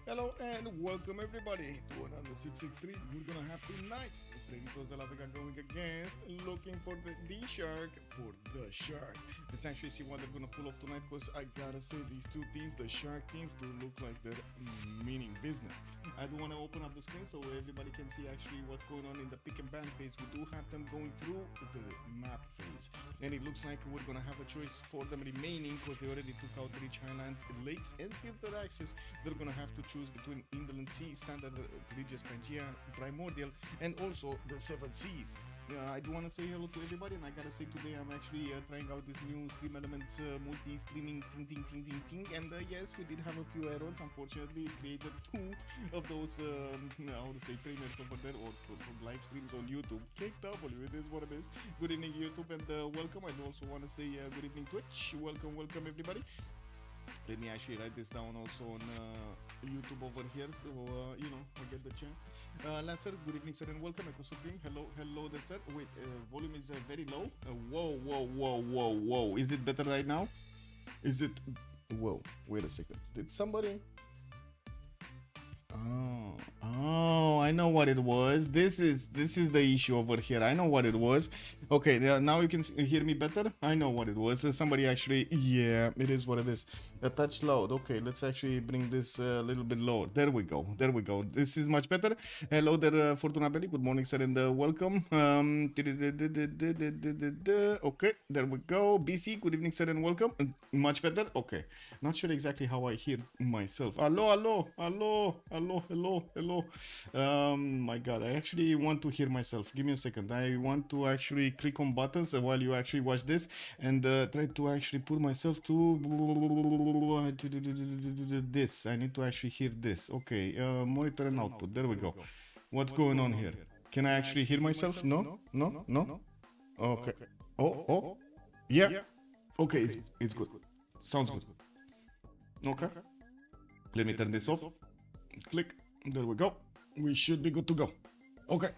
Hello and welcome everybody to another Civ6 stream. We're gonna have tonight Freritos de la Vega going against looking for the DShark for the Shark. Let's actually see what they're gonna pull off tonight, because I gotta say these two teams, the Shark teams, do look like they're meaning business. I do want to open up the screen so everybody can see actually what's going on in the pick and ban phase. We do have them going through the map phase, and it looks like we're gonna have a choice for them remaining, because they already took out Rich Highlands, Lakes and Tilted Axis. They're gonna have to choose between Indolent Sea, Standard, Religious Pangea, Primordial, and also the Seven Seas. I do want to say hello to everybody, and I gotta say today I'm actually trying out this new Stream Elements multi-streaming thing, and yes, we did have a few errors. Unfortunately, it created two of those how to say premieres over there, or live streams on YouTube. KW, it is what it is. Good evening YouTube, and welcome. I also want to say good evening Twitch. Welcome everybody. Let me actually write this down also on YouTube over here, so you know, I get the chance. Lancer, good evening sir and welcome. Echo Supreme, hello there sir. Wait, volume is very low. Whoa. Is it better right now? Is it? Whoa, wait a second. Did somebody? Oh, I know what it was. This is the issue over here. I know what it was. Okay, now you can hear me better. I know what it was. Somebody actually, yeah, it is what it is. A touch loud. Okay, let's actually bring this a little bit lower. There we go. This is much better. Hello there, Fortuna Belly. Good morning, sir, and welcome. Okay, there we go. BC, good evening, sir, and welcome. Much better. Okay, not sure exactly how I hear myself. Hello. My god, I actually want to hear myself. Give me a second. I want to actually click on buttons while you actually watch this, and try to actually put myself to this. I need to actually hear this. Okay, monitor and output. There we go. What's going on here? Can I actually hear myself? No. Okay. Oh. Yeah. Okay, it's good. Sounds good. Okay. Let me turn this off. Click. There we go. We should be good to go. Okay,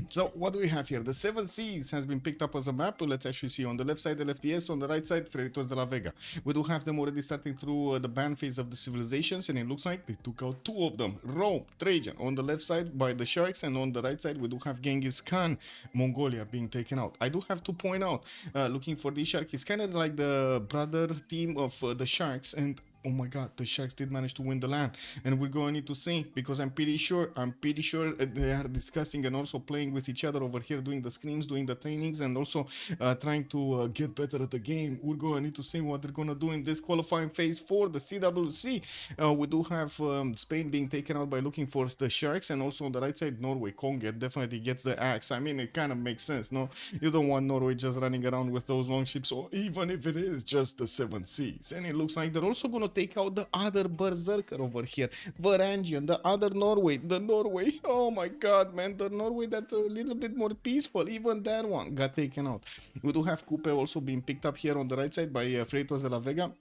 so what do we have here? The Seven Seas has been picked up as a map. Let's actually see on the left side, LFTS, on the right side, Freritos de la Vega. We do have them already starting through the ban phase of the civilizations, and it looks like they took out two of them. Rome, Trajan, on the left side by the Sharks, and on the right side, we do have Genghis Khan, Mongolia being taken out. I do have to point out, looking for the Shark is kind of like the brother team of the Sharks, and oh my god, the Sharks did manage to win the land, and we're going to need to see, because I'm pretty sure they are discussing and also playing with each other over here, doing the screams, doing the trainings, and also trying to get better at the game. We're going to need to see what they're going to do in this qualifying phase for the CWC. We do have Spain being taken out by looking for the Sharks, and also on the right side, Norway. Conget definitely gets the axe. I mean, it kind of makes sense, no? You don't want Norway just running around with those long ships, or even if it is just the Seven Seas. And it looks like they're also going to take out the other berserker over here, Varangian, the other Norway, oh my god, man, the Norway that's a little bit more peaceful, even that one got taken out. We do have Coupe also being picked up here on the right side by Freritos de la Vega,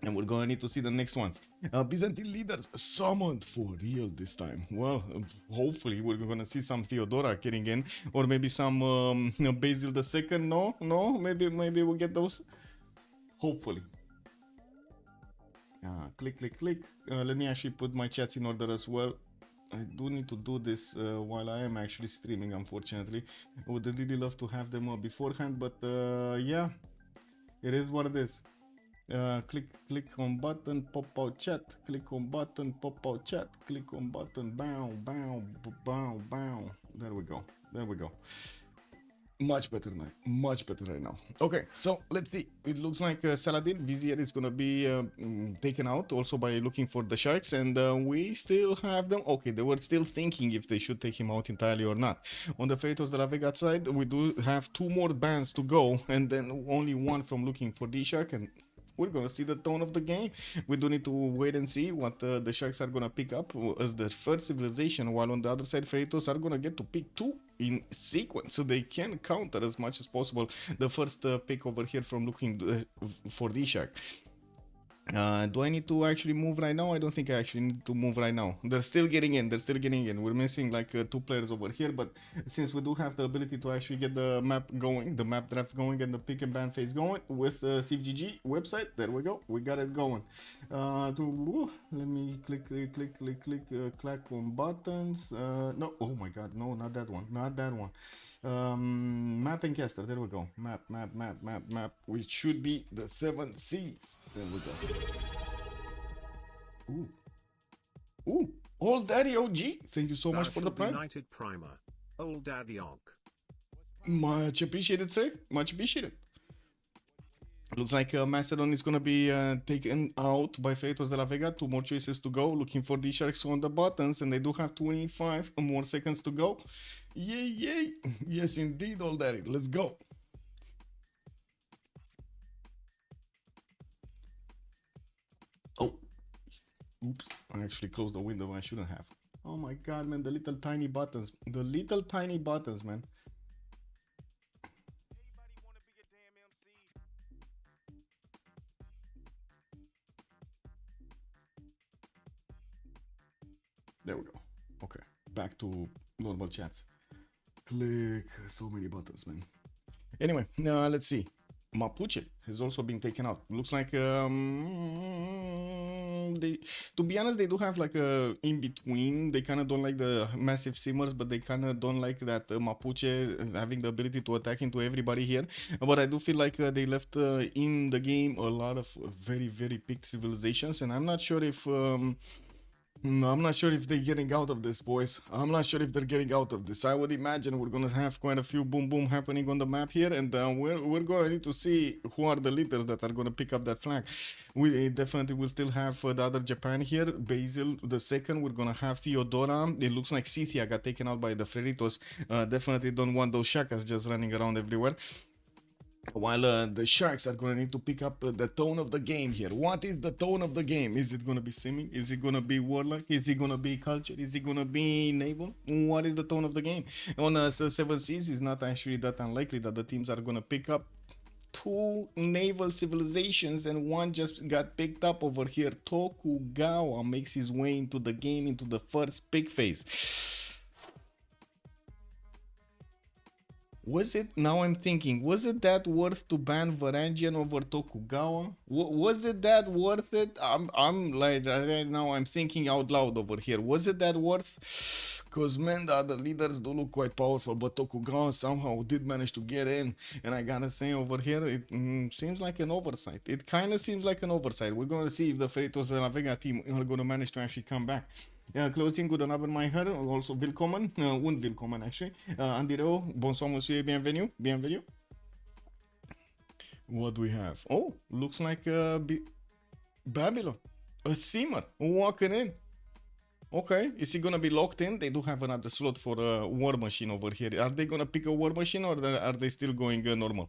and we're gonna need to see the next ones. Byzantine leaders summoned for real this time. Well, hopefully we're gonna see some Theodora getting in, or maybe some Basil II. No, maybe we'll get those, hopefully. Click. Let me actually put my chats in order as well. I do need to do this while I am actually streaming, unfortunately. I would really love to have them beforehand, but yeah, it is what it is. Click on button, pop out chat. Click on button, pop out chat. Click on button, bow. There we go. Much better right now. Okay, so let's see. It looks like Saladin Vizier is gonna be taken out also by looking for the Sharks, and we still have them. Okay, they were still thinking if they should take him out entirely or not. On the Freritos de la Vega side, we do have two more bans to go, and then only one from looking for DShark, and we're gonna see the tone of the game. We do need to wait and see what the Sharks are gonna pick up as the first civilization, while on the other side, Freritos are gonna get to pick two in sequence, so they can counter as much as possible the first pick over here from looking for DShark. Do I need to actually move right now? I don't think I actually need to move right now. They're still getting in. They're still getting in. We're missing like 2 players over here, but since we do have the ability to actually get the map going, the map draft going, and the pick and ban phase going with CivGG website, there we go. We got it going. Let me click on buttons. No, oh my God, no, not that one, not that one. Map and caster. There we go. Map. Which should be the 7 C's. There we go. Ooh, Old Daddy OG. Thank you so much for the prime. United Primer. Old Daddy Og. Much appreciated, sir. Much appreciated. Looks like Mastodon is gonna be taken out by Freritos de la Vega. 2 more choices to go. Looking for DSharks on the buttons, and they do have 25 more seconds to go. Yay! Yes, indeed, Old Daddy. Let's go. Oh, oops! I actually closed the window. I shouldn't have. Oh my God, man! The little tiny buttons. The little tiny buttons, man. There we go. Okay, back to normal chats. Click. So many buttons, man. Anyway, let's see. Mapuche has also been taken out. Looks like they, to be honest, they do have like a in between. They kind of don't like the massive simmers, but they kind of don't like that Mapuche having the ability to attack into everybody here. But I do feel like they left in the game a lot of very picked civilizations, and I'm not sure if they're getting out of this, boys. I'm not sure if they're getting out of this. I would imagine we're gonna have quite a few boom happening on the map here, and we're gonna need to see who are the leaders that are gonna pick up that flag. We definitely will still have the other Japan here, Basil the second. We're gonna have Theodora. It looks like Scythia got taken out by the Freritos. Definitely don't want those shakas just running around everywhere. While the Sharks are going to need to pick up the tone of the game here. What is the tone of the game? Is it going to be simming? Is it going to be warlock? Is it going to be culture? Is it going to be naval? What is the tone of the game? On 7 Seas, it's not actually that unlikely that the teams are going to pick up 2 naval civilizations, and one just got picked up over here. Tokugawa makes his way into the game, into the first pick phase. Was it, now I'm thinking, was it that worth to ban Varangian over Tokugawa? Was it that worth it? I'm like, right now I'm thinking out loud over here. Was it that worth? Because, man, the other leaders do look quite powerful, but Tokugawa somehow did manage to get in. And I gotta say, over here, it seems like an oversight. It kind of seems like an oversight. We're gonna see if the Freritos de la Vega team are gonna manage to actually come back. Closing good abend my head, also willkommen, und willkommen actually. Andiro, bonsoir monsieur, bienvenue, bienvenue. What do we have? Oh, looks like Babylon, a simmer walking in. Okay, is he gonna be locked in? They do have another slot for a war machine over here. Are they gonna pick a war machine, or are they still going normal?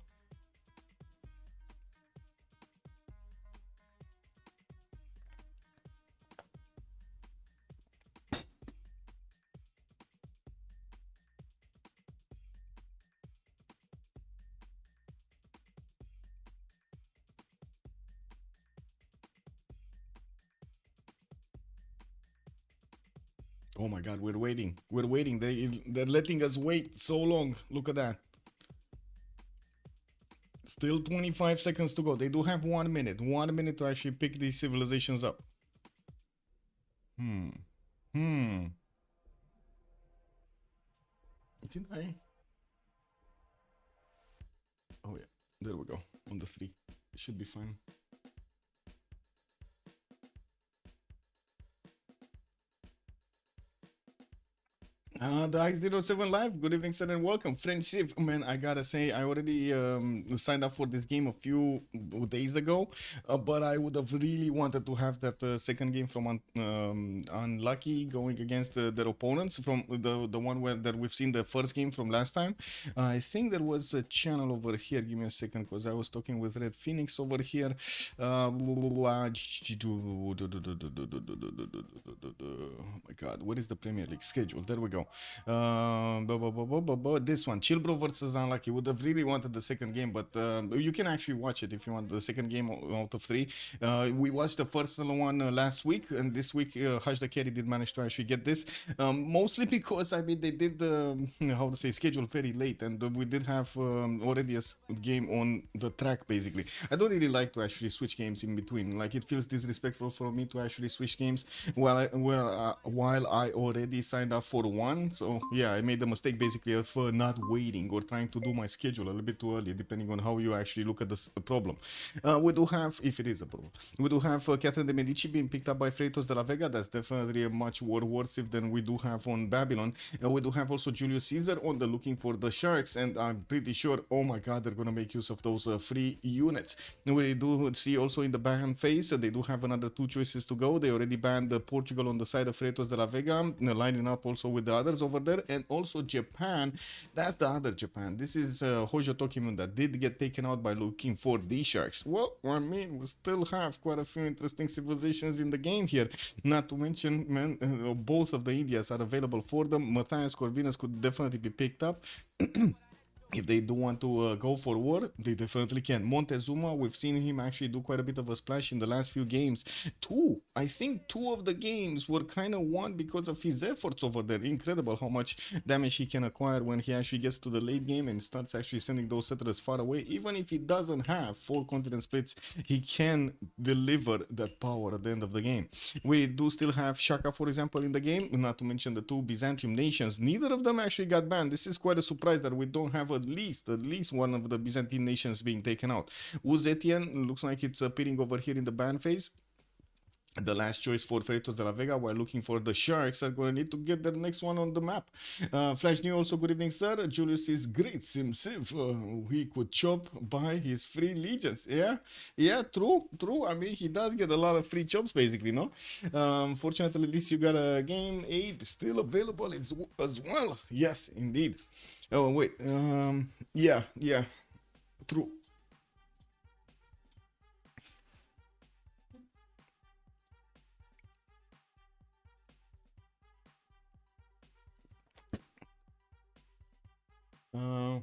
Oh my God, we're waiting. We're waiting. They're letting us wait so long. Look at that. Still 25 seconds to go. They do have 1 minute. 1 minute to actually pick these civilizations up. Did I? Oh yeah, there we go. On the 3. It should be fine. The X07 Live, good evening, sir, and welcome. Friendship, man, I gotta say, I already signed up for this game a few days ago, but I would have really wanted to have that second game from Unlucky going against their opponents, from the one that we've seen the first game from last time. I think there was a channel over here, give me a second, because I was talking with Red Phoenix over here. my god, what is the Premier League schedule? There we go. This one, Chilbro versus Unlucky. Would have really wanted the second game, but you can actually watch it if you want the second game out of 3. We watched the first one last week, and this week Hush the Carry did manage to actually get this. Mostly because, I mean, they did how to say, schedule very late, and we did have already a game on the track, basically. I don't really like to actually switch games in between. Like, it feels disrespectful for me to actually switch games while I already signed up for one. So yeah, I made the mistake basically of not waiting or trying to do my schedule a little bit too early, depending on how you actually look at this problem. We do have, if it is a problem, we do have Catherine de Medici being picked up by Freritos de la Vega. That's definitely a much more worse than we do have on Babylon. We do have also Julius Caesar on the looking for the Sharks, and I'm pretty sure, oh my god, they're gonna make use of those free units. We do see also in the ban phase, they do have another 2 choices to go. They already banned Portugal on the side of Freritos de la Vega, lining up also with the others over there, and also Japan. That's the other Japan. This is Hojo Tokimun that did get taken out by looking for DSharks. Well, I mean, we still have quite a few interesting civilizations in the game here. Not to mention, man, both of the Indias are available for them. Matthias Corvinus could definitely be picked up. If they do want to go for war, they definitely can. Montezuma, we've seen him actually do quite a bit of a splash in the last few games. I think two of the games were kind of won because of his efforts over there. Incredible how much damage he can acquire when he actually gets to the late game and starts actually sending those settlers far away. Even if he doesn't have 4 continent splits, he can deliver that power at the end of the game. We do still have Shaka, for example, in the game, not to mention the 2 Byzantium nations. Neither of them actually got banned. This is quite a surprise that we don't have at least one of the Byzantine nations being taken out. Uzetian looks like it's appearing over here in the ban phase. The last choice for Freritos de la Vega, while looking for the Sharks, are going to need to get their next one on the map. Flash New also, good evening, sir. Julius is great. Civ6, he could chop by his free legions. Yeah, true. I mean, he does get a lot of free chops, basically, no? Fortunately, at least you got a game 8 still available as well. Yes, indeed. Oh, wait. Yeah, true.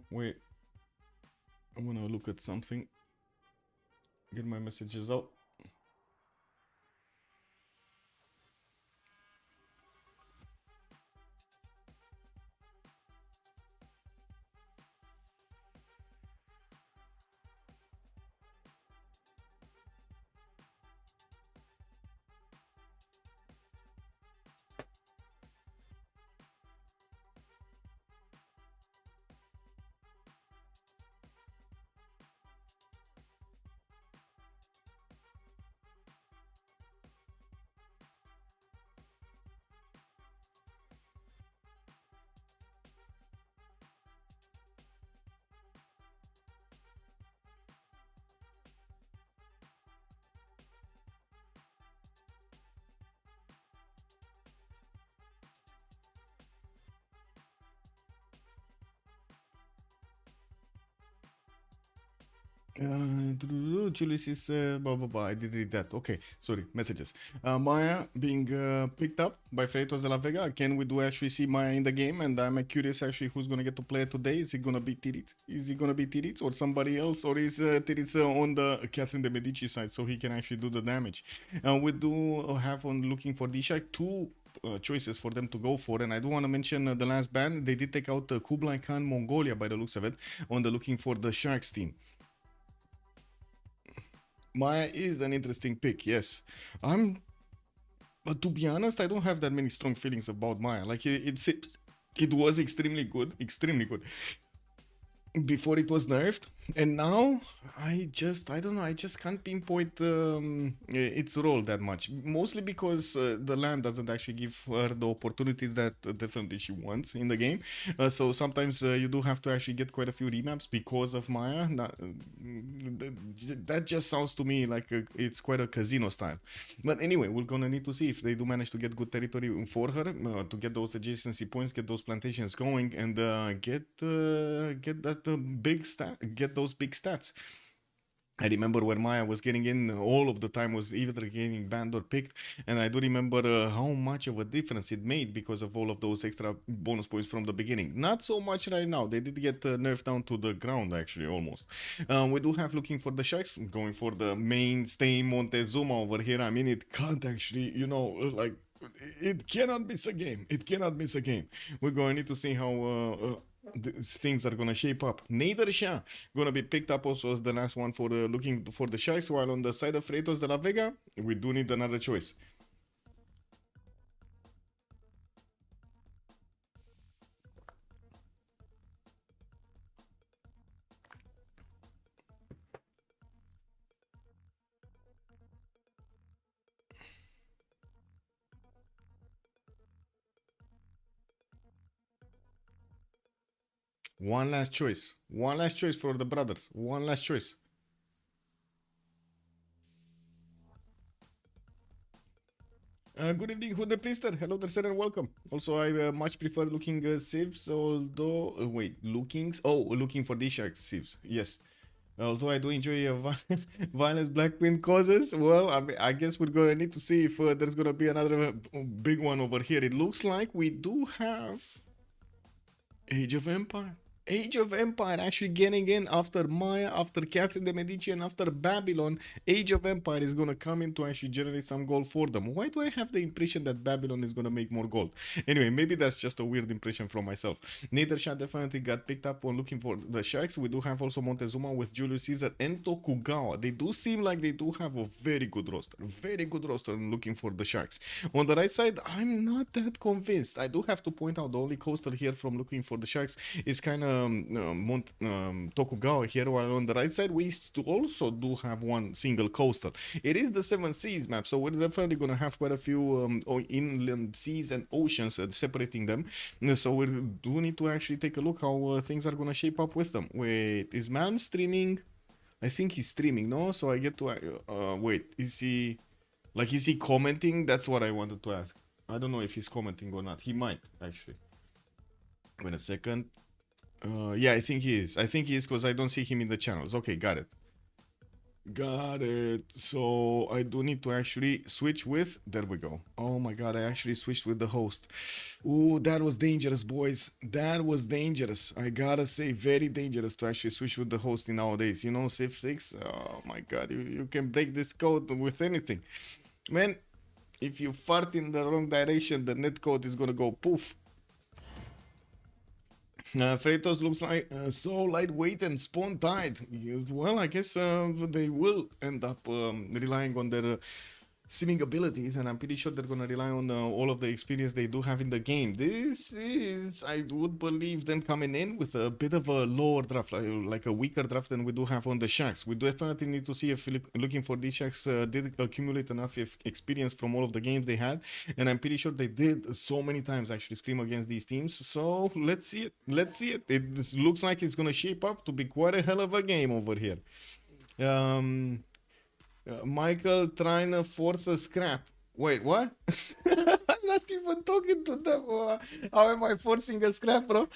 Wait. I want to look at something. Get my messages out. Julius is I did read that. Okay, sorry, messages. Maya being picked up by Freritos de la Vega. Again, we do actually see Maya in the game, and I'm curious actually who's gonna get to play it today. Is it gonna be Tiritz? Is it gonna be Tiritz or somebody else, or is Tiritz on the Catherine de Medici side so he can actually do the damage? We do have on looking for DShark 2 choices for them to go for, and I do want to mention the last ban. They did take out Kublai Khan Mongolia by the looks of it on the looking for the Sharks team. Maya is an interesting pick, yes. But to be honest, I don't have that many strong feelings about Maya. Like, it was extremely good, before it was nerfed, and now I don't know, I just can't pinpoint its role that much, mostly because the land doesn't actually give her the opportunities that definitely she wants in the game. So sometimes you do have to actually get quite a few remaps because of Maya. That just sounds to me like it's quite a casino style. But anyway, we're gonna need to see if they do manage to get good territory for her, to get those adjacency points, get those plantations going, and get that big stat, get those big stats. I remember when Maya was getting in, all of the time was either getting banned or picked, and I do remember how much of a difference it made because of all of those extra bonus points from the beginning. Not so much right now. They did get nerfed down to the ground, actually, almost. We do have looking for the Sharks, going for the mainstay Montezuma over here. I mean, it can't actually, you know, like, it cannot miss a game. It cannot miss a game. We're going to need to see how things are gonna shape up. Nader Shah gonna be picked up also as the last one for looking for the Sharks, while on the side of Freritos de la Vega, we do need another choice. One last choice. One last choice for the brothers. One last choice. Good evening, Hood Priester. Hello there, sir, and welcome. Also, I much prefer looking Civs, although... wait, lookings? Oh, looking for DShark Civs. Yes. Although I do enjoy violence Black Queen causes, well, I guess we're gonna need to see if there's gonna be another big one over here. It looks like we do have Age of Empire. Age of Empire actually getting in after Maya, after Catherine de Medici, and after Babylon. Age of Empire is gonna come in to actually generate some gold for them. Why do I have the impression that Babylon is gonna make more gold? Anyway, maybe that's just a weird impression from myself. Nader Shah definitely got picked up on looking for the Sharks. We do have also Montezuma with Julius Caesar and Tokugawa. They do seem like they do have a very good roster. Very good roster looking for the Sharks. On the right side, I'm not that convinced. I do have to point out the only coaster here from looking for the Sharks is kind of Tokugawa here, while on the right side we also do have one single coastal. It is the Seven Seas map, so we're definitely going to have quite a few inland seas and oceans separating them, so we do need to actually take a look how things are going to shape up with them. Wait, is man streaming? I think he's streaming, no? So I get to wait, is he commenting? That's what I wanted to ask. I don't know if he's commenting or not. He might actually. Wait a second. Yeah, I think he is. I think he is because I don't see him in the channels. Okay, got it. Got it. So I do need to actually switch with... There we go. Oh my god, I actually switched with the host. Ooh, that was dangerous, boys. That was dangerous. I gotta say, very dangerous to actually switch with the host nowadays. You know, Civ6? Oh my god, you can break this code with anything. Man, if you fart in the wrong direction, the netcode is gonna go poof. Freritos looks like so lightweight and spawn tied. Well, I guess they will end up relying on their simming abilities, and I'm pretty sure they're gonna rely on all of the experience they do have in the game. This is, I would believe, them coming in with a bit of a lower draft, like a weaker draft than we do have on the Sharks. We definitely need to see if looking for these Sharks did accumulate enough experience from all of the games they had, and I'm pretty sure they did so many times actually scream against these teams. So let's see it. Let's see it. It looks like it's gonna shape up to be quite a hell of a game over here. Michael trying to force a scrap. Wait, what? I'm not even talking to them. How am I forcing a scrap, bro?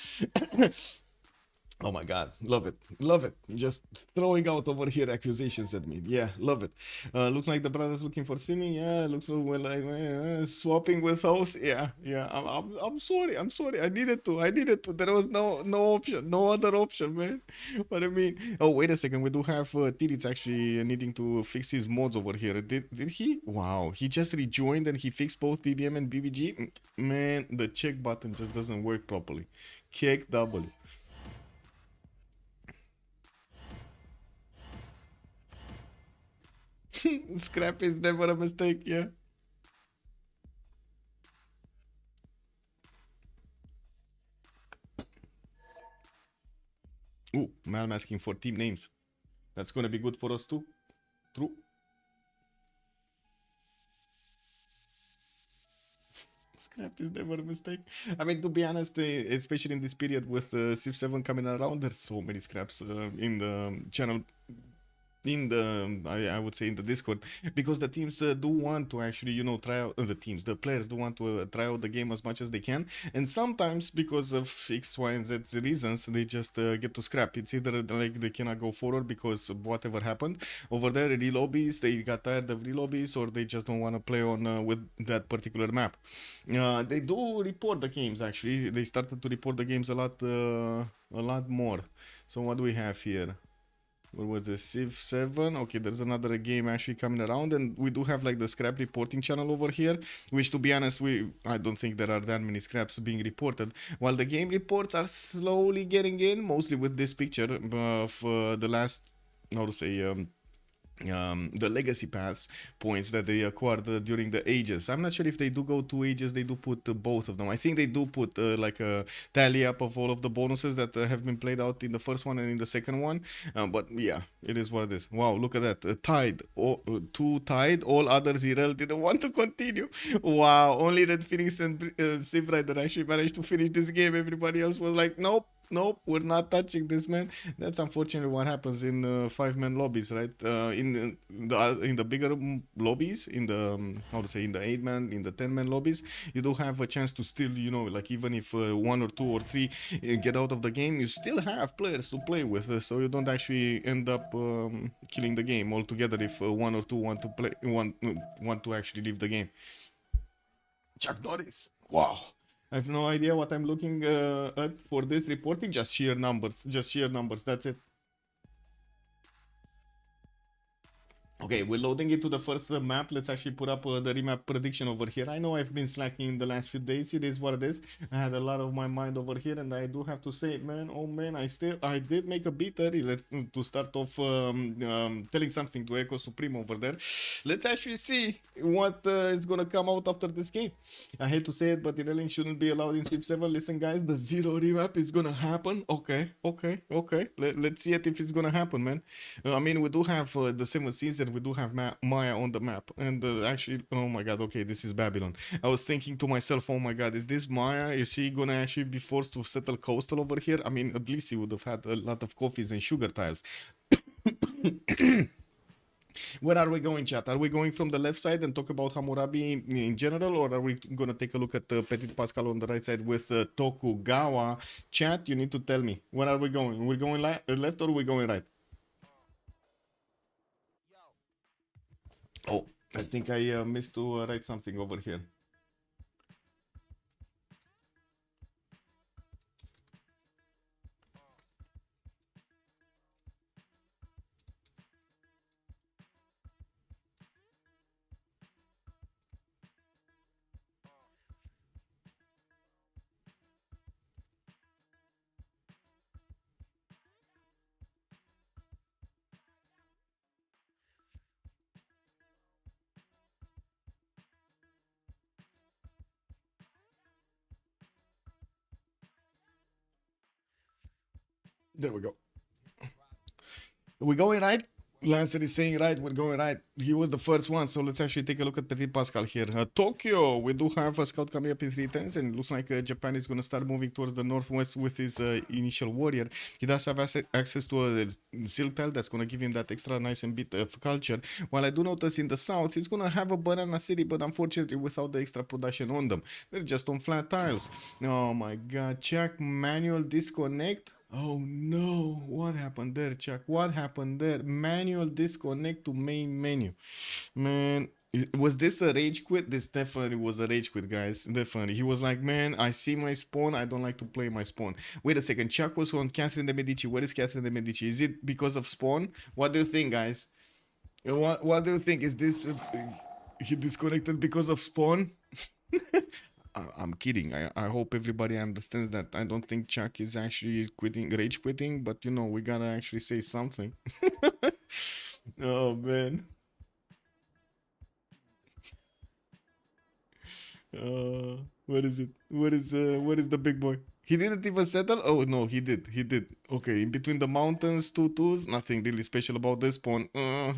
Oh my god, love it, love it. Just throwing out over here accusations at me. Yeah, love it. Looks like the brothers looking for Simi. Yeah, looks like swapping with house. Yeah. I'm sorry. I needed to. There was no option, no other option, man. What I mean. Oh, wait a second. We do have Tirits actually needing to fix his mods over here. Did he? Wow, he just rejoined and he fixed both BBM and BBG. Man, the check button just doesn't work properly. Kick W. Scrap is never a mistake, yeah. Ooh, Malm asking for team names. That's gonna be good for us too. True. Scrap is never a mistake. I mean, to be honest, especially in this period with Civ7 coming around, there's so many scraps in the channel in the I would say in the Discord, because the teams do want to actually, you know, try out the players do want to try out the game as much as they can, and sometimes because of X, Y, and Z reasons they just get to scrap. It's either like they cannot go forward because of whatever happened over there, re-lobbies, they got tired of re-lobbies, or they just don't want to play on with that particular map. They do report the games. Actually, they started to report the games a lot more. So what do we have here? What was this? Civ7? Okay, there's another game actually coming around, and we do have like the scrap reporting channel over here, which to be honest, I don't think there are that many scraps being reported, while the game reports are slowly getting in, mostly with this picture of the last, how to say, the legacy paths points that they acquired during the ages. I'm not sure if they do go to ages, they do put both of them. I think they do put like a tally up of all of the bonuses that have been played out in the first one and in the second one. But yeah, it is what it is. Wow, look at that. Tied. Two tied. All others IRL didn't want to continue. Wow, only Red Phoenix and Civ Rider actually managed to finish this game. Everybody else was like, nope. Nope, we're not touching this, man. That's unfortunately what happens in 5-man lobbies, right? In the bigger lobbies, in the how to say, in the 8-man, in the 10-man lobbies, you do have a chance to still, you know, like even if 1 or 2 or 3 get out of the game, you still have players to play with, so you don't actually end up killing the game altogether if 1 or 2 want to actually leave the game. Chuck Norris. Wow. I have no idea what I'm looking at for this reporting. Just sheer numbers. Just sheer numbers. That's it. Okay, we're loading into the first map. Let's actually put up the remap prediction over here. I know I've been slacking in the last few days. It is what it is. I had a lot of my mind over here, and I do have to say, man, oh man, I did make a bit early. To start off telling something to Echo Supreme over there. Let's actually see what is gonna come out after this game. I hate to say it, but reeling shouldn't be allowed in Civ7. Listen, guys, the zero remap is gonna happen. Okay. Let's see it if it's gonna happen, man. I mean, we do have the 7th season. We do have Maya on the map, and actually, oh my god, okay, this is Babylon. I was thinking to myself, oh my god, is this Maya? Is she gonna actually be forced to settle coastal over here? I mean, at least he would have had a lot of coffees and sugar tiles. Where are we going, chat? Are we going from the left side and talk about Hammurabi in general, or are we gonna take a look at Petit Pascal on the right side with Tokugawa? Chat, you need to tell me. Where are we going? We're going left or we're going right? Oh, I think I missed to write something over here. There we go. We're going right. Lancer is saying right, we're going right. He was the first one, so let's actually take a look at Petit Pascal here. Tokyo, we do have a scout coming up in 3 turns, and it looks like Japan is going to start moving towards the northwest with his initial warrior. He does have access to a silk tile that's going to give him that extra nice and bit of culture. While I do notice in the south, he's going to have a banana city, but unfortunately without the extra production on them. They're just on flat tiles. Oh my god, check manual disconnect. Oh no, what happened there, Chuck? What happened there? Manual disconnect to main menu. Man, was this a rage quit? This definitely was a rage quit, guys. Definitely. He was like, man, I see my spawn. I don't like to play my spawn. Wait a second. Chuck was on Catherine de Medici. Where is Catherine de Medici? Is it because of spawn? What do you think, guys? What do you think? Is this he disconnected because of spawn? I'm kidding. I hope everybody understands that. I don't think Chuck is actually rage quitting, but you know, we gotta actually say something. Oh man. Where is it? Where is the big boy? He didn't even settle? Oh, no, he did. He did. Okay, in between the mountains, 2-2s, nothing really special about this pawn.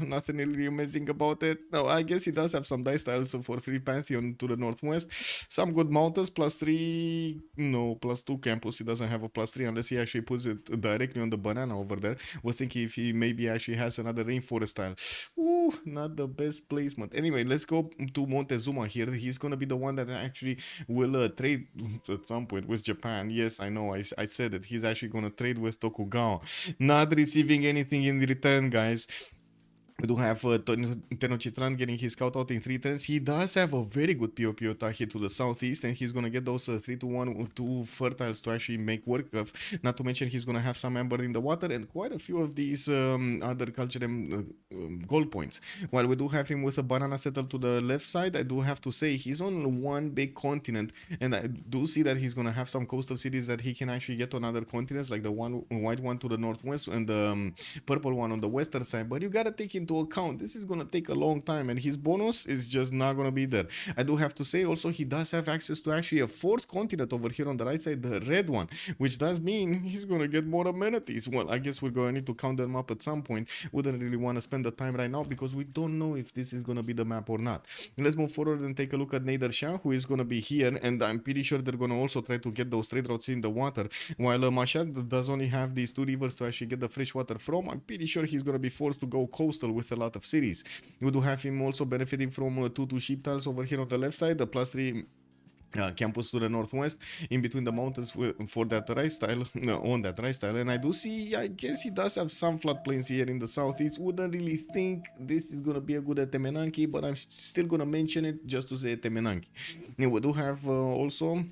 Nothing really amazing about it. No, I guess he does have some dice tiles for free Pantheon to the northwest. Some good mountains, +3. No, +2 campus. He doesn't have a +3 unless he actually puts it directly on the banana over there. Was thinking if he maybe actually has another rainforest tile. Ooh, not the best placement. Anyway, let's go to Montezuma here. He's gonna be the one that actually will trade at some point with Japan. Yes, I know, I said it. He's actually gonna trade with Tokugawa. Not receiving anything in return, guys. We do have Tenochtitlan getting his scout out in 3 turns. He does have a very good POP attack here to the southeast, and he's going to get those 3-1 2 fertiles to actually make work of. Not to mention he's going to have some amber in the water and quite a few of these other culture gold points. While we do have him with a banana settle to the left side, I do have to say he's on one big continent, and I do see that he's going to have some coastal cities that he can actually get on other continents, like the white one to the northwest and the purple one on the western side. But you got to take into account this is gonna take a long time, and his bonus is just not gonna be there. I do have to say also he does have access to actually a 4th continent over here on the right side, the red one, which does mean he's gonna get more amenities. Well, I guess we're gonna need to count them up at some point. Wouldn't really want to spend the time right now because we don't know if this is gonna be the map or not. Let's move forward and take a look at Nader, who is gonna be here, and I'm pretty sure they're gonna also try to get those trade routes in the water. While Mashad does only have these 2 rivers to actually get the fresh water from, I'm pretty sure he's gonna be forced to go coastal with a lot of cities. We do have him also benefiting from 2 sheep tiles over here on the left side, the +3 campus to the northwest, in between the mountains for that rice tile, on that rice tile. And I do see, I guess he does have some floodplains here in the southeast. Wouldn't really think this is gonna be a good Etemenanki, but I'm still gonna mention it just to say Etemenanki. And we do have also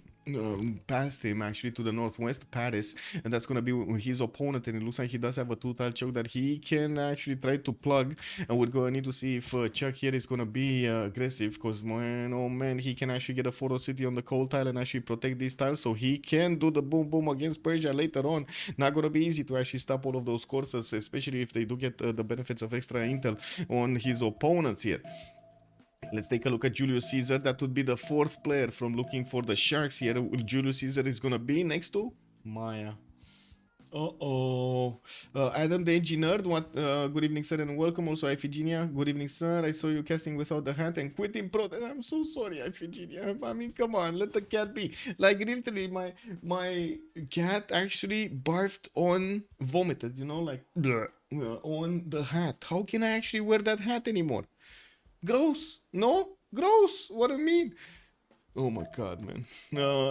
past him actually to the northwest, Paris, and that's gonna be his opponent, and it looks like he does have a 2-tile choke that he can actually try to plug, and we're gonna need to see if Chuck here is gonna be aggressive, because man, oh man, he can actually get a photo city on the cold tile and actually protect these tiles, so he can do the boom boom against Persia later on. Not gonna be easy to actually stop all of those courses, especially if they do get the benefits of extra intel on his opponents here. Let's take a look at Julius Caesar. That would be the 4th player from looking for the Sharks here. Julius Caesar is gonna be next to Maya. Adam the Engineer, good evening sir and welcome. Also Iphigenia, good evening sir. I saw you casting without the hat and quitting pro. I'm so sorry Iphigenia. I mean, come on, let the cat be. Like literally my cat actually barfed on, vomited, you know, like on the hat. How can I actually wear that hat anymore? Gross. No? Gross. What do you mean? Oh my god, man.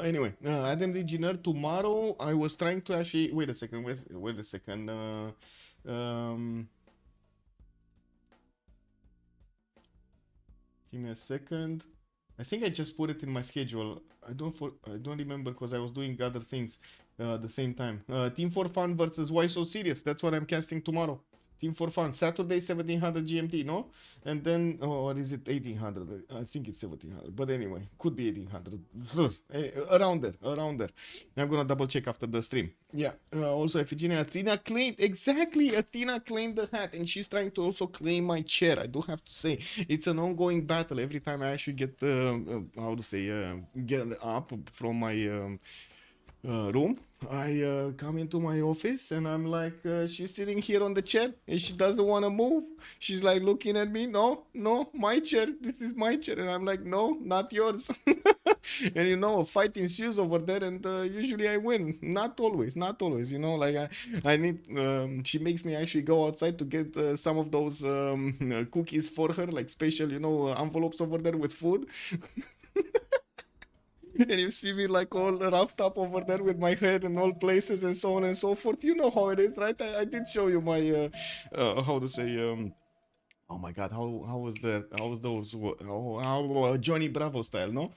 Anyway, Adam the Engineer, tomorrow I was trying to actually... Wait a second. Wait a second. Give me a second. I think I just put it in my schedule. I don't remember because I was doing other things at the same time. Team for Fun versus Why So Serious. That's what I'm casting tomorrow. Team for Fun, Saturday 1700 GMT, no? And then, or is it 1800? I think it's 1700, but anyway, could be 1800. Around there. I'm gonna double check after the stream. Yeah, also Iphigenia, Athena claimed, exactly, Athena claimed the hat, and she's trying to also claim my chair. I do have to say, it's an ongoing battle. Every time I actually get, get up from my room, I come into my office and I'm like, she's sitting here on the chair and she doesn't want to move. She's like looking at me, no, my chair, this is my chair. And I'm like, no, not yours. And you know, a fight ensues over there, and usually I win. Not always, you know, like I need, she makes me actually go outside to get some of those cookies for her, like special, you know, envelopes over there with food. And you see me like all wrapped up over there with my hair in all places and so on and so forth. You know how it is, right? I did show you my, how to say, oh my god, how was that? How was those? How Johnny Bravo style, no?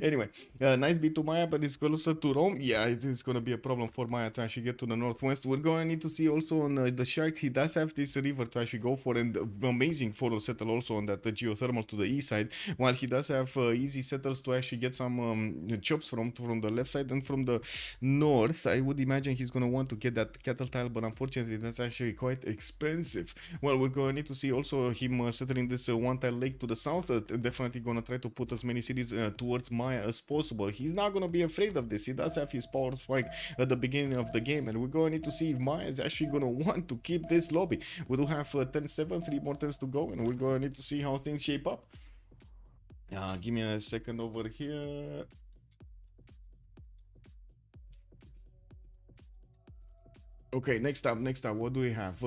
Anyway, nice beat to Maya, but it's closer to Rome. Yeah, it's gonna be a problem for Maya to actually get to the northwest. We're gonna need to see also on the Sharks. He does have this river to actually go for, and amazing photo settle also on that geothermal to the east side. While he does have easy settles to actually get some chops from the left side and from the north. I would imagine he's gonna want to get that cattle tile, but unfortunately that's actually quite expensive. Well, we're gonna need need to see also him settling this one-tile lake to the south. Definitely gonna try to put as many cities towards Maya as possible. He's not gonna be afraid of this. He does have his power spike at the beginning of the game, and we're gonna need to see if Maya is actually gonna want to keep this lobby. We do have 10-7, 3 more turns to go, and we're gonna need to see how things shape up. Give me a second over here. Okay, next up, what do we have?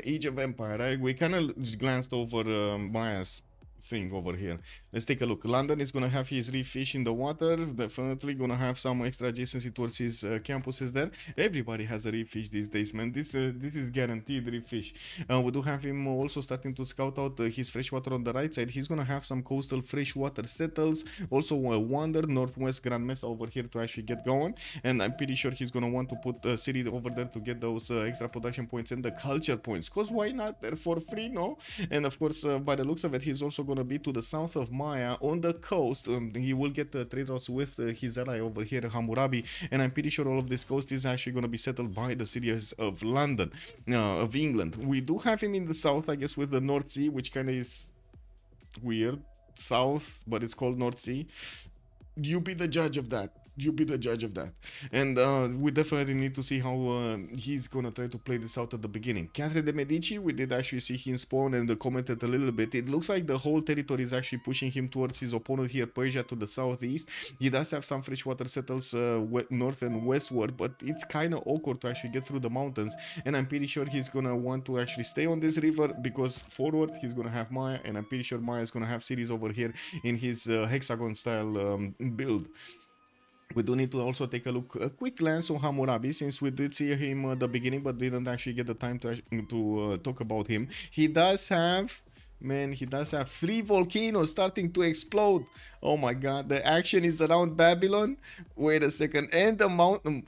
Age of Empire, right? We kind of glanced over Maya's thing over here. Let's take a look. London is gonna have his reef fish in the water. Definitely gonna have some extra adjacency towards his campuses there. Everybody has a reef fish these days, man. This is guaranteed reef fish. We do have him also starting to scout out his freshwater on the right side. He's gonna have some coastal freshwater settles. Also Wander, Northwest Grand Mesa over here to actually get going. And I'm pretty sure he's gonna want to put a city over there to get those extra production points and the culture points. Cause why not? They're for free, no? And of course, by the looks of it, he's also gonna be to the south of Maya on the coast. He will get trade routes with his ally over here, Hammurabi, and I'm pretty sure all of this coast is actually gonna be settled by the cities of London, of England. We do have him in the south, I guess, with the North Sea, which kind of is weird. South, but it's called North Sea. You be the judge of that. You be the judge of that. And we definitely need to see how he's gonna try to play this out at the beginning. Catherine de Medici, we did actually see him spawn and commented a little bit. It looks like the whole territory is actually pushing him towards his opponent here, Persia, to the southeast. He does have some freshwater settles north and westward, but it's kind of awkward to actually get through the mountains. And I'm pretty sure he's gonna want to actually stay on this river, because forward he's gonna have Maya, and I'm pretty sure Maya is gonna have cities over here in his hexagon style build. We do need to also take a look, a quick glance on Hammurabi, since we did see him at the beginning, but didn't actually get the time to talk about him. He does have 3 volcanoes starting to explode. Oh my god, the action is around Babylon. Wait a second, and the mountain.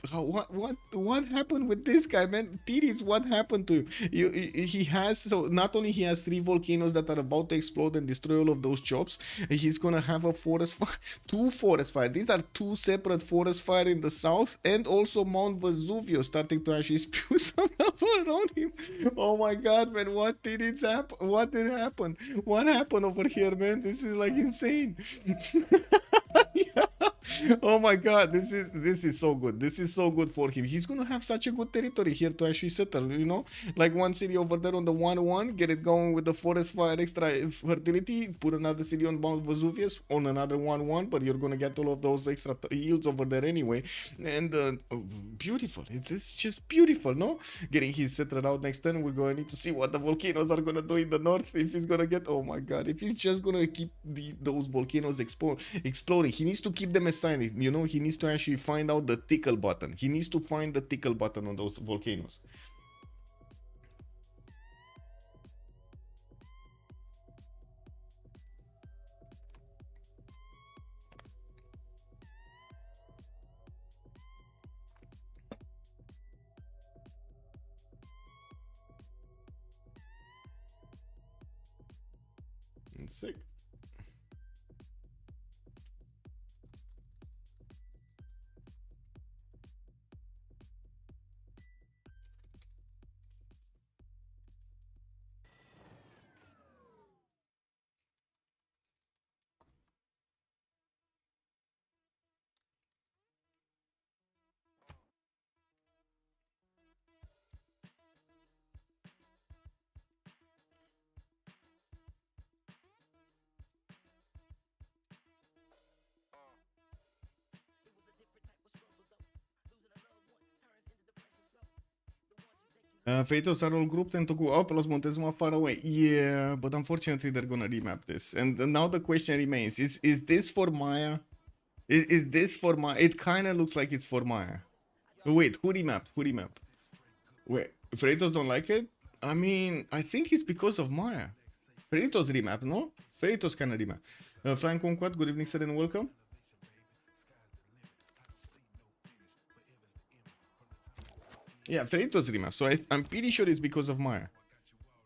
What happened with this guy, man? Titties, what happened to him? He has, so not only he has 3 volcanoes that are about to explode and destroy all of those chops, he's gonna have a forest fire, 2 forest fire. These are 2 separate forest fire in the south, and also Mount Vesuvio starting to actually spew some lava around him. Oh my god, man, what did happen? What did happen? What happened over here, man? This is like insane. Yeah. Oh my god, this is so good. This is so good for him. He's gonna have such a good territory here to actually settle, you know, like one city over there on the 1-1, get it going with the forest fire, extra fertility, put another city on Mount Vesuvius on another 1-1, but you're gonna get all of those extra yields over there anyway. And beautiful. It's just beautiful, no? Getting his settled out next turn. We're gonna need to see what the volcanoes are gonna do in the north. If he's gonna get, oh my god, if he's just gonna keep those volcanoes exploding, he needs to keep them aside. You know, he needs to actually find out the tickle button. He needs to find the tickle button on those volcanoes. Sick. Freritos are all grouped and Toku up, plus Montezuma far away. Yeah, but unfortunately they're gonna remap this. And now the question remains, is this for Maya? Is this for Maya? It kinda looks like it's for Maya. Wait, who remapped? Who remapped? Wait, Freritos don't like it? I mean, I think it's because of Maya. Freritos remap, no? Freritos kinda remap. Flying Conquad, good evening sir and welcome. Yeah, Freritos remap. So I'm pretty sure it's because of Maya.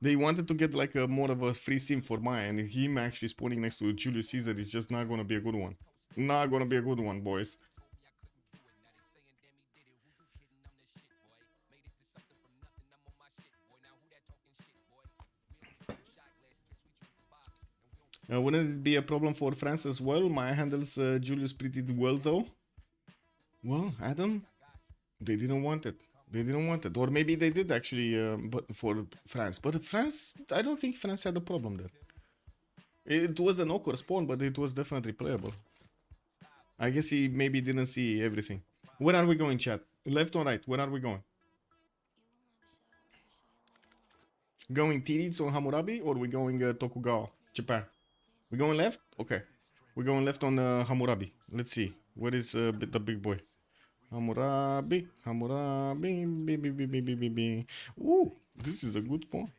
They wanted to get like a more of a free sim for Maya, and him actually spawning next to Julius Caesar is just not gonna be a good one. Not gonna be a good one, boys. Wouldn't it be a problem for France as well? Maya handles Julius pretty well though. Well, Adam, they didn't want it. They didn't want it, or maybe they did actually, but for France. But France, I don't think France had a problem there. It was an awkward spawn, but it was definitely playable. I guess he maybe didn't see everything. Where are we going, chat? Left or right? Where are we going? Going Tiritsu on Hammurabi, or we going Tokugawa, Japan? We going left? Okay. We're going left on Hammurabi. Let's see. Where is the big boy? Hammurabi. Ooh, this is a good spawn.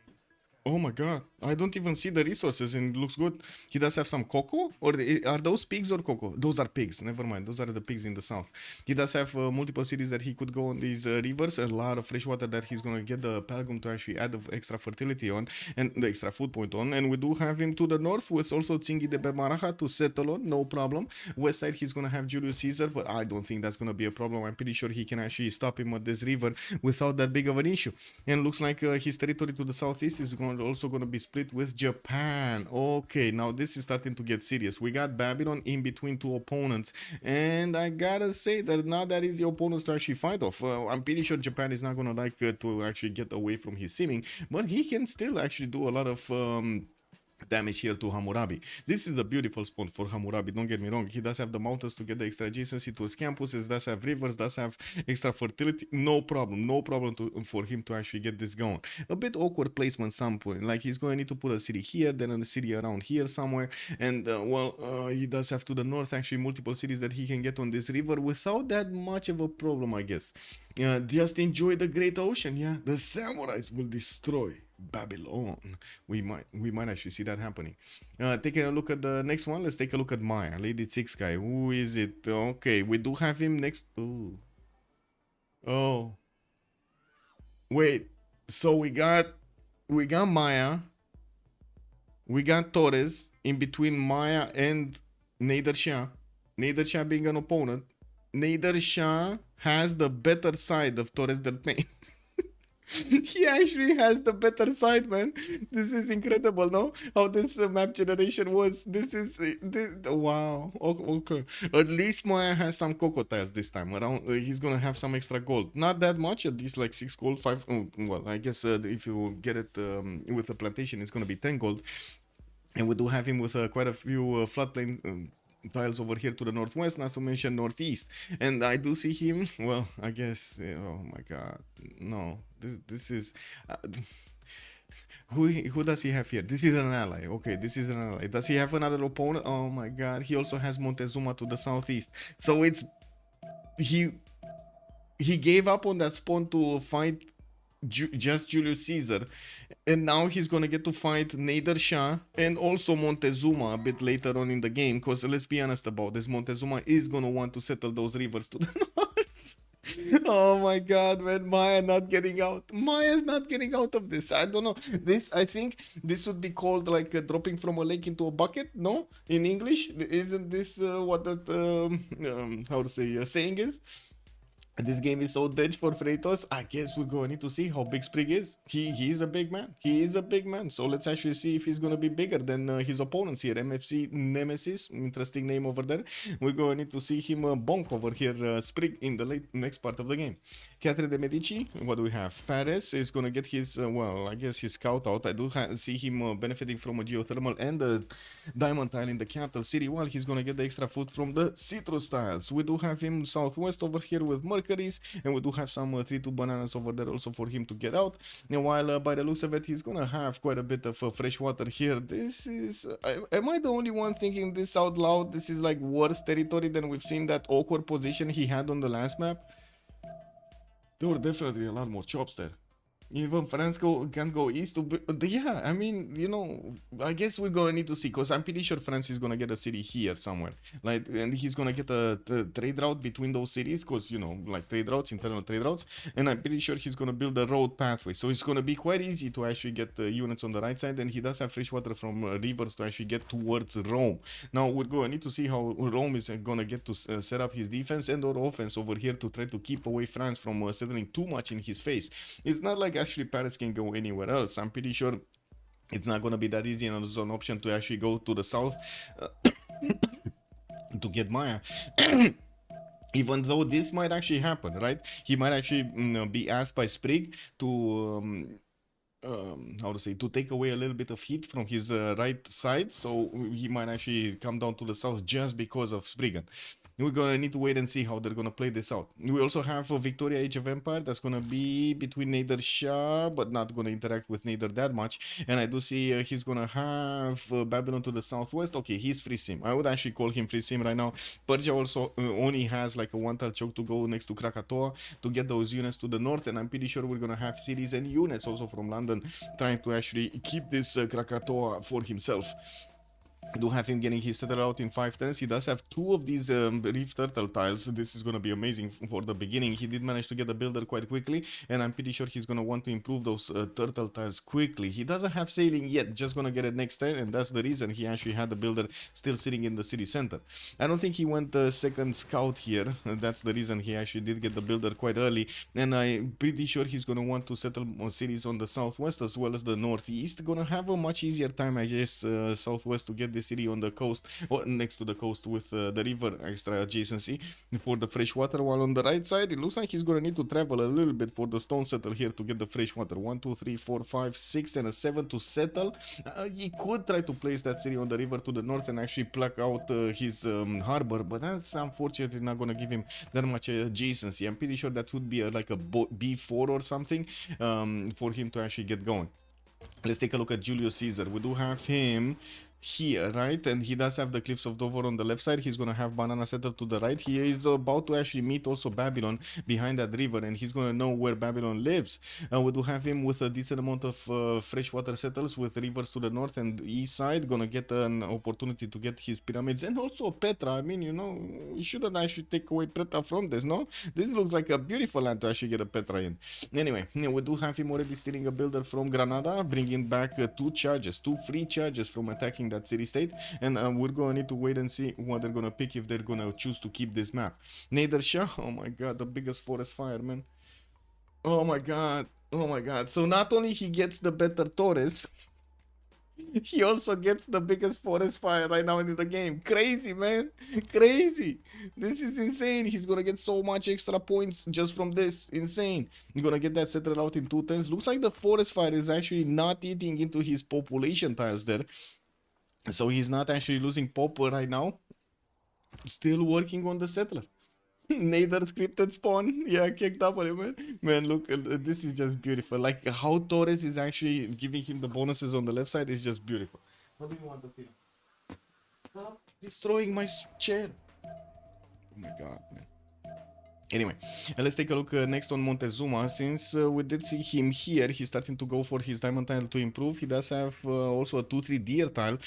Oh my god, I don't even see the resources and it looks good. He does have some cocoa? Or are those pigs or cocoa? Those are pigs, never mind. Those are the pigs in the south. He does have multiple cities that he could go on these rivers. A lot of fresh water that he's gonna get the Pelgrim to actually add the extra fertility on and the extra food point on. And we do have him to the north with also Tsingi de Bemaraha to settle on, no problem. West side he's gonna have Julius Caesar, but I don't think that's gonna be a problem. I'm pretty sure he can actually stop him at this river without that big of an issue. And looks like his territory to the southeast is also going to be split with Japan. Okay, now this is starting to get serious. We got Babylon in between two opponents, and I gotta say that not that easy opponents to actually fight off. I'm pretty sure Japan is not going to like to actually get away from his seeming, but he can still actually do a lot of damage here to Hammurabi. This is the beautiful spawn for Hammurabi, don't get me wrong. He does have the mountains to get the extra adjacency to his campuses, does have rivers, does have extra fertility. No problem for him to actually get this going. A bit awkward placement some point, like he's going to need to put a city here, then a city around here somewhere, and he does have to the north actually multiple cities that he can get on this river without that much of a problem, I guess. Just enjoy the great ocean, yeah? The samurais will destroy Babylon. We might actually see that happening. Taking a look at the next one, let's take a look at Maya, Lady Six guy. Who is it? Okay, we do have him next. Ooh. Oh, wait. So we got Maya, we got Torres in between Maya and Nader Shah. Nader Shah being an opponent. Nader Shah has the better side of Torres del Paine. He actually has the better side, man. This is incredible, no? How this map generation was. This is wow. Okay. At least Maya has some cocotiles this time around. He's gonna have some extra gold. Not that much. At least like 6 gold, 5. Well, I guess if you get it with a plantation, it's gonna be 10 gold. And we do have him with quite a few floodplain tiles over here to the northwest, not to mention northeast. And I do see him, well, I guess, oh my god, no, this is who does he have here? This is an ally. Okay, this is an ally. Does he have another opponent? Oh my god, he also has Montezuma to the southeast. So it's he gave up on that spawn to fight just Julius Caesar, and now he's gonna get to fight Nader Shah and also Montezuma a bit later on in the game, because let's be honest about this, Montezuma is gonna want to settle those rivers to the north. Oh my god, man, Maya not getting out. Maya's not getting out of this. I don't know. I think this would be called like dropping from a lake into a bucket, no? In English? Isn't this what that, how to say, saying is? This game is so dead for Freritos. I guess we're going to need to see how big Sprig is. He is a big man. He is a big man. So let's actually see if he's going to be bigger than his opponents here. MFC Nemesis, interesting name over there. We're going to need to see him bonk over here, Sprig, in the next part of the game. Catherine de Medici, what do we have? Paris is going to get his, well, I guess his scout out. I do see him benefiting from a geothermal and a diamond tile in the capital city, while he's going to get the extra food from the citrus tiles. We do have him southwest over here with Mercury's, and we do have some 3-2 bananas over there also for him to get out. And while by the looks of it, he's going to have quite a bit of fresh water here. This is, am I the only one thinking this out loud? This is like worse territory than we've seen that awkward position he had on the last map. There were definitely a lot more chops there. Even France can go east to... Yeah, I mean, you know, I guess we're going to need to see, because I'm pretty sure France is going to get a city here somewhere. Like, and he's going to get a trade route between those cities, because, you know, like trade routes, internal trade routes. And I'm pretty sure he's going to build a road pathway. So it's going to be quite easy to actually get units on the right side. And he does have fresh water from rivers to actually get towards Rome. Now, we're going to need to see how Rome is going to get to set up his defense and or offense over here to try to keep away France from settling too much in his face. It's not like actually Paris can go anywhere else. I'm pretty sure it's not gonna be that easy, and there's an option to actually go to the south to get Maya. Even though this might actually happen, right? He might actually be asked by Sprig to how to say, to take away a little bit of heat from his right side, so he might actually come down to the south just because of Spriggan. We're gonna need to wait and see how they're gonna play this out. We also have a Victoria Age of Empire that's gonna be between Nader Shah, but not gonna interact with Nader that much. And I do see he's gonna have Babylon to the southwest. Okay, he's free sim. I would actually call him free sim right now. Persia also only has like a one-tile choke to go next to Krakatoa to get those units to the north, and I'm pretty sure we're gonna have cities and units also from London trying to actually keep this Krakatoa for himself. Do have him getting his settler out in 5 turns. He does have 2 of these reef turtle tiles. This is going to be amazing for the beginning. He did manage to get the builder quite quickly, and I'm pretty sure he's going to want to improve those turtle tiles quickly. He doesn't have sailing yet, just going to get it next turn, and that's the reason he actually had the builder still sitting in the city center. I don't think he went second scout here. That's the reason he actually did get the builder quite early, and I'm pretty sure he's going to want to settle more cities on the southwest as well as the northeast. Going to have a much easier time, I guess, southwest to get the city on the coast or next to the coast with the river extra adjacency for the fresh water, while on the right side it looks like he's gonna need to travel a little bit for the stone settle here to get the fresh water. 1 2 3 4 5 6 and a 7 to settle. He could try to place that city on the river to the north and actually pluck out his harbor, but that's unfortunately not gonna give him that much adjacency. I'm pretty sure that would be like a B4 or something for him to actually get going. Let's take a look at Julius Caesar. We do have him here, right? And he does have the Cliffs of Dover on the left side. He's gonna have Banana Settle to the right. He is about to actually meet also Babylon behind that river, and he's gonna know where Babylon lives. We do have him with a decent amount of freshwater settles with rivers to the north and east side. Gonna get an opportunity to get his pyramids and also Petra. I mean, you know, we shouldn't actually take away Petra from this, no? This looks like a beautiful land to actually get a Petra in. Anyway, we do have him already stealing a builder from Granada, bringing back 2 free charges from attacking that city state, and we're gonna need to wait and see what they're gonna pick if they're gonna choose to keep this map. Nader Shah, oh my god, the biggest forest fire, man. Oh my god, oh my god. So not only he gets the better Torres, he also gets the biggest forest fire right now in the game. Crazy, man, crazy. This is insane. He's gonna get so much extra points just from this. Insane. You're gonna get that settled out in 2 turns. Looks like the forest fire is actually not eating into his population tiles there. So he's not actually losing pop right now. Still working on the settler. Nader scripted spawn. Yeah, kicked up on him, man. Man, look, this is just beautiful. Like how Torres is actually giving him the bonuses on the left side is just beautiful. What do you want to feel? Stop destroying my chair. Oh my god, man. Anyway, let's take a look next on Montezuma. Since we did see him here, he's starting to go for his diamond tile to improve. He does have also a 2-3 deer tile.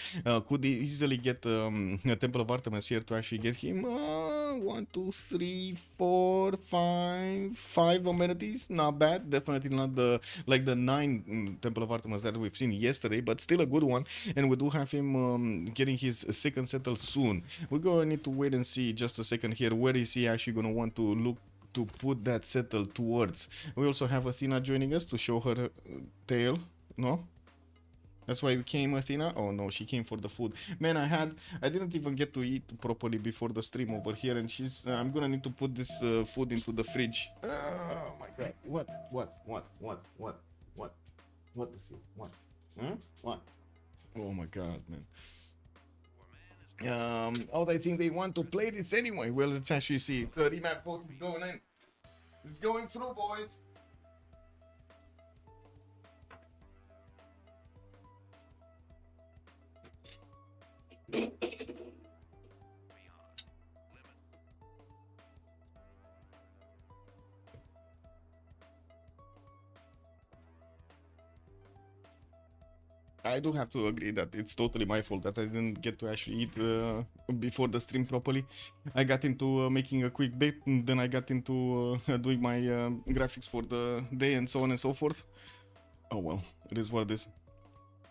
Could easily get a Temple of Artemis here to actually get him 1, 2, 3, 4, 5 amenities. Not bad. Definitely not the like the 9 Temple of Artemis that we've seen yesterday, but still a good one. And we do have him getting his second settle soon. We're gonna need to wait and see just a second here. Where is he actually gonna want to look to put that settle towards? We also have Athena joining us to show her tail. No? That's why we came, Athena? Oh no, she came for the food. Man, I didn't even get to eat properly before the stream over here, and she's I'm gonna need to put this food into the fridge. Oh my god. What the fuck? What? Huh? What? Oh my god, man. Oh, I think they want to play this anyway. Well, let's actually see. 30 map vote is going in. It's going through, boys. I do have to agree that it's totally my fault that I didn't get to actually eat before the stream properly. I got into making a quick bit, and then I got into doing my graphics for the day and so on and so forth. Oh well, it is what it is.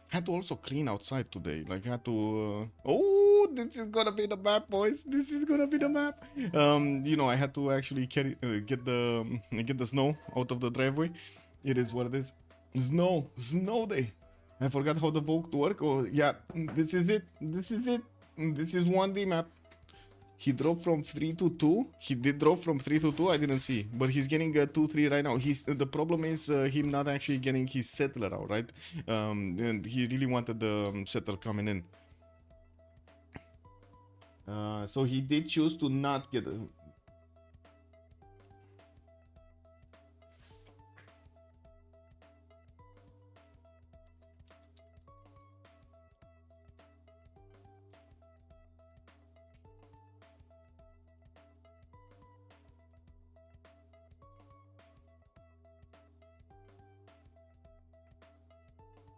Had to also clean outside today. Like, had to. Oh, this is gonna be the map, boys. This is gonna be the map. You know, I had to actually get the snow out of the driveway. It is what it is. Snow day. I forgot how the vote work. Oh, yeah, this is it. This is it. This is 1D map. He dropped from 3 to 2. He did drop from 3 to 2. I didn't see. But he's getting a 2-3 right now. The problem is him not actually getting his settler out, right? And he really wanted the settler coming in. So he did choose to not get...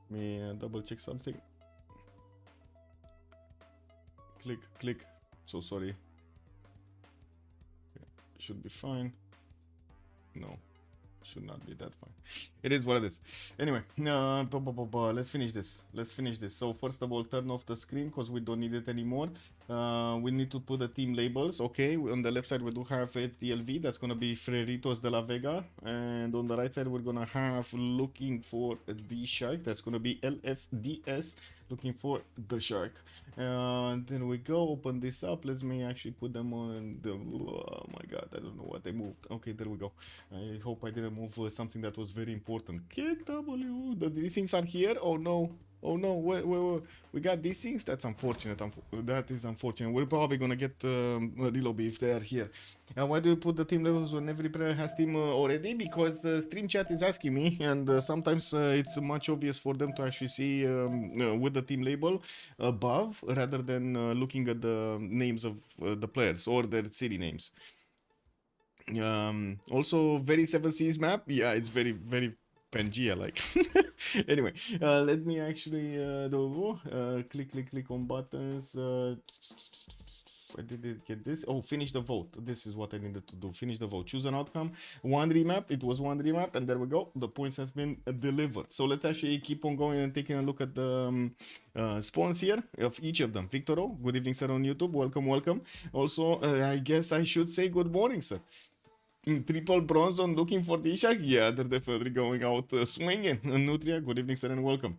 me double check something. Click. So sorry. Should be fine. No, should not be that fine. It is what it is. Anyway, let's finish this. So first of all, turn off the screen because we don't need it anymore. We need to put the team labels. Okay, on the left side we do have a TLV. That's gonna be Freritos de la Vega, and on the right side we're gonna have looking for a DShark. That's gonna be LFDS. Looking for the shark. Then we go open this up. Let me actually put them on the... Oh my god, I don't know what they moved. Okay, there we go. I hope I didn't move something that was very important. Kick W. These things are here. Oh no. Oh no, wait. We got these things? That's unfortunate. That is unfortunate. We're probably gonna get a reload if they are here. Why do you put the team levels when every player has team already? Because the stream chat is asking me, and sometimes it's much obvious for them to actually see with the team label above rather than looking at the names of the players or their city names. Also, very 7 Seas map. Yeah, it's very Pangea like. Anyway, let me actually click on buttons. I did get this. Oh, finish the vote. This is what I needed to do. Finish the vote. Choose an outcome. 1 remap. It was 1 remap, and there we go. The points have been delivered. So let's actually keep on going and taking a look at the spawns here of each of them. Victoro, good evening, sir, on YouTube. Welcome. Also, I guess I should say good morning, sir. Triple bronze on looking for the DShark? Yeah, they're definitely going out swinging. Nutria, good evening, sir, and welcome.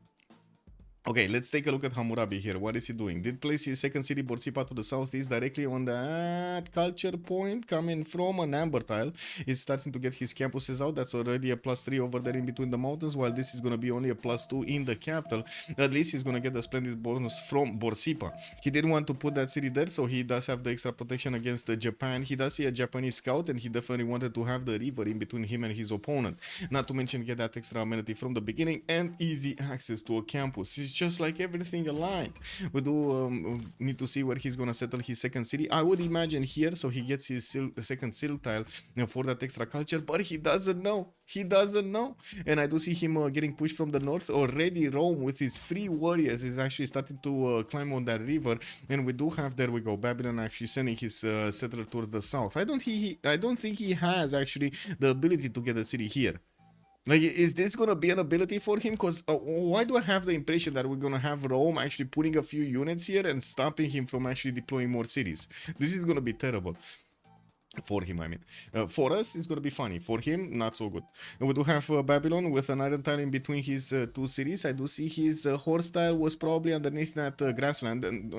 Okay, let's take a look at Hammurabi here. What is he doing? Did place his second city, Borsipa, to the southeast, directly on that culture point, coming from an amber tile. He's starting to get his campuses out. That's already a +3 over there in between the mountains, while this is going to be only a +2 in the capital. At least he's going to get a splendid bonus from Borsipa. He didn't want to put that city there, so he does have the extra protection against Japan. He does see a Japanese scout, and he definitely wanted to have the river in between him and his opponent. Not to mention get that extra amenity from the beginning and easy access to a campus. It's just like everything aligned. We do need to see where he's gonna settle his second city. I would imagine here, so he gets his second seal tile for that extra culture, but he doesn't know. And I do see him getting pushed from the north. Already Rome with his free warriors is actually starting to climb on that river, and we do have, there we go, Babylon actually sending his settler towards the south. I don't think he has actually the ability to get a city here. Like, is this gonna be an ability for him? Because why do I have the impression that we're gonna have Rome actually putting a few units here and stopping him from actually deploying more cities? This is gonna be terrible. For him, I mean. For us, it's gonna be funny. For him, not so good. And we do have Babylon with an iron tile in between his two cities. I do see his horse tile was probably underneath that grassland, and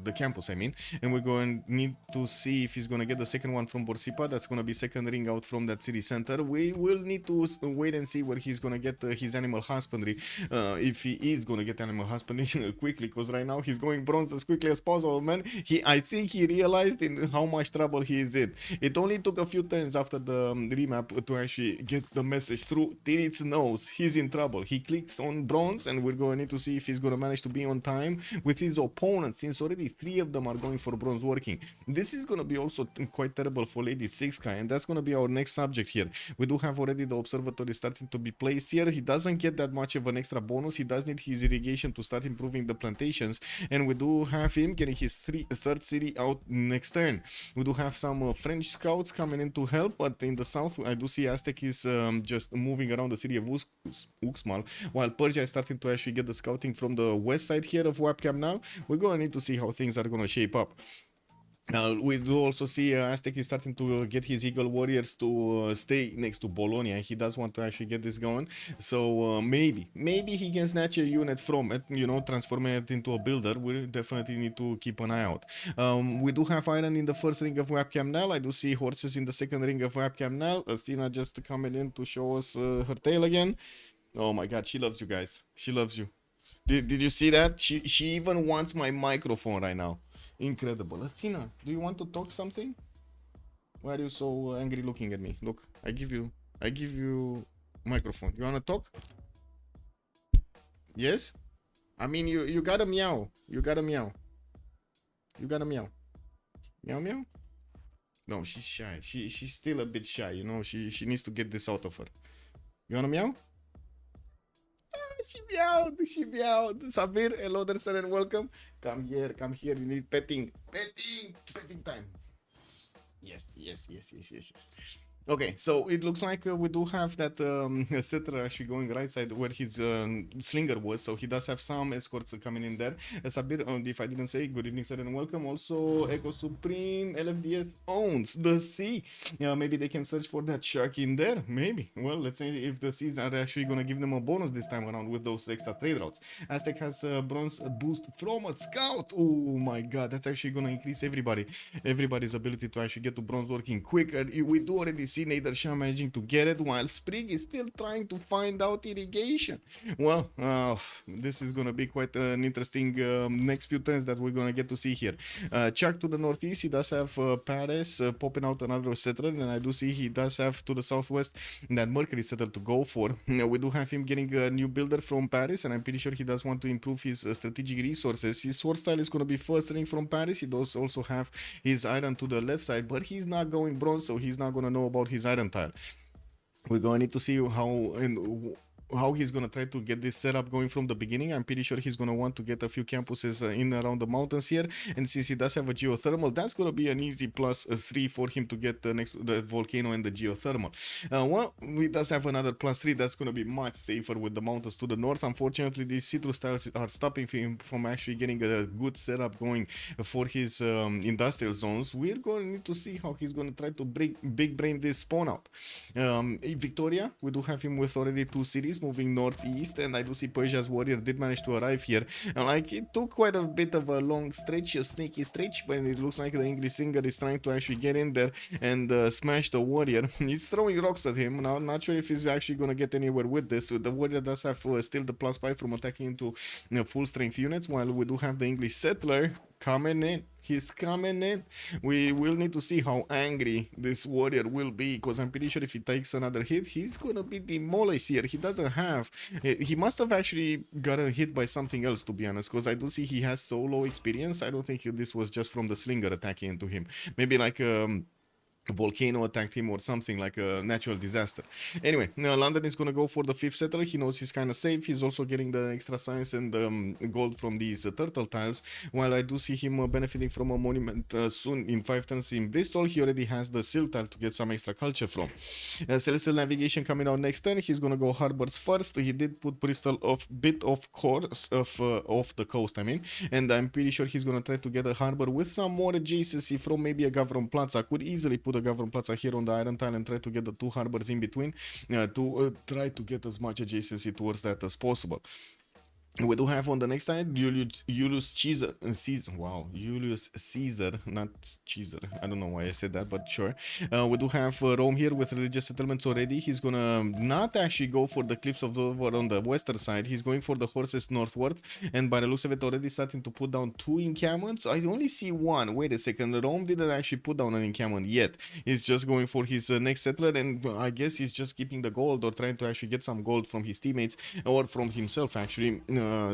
the campus, I mean. And we're going to need to see if he's gonna get the second one from Borsipa. That's gonna be second ring out from that city center. We will need to wait and see where he's gonna get his animal husbandry. If he is gonna get animal husbandry quickly, because right now he's going bronze as quickly as possible, man. I think he realized in how much trouble he is in. It only took a few turns after the remap to actually get the message through. Tiritz knows he's in trouble. He clicks on bronze, and we're going to need to see if he's going to manage to be on time with his opponents, since already 3 of them are going for bronze working. This is going to be also quite terrible for Lady 6K, and that's going to be our next subject here. We do have already the observatory starting to be placed here. He doesn't get that much of an extra bonus. He does need his irrigation to start improving the plantations, and we do have him getting his third city out next turn. We do have some French scouts coming in to help, but in the south I do see Aztec is just moving around the city of Uxmal, while Persia is starting to actually get the scouting from the west side here of webcam now. We're going to need to see how things are going to shape up. We do also see Aztec is starting to get his Eagle Warriors to stay next to Bologna. He does want to actually get this going. So maybe he can snatch a unit from it, you know, transform it into a builder. We definitely need to keep an eye out. We do have Iron in the first ring of webcam now. I do see horses in the second ring of webcam now. Athena just coming in to show us her tail again. Oh my god, she loves you guys. She loves you. Did you see that? She even wants my microphone right now. Incredible. Athena, do you want to talk something? Why are you so angry looking at me? Look, I give you microphone. You wanna talk? Yes? I mean, you gotta meow. You gotta meow. You gotta meow. Meow meow? No, she's shy. She's still a bit shy, you know. She needs to get this out of her. You wanna meow? She meowed. She meowed. Sabir, hello there, sir, and welcome. Come here, come here. You need petting. Petting time. Yes. Okay, so it looks like we do have that settler actually going right side where his slinger was, so he does have some escorts coming in there. Sabir, if I didn't say, good evening, sir, and welcome. Also, Echo Supreme, LFDS owns the sea. Maybe they can search for that shark in there. Maybe. Well, let's say if the seas are actually going to give them a bonus this time around with those extra trade routes. Aztec has bronze boost from a scout. Oh my god, that's actually going to increase everybody's ability to actually get to bronze working quicker. We do already see Nader Shah managing to get it, while Sprig is still trying to find out irrigation. Well, this is gonna be quite an interesting next few turns that we're gonna get to see here. Chuck to the northeast, he does have Paris popping out another settler, and I do see he does have to the southwest that Mercury settler to go for. We do have him getting a new builder from Paris, and I'm pretty sure he does want to improve his strategic resources. His sword style is gonna be first ring from Paris. He does also have his iron to the left side, but he's not going bronze, so he's not gonna know about his iron tile. We're gonna need to see how he's gonna try to get this setup going from the beginning. I'm pretty sure he's gonna want to get a few campuses in around the mountains here, and since he does have a geothermal, that's gonna be an easy +3 for him to get the volcano and the geothermal. Well, he does have another +3 that's gonna be much safer with the mountains to the north. Unfortunately, these citrus tiles are stopping him from actually getting a good setup going for his industrial zones. We're gonna need to see how he's gonna try to big brain this spawn out. Victoria, we do have him with already 2 cities moving northeast, and I do see Persia's warrior did manage to arrive here, and like it took quite a bit of a long stretch, a sneaky stretch, but it looks like the English singer is trying to actually get in there and smash the warrior. He's throwing rocks at him now. Not sure if he's actually gonna get anywhere with this. The warrior does have still the +5 from attacking into full strength units, while we do have the English settler coming in. He's coming in. We will need to see how angry this warrior will be, because I'm pretty sure if he takes another hit, he's gonna be demolished here. He doesn't have, he must have actually gotten hit by something else, to be honest, because I do see he has so low experience. I don't think this was just from the slinger attacking into him. Maybe like volcano attacked him or something, like a natural disaster. Anyway, now London is gonna go for the 5th settler. He knows he's kind of safe. He's also getting the extra science and gold from these turtle tiles, while I do see him benefiting from a monument soon in 5 turns in Bristol. He already has the silk tile to get some extra culture from. Celestial navigation coming out next turn. He's gonna go harbors first. He did put Bristol off bit of course off the coast, I mean, and I'm pretty sure he's gonna try to get a harbor with some more adjacency from maybe a Gavron Plaza. Could easily put a Gavron Plaza here on the iron tile and try to get the 2 harbors in between to try to get as much adjacency towards that as possible. We do have on the next side Julius Caesar, not Caesar. I don't know why I said that, but sure. We do have Rome here with religious settlements already. He's gonna not actually go for the cliffs of Dover on the western side. He's going for the horses northward, and by the looks of it, already starting to put down 2 encampments. I only see 1. Wait a second, Rome didn't actually put down an encampment yet. He's just going for his next settler, and I guess he's just keeping the gold or trying to actually get some gold from his teammates or from himself actually.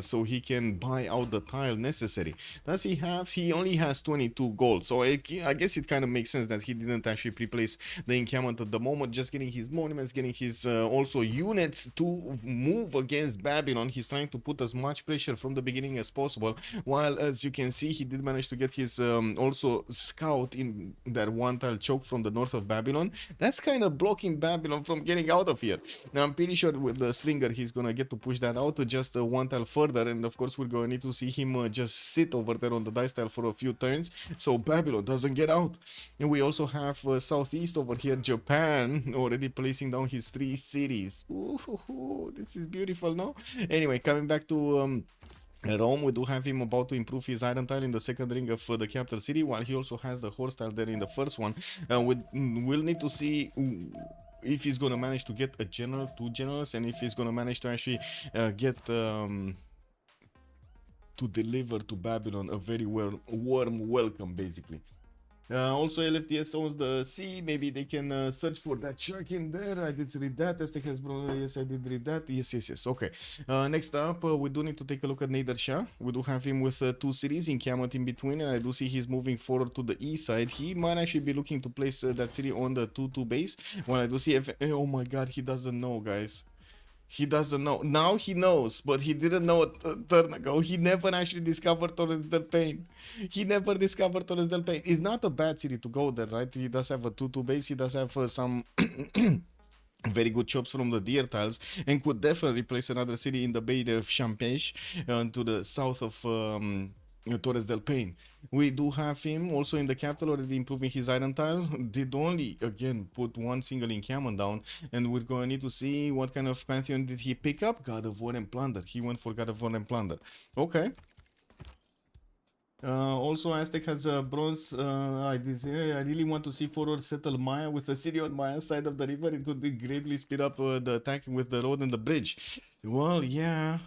So he can buy out the tile necessary. Does he have? He only has 22 gold, so I guess it kind of makes sense that he didn't actually pre-place the encampment at the moment, just getting his monuments, getting his also units to move against Babylon. He's trying to put as much pressure from the beginning as possible, while as you can see he did manage to get his also scout in that 1 tile choke from the north of Babylon. That's kind of blocking Babylon from getting out of here. Now I'm pretty sure with the slinger he's gonna get to push that out, just 1 tile tile further, and of course we're going to need to see him just sit over there on the dice tile for a few turns, so Babylon doesn't get out. And we also have southeast over here, Japan, already placing down his 3 cities. Ooh, this is beautiful, no? Anyway, coming back to Rome, we do have him about to improve his iron tile in the second ring of the capital city, while he also has the horse tile there in the first one. We'll need to see if he's gonna manage to get a general, 2 generals, and if he's gonna manage to actually get to deliver to Babylon a very warm welcome, basically. Also, LFTS owns the sea. Maybe they can search for that shark in there. I did read that. Aztec has brought. Yes, I did read that. Yes. Okay. Next up, we do need to take a look at Nader Shah. We do have him with 2 cities in Kiamat in between, and I do see he's moving forward to the east side. He might actually be looking to place that city on the 2-2 base. When I do see, oh my God, he doesn't know, guys. He doesn't know. Now he knows, but he didn't know a turn ago. He never actually discovered Torres del Paine. He never discovered Torres del Paine. It's not a bad city to go there, right? He does have a 2-2 base. He does have some very good chops from the deer tiles, and could definitely place another city in the Bay of Champagne to the south of Torres del Paine. We do have him also in the capital, already improving his iron tile. Did only again put 1 single encampment down, and we're going to need to see what kind of pantheon did he pick up. God of War and Plunder. He went for God of War and Plunder. Okay. Also, Aztec has a bronze. I really want to see forward settle Maya with the city on Maya side of the river. It would be greatly speed up the attacking with the road and the bridge. Well, yeah,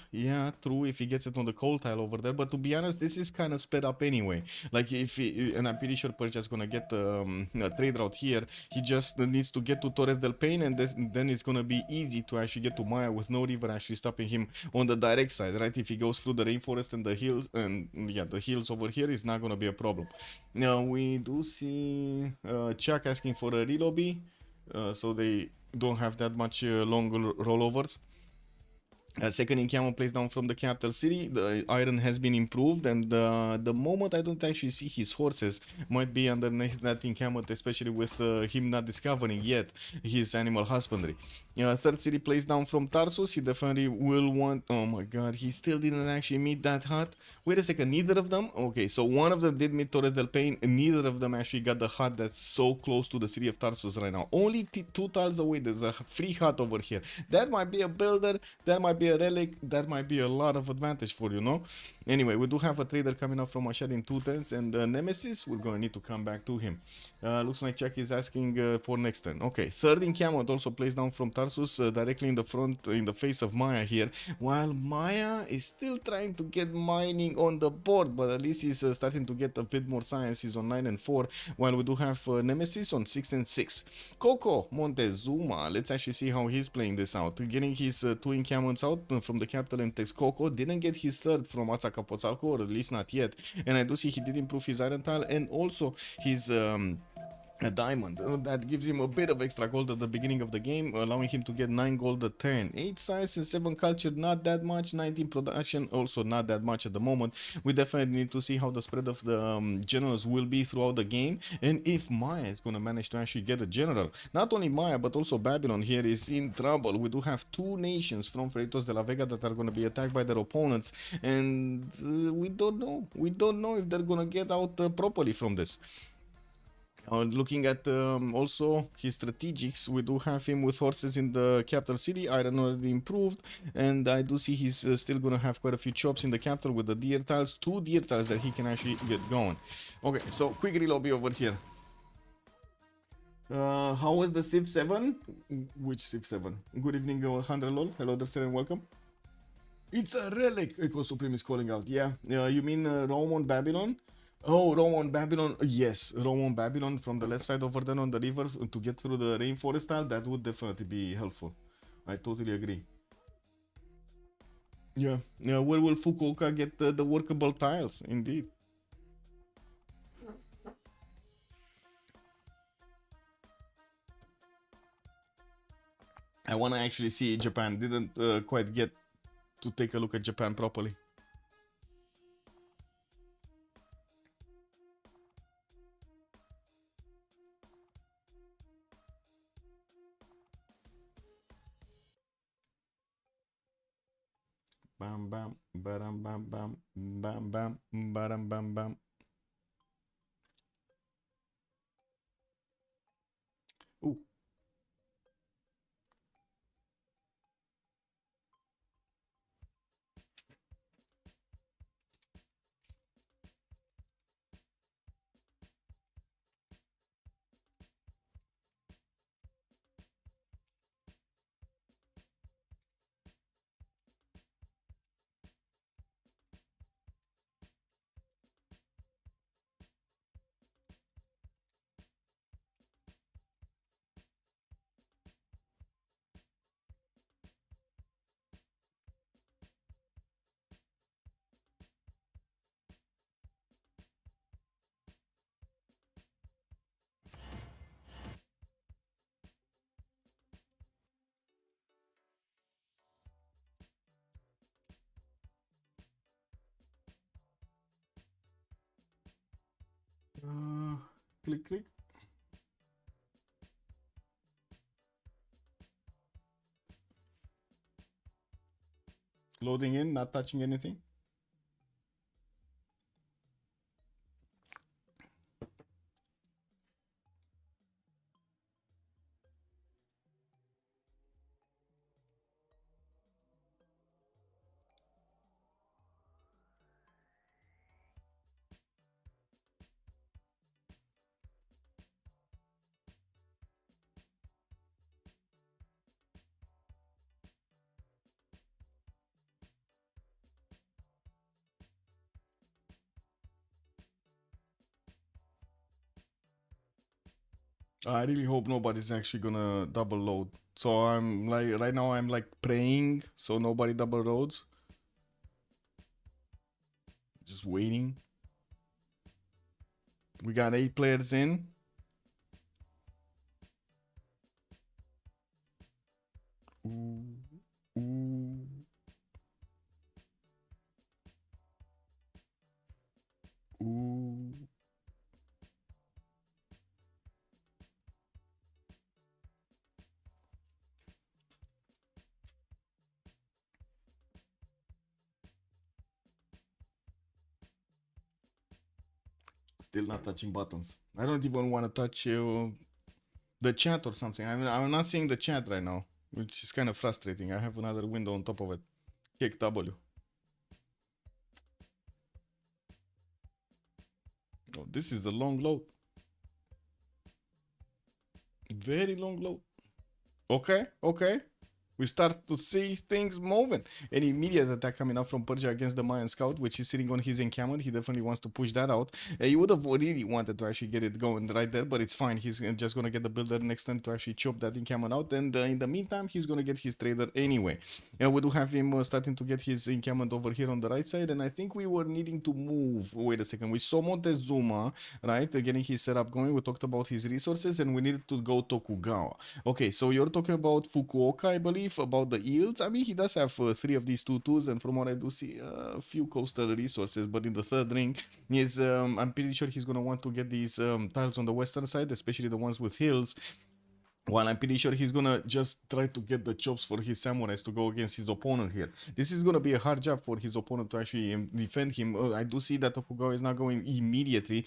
true. If he gets it on the coal tile over there, but to be honest, this is kind of sped up anyway. Like if he, and I'm pretty sure Perch is gonna get a trade route here. He just needs to get to Torres del Paine, and then it's gonna be easy to actually get to Maya with no river actually stopping him on the direct side, right? If he goes through the rainforest and the hills, and yeah, the hills over here is not gonna be a problem. Now we do see Chuck asking for a relobby, so they don't have that much long rollovers. Second encampment placed down from the capital city. The iron has been improved, and the moment I don't actually see his horses might be underneath that encampment, especially with him not discovering yet his animal husbandry. Third city placed down from Tarsus. He definitely will want. Oh my God, he still didn't actually meet that hut. Wait a second, neither of them. Okay, so one of them did meet Torres del Paine, and neither of them actually got the hut that's so close to the city of Tarsus right now. Only 2 tiles away, there's a free hut over here. That might be a builder. That might be a relic. That might be a lot of advantage for you, no? Anyway, we do have a trader coming up from Ashad in 2 turns, and Nemesis, we're going to need to come back to him. Looks like Chuck is asking for next turn. Okay, third encampment also placed down from Tarsus, directly in the front, in the face of Maya here, while Maya is still trying to get mining on the board, but at least he's starting to get a bit more science. He's on 9 and 4, while we do have Nemesis on 6 and 6. Coco Montezuma, let's actually see how he's playing this out. Getting his 2 encampments out from the capital in Texcoco, didn't get his third from Atzcapotzalco, or at least not yet, and I do see he did improve his iron tile and also his a diamond. That gives him a bit of extra gold at the beginning of the game, allowing him to get 9 gold a turn. 8 science and 7 culture, not that much. 19 production, also not that much at the moment. We definitely need to see how the spread of the generals will be throughout the game, and if Maya is going to manage to actually get a general. Not only Maya, but also Babylon here is in trouble. We do have 2 nations from Freritos de la Vega that are going to be attacked by their opponents, and we don't know. We don't know if they're going to get out properly from this. Looking at also his strategics, we do have him with horses in the capital city. Iron already improved, and I do see he's still gonna have quite a few chops in the capital with the deer tiles, 2 deer tiles that he can actually get going. Okay, so quick relobby over here. How was the Civ7? Which Civ7? Good evening, 100 lol. Hello there, sir, and welcome. It's a relic. Echo Supreme is calling out. Yeah, you mean Rome on Babylon? Oh, Rome on Babylon. Yes, Rome on Babylon from the left side over there on the river to get through the rainforest tile. That would definitely be helpful. I totally agree. Yeah. Where will Fukuoka get the workable tiles? Indeed. I want to actually see Japan. Didn't quite get to take a look at Japan properly. Bam bam, bam bam bam, bam bam, bam bam bam. Ooh. Click, click. Loading in, not touching anything. I really hope nobody's actually gonna double load. So I'm like, right now I'm like praying so nobody double loads. Just waiting. We got 8 players in. Ooh, ooh. Ooh. Still not touching buttons. I don't even want to touch the chat or something. I'm not seeing the chat right now, which is kind of frustrating. I have another window on top of it. Kick W. Oh, this is a long load. Very long load. Okay, okay. We start to see things moving. An immediate attack coming out from Persia against the Mayan scout, which is sitting on his encampment. He definitely wants to push that out. He would have really wanted to actually get it going right there, but it's fine. He's just going to get the builder next turn to actually chop that encampment out. And in the meantime, he's going to get his trader anyway. And we do have him starting to get his encampment over here on the right side. And I think we were needing to move. Wait a second. We saw Montezuma, right? Getting his setup going. We talked about his resources and we needed to go Tokugawa. Okay, so you're talking about Fukuoka, I believe, about the yields. I mean, he does have 3 of these 2-2s, and from what I do see, a few coastal resources. But in the third ring, I'm pretty sure he's gonna want to get these tiles on the western side, especially the ones with hills. While I'm pretty sure he's gonna just try to get the chops for his samurais to go against his opponent here. This is gonna be a hard job for his opponent to actually defend him. I do see that Tokugawa is not going immediately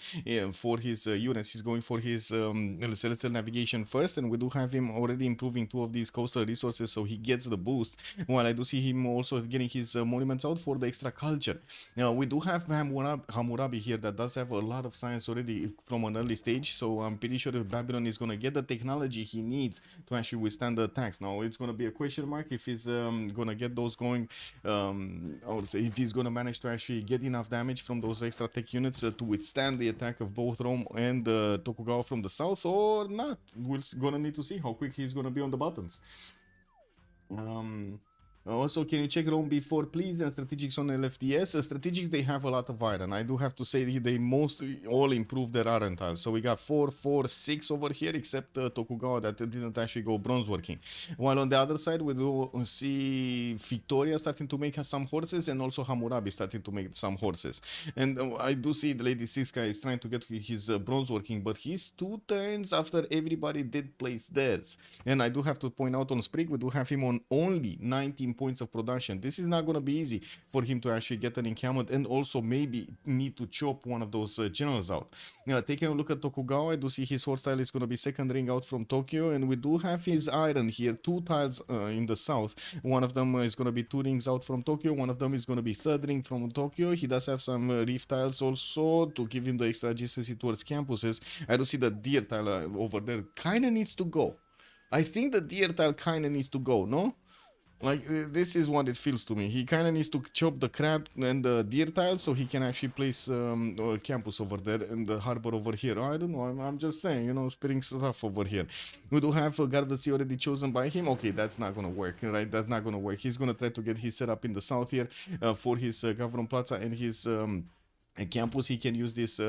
for his units. He's going for his celestial navigation first, and we do have him already improving 2 of these coastal resources, so he gets the boost. While I do see him also getting his monuments out for the extra culture. Now we do have Hammurabi here that does have a lot of science already from an early stage, so I'm pretty sure that Babylon is gonna get the technology he needs to actually withstand the attacks. Now it's going to be a question mark if he's going to get those going. I would say if he's going to manage to actually get enough damage from those extra tech units to withstand the attack of both Rome and Tokugawa from the south or not. We're going to need to see how quick he's going to be on the buttons. Also, can you check Rome before, please? And strategics on LFDS. Strategics, they have a lot of iron. I do have to say they mostly all improved their iron tiles. So we got 4, 4, 6 over here, except Tokugawa that didn't actually go bronze working. While on the other side, we do see Victoria starting to make some horses, and also Hammurabi starting to make some horses. And I do see the Lady Siska is trying to get his bronze working, but he's 2 turns after everybody did place theirs. And I do have to point out on Sprig, we do have him on only 19 in points of production. This is not going to be easy for him to actually get an encampment, and also maybe need to chop one of those generals out. Taking a look at Tokugawa, I do see his horse tile is going to be second ring out from Tokyo, and we do have his iron here, 2 tiles in the south. One of them is going to be 2 rings out from Tokyo, one of them is going to be 3rd ring from Tokyo. He does have some reef tiles also to give him the extra adjacency towards campuses. I do see the deer tile over there kind of needs to go. I think the deer tile kind of needs to go, no? Like, this is what it feels to me. He kind of needs to chop the crab and the deer tile so he can actually place a campus over there and the harbor over here. I don't know, I'm just saying, you know, spitting stuff over here. We do have Garden Sea already chosen by him. Okay, that's not gonna work, right? That's not gonna work. He's gonna try to get his setup in the south here for his Gavron Plaza and his campus. He can use this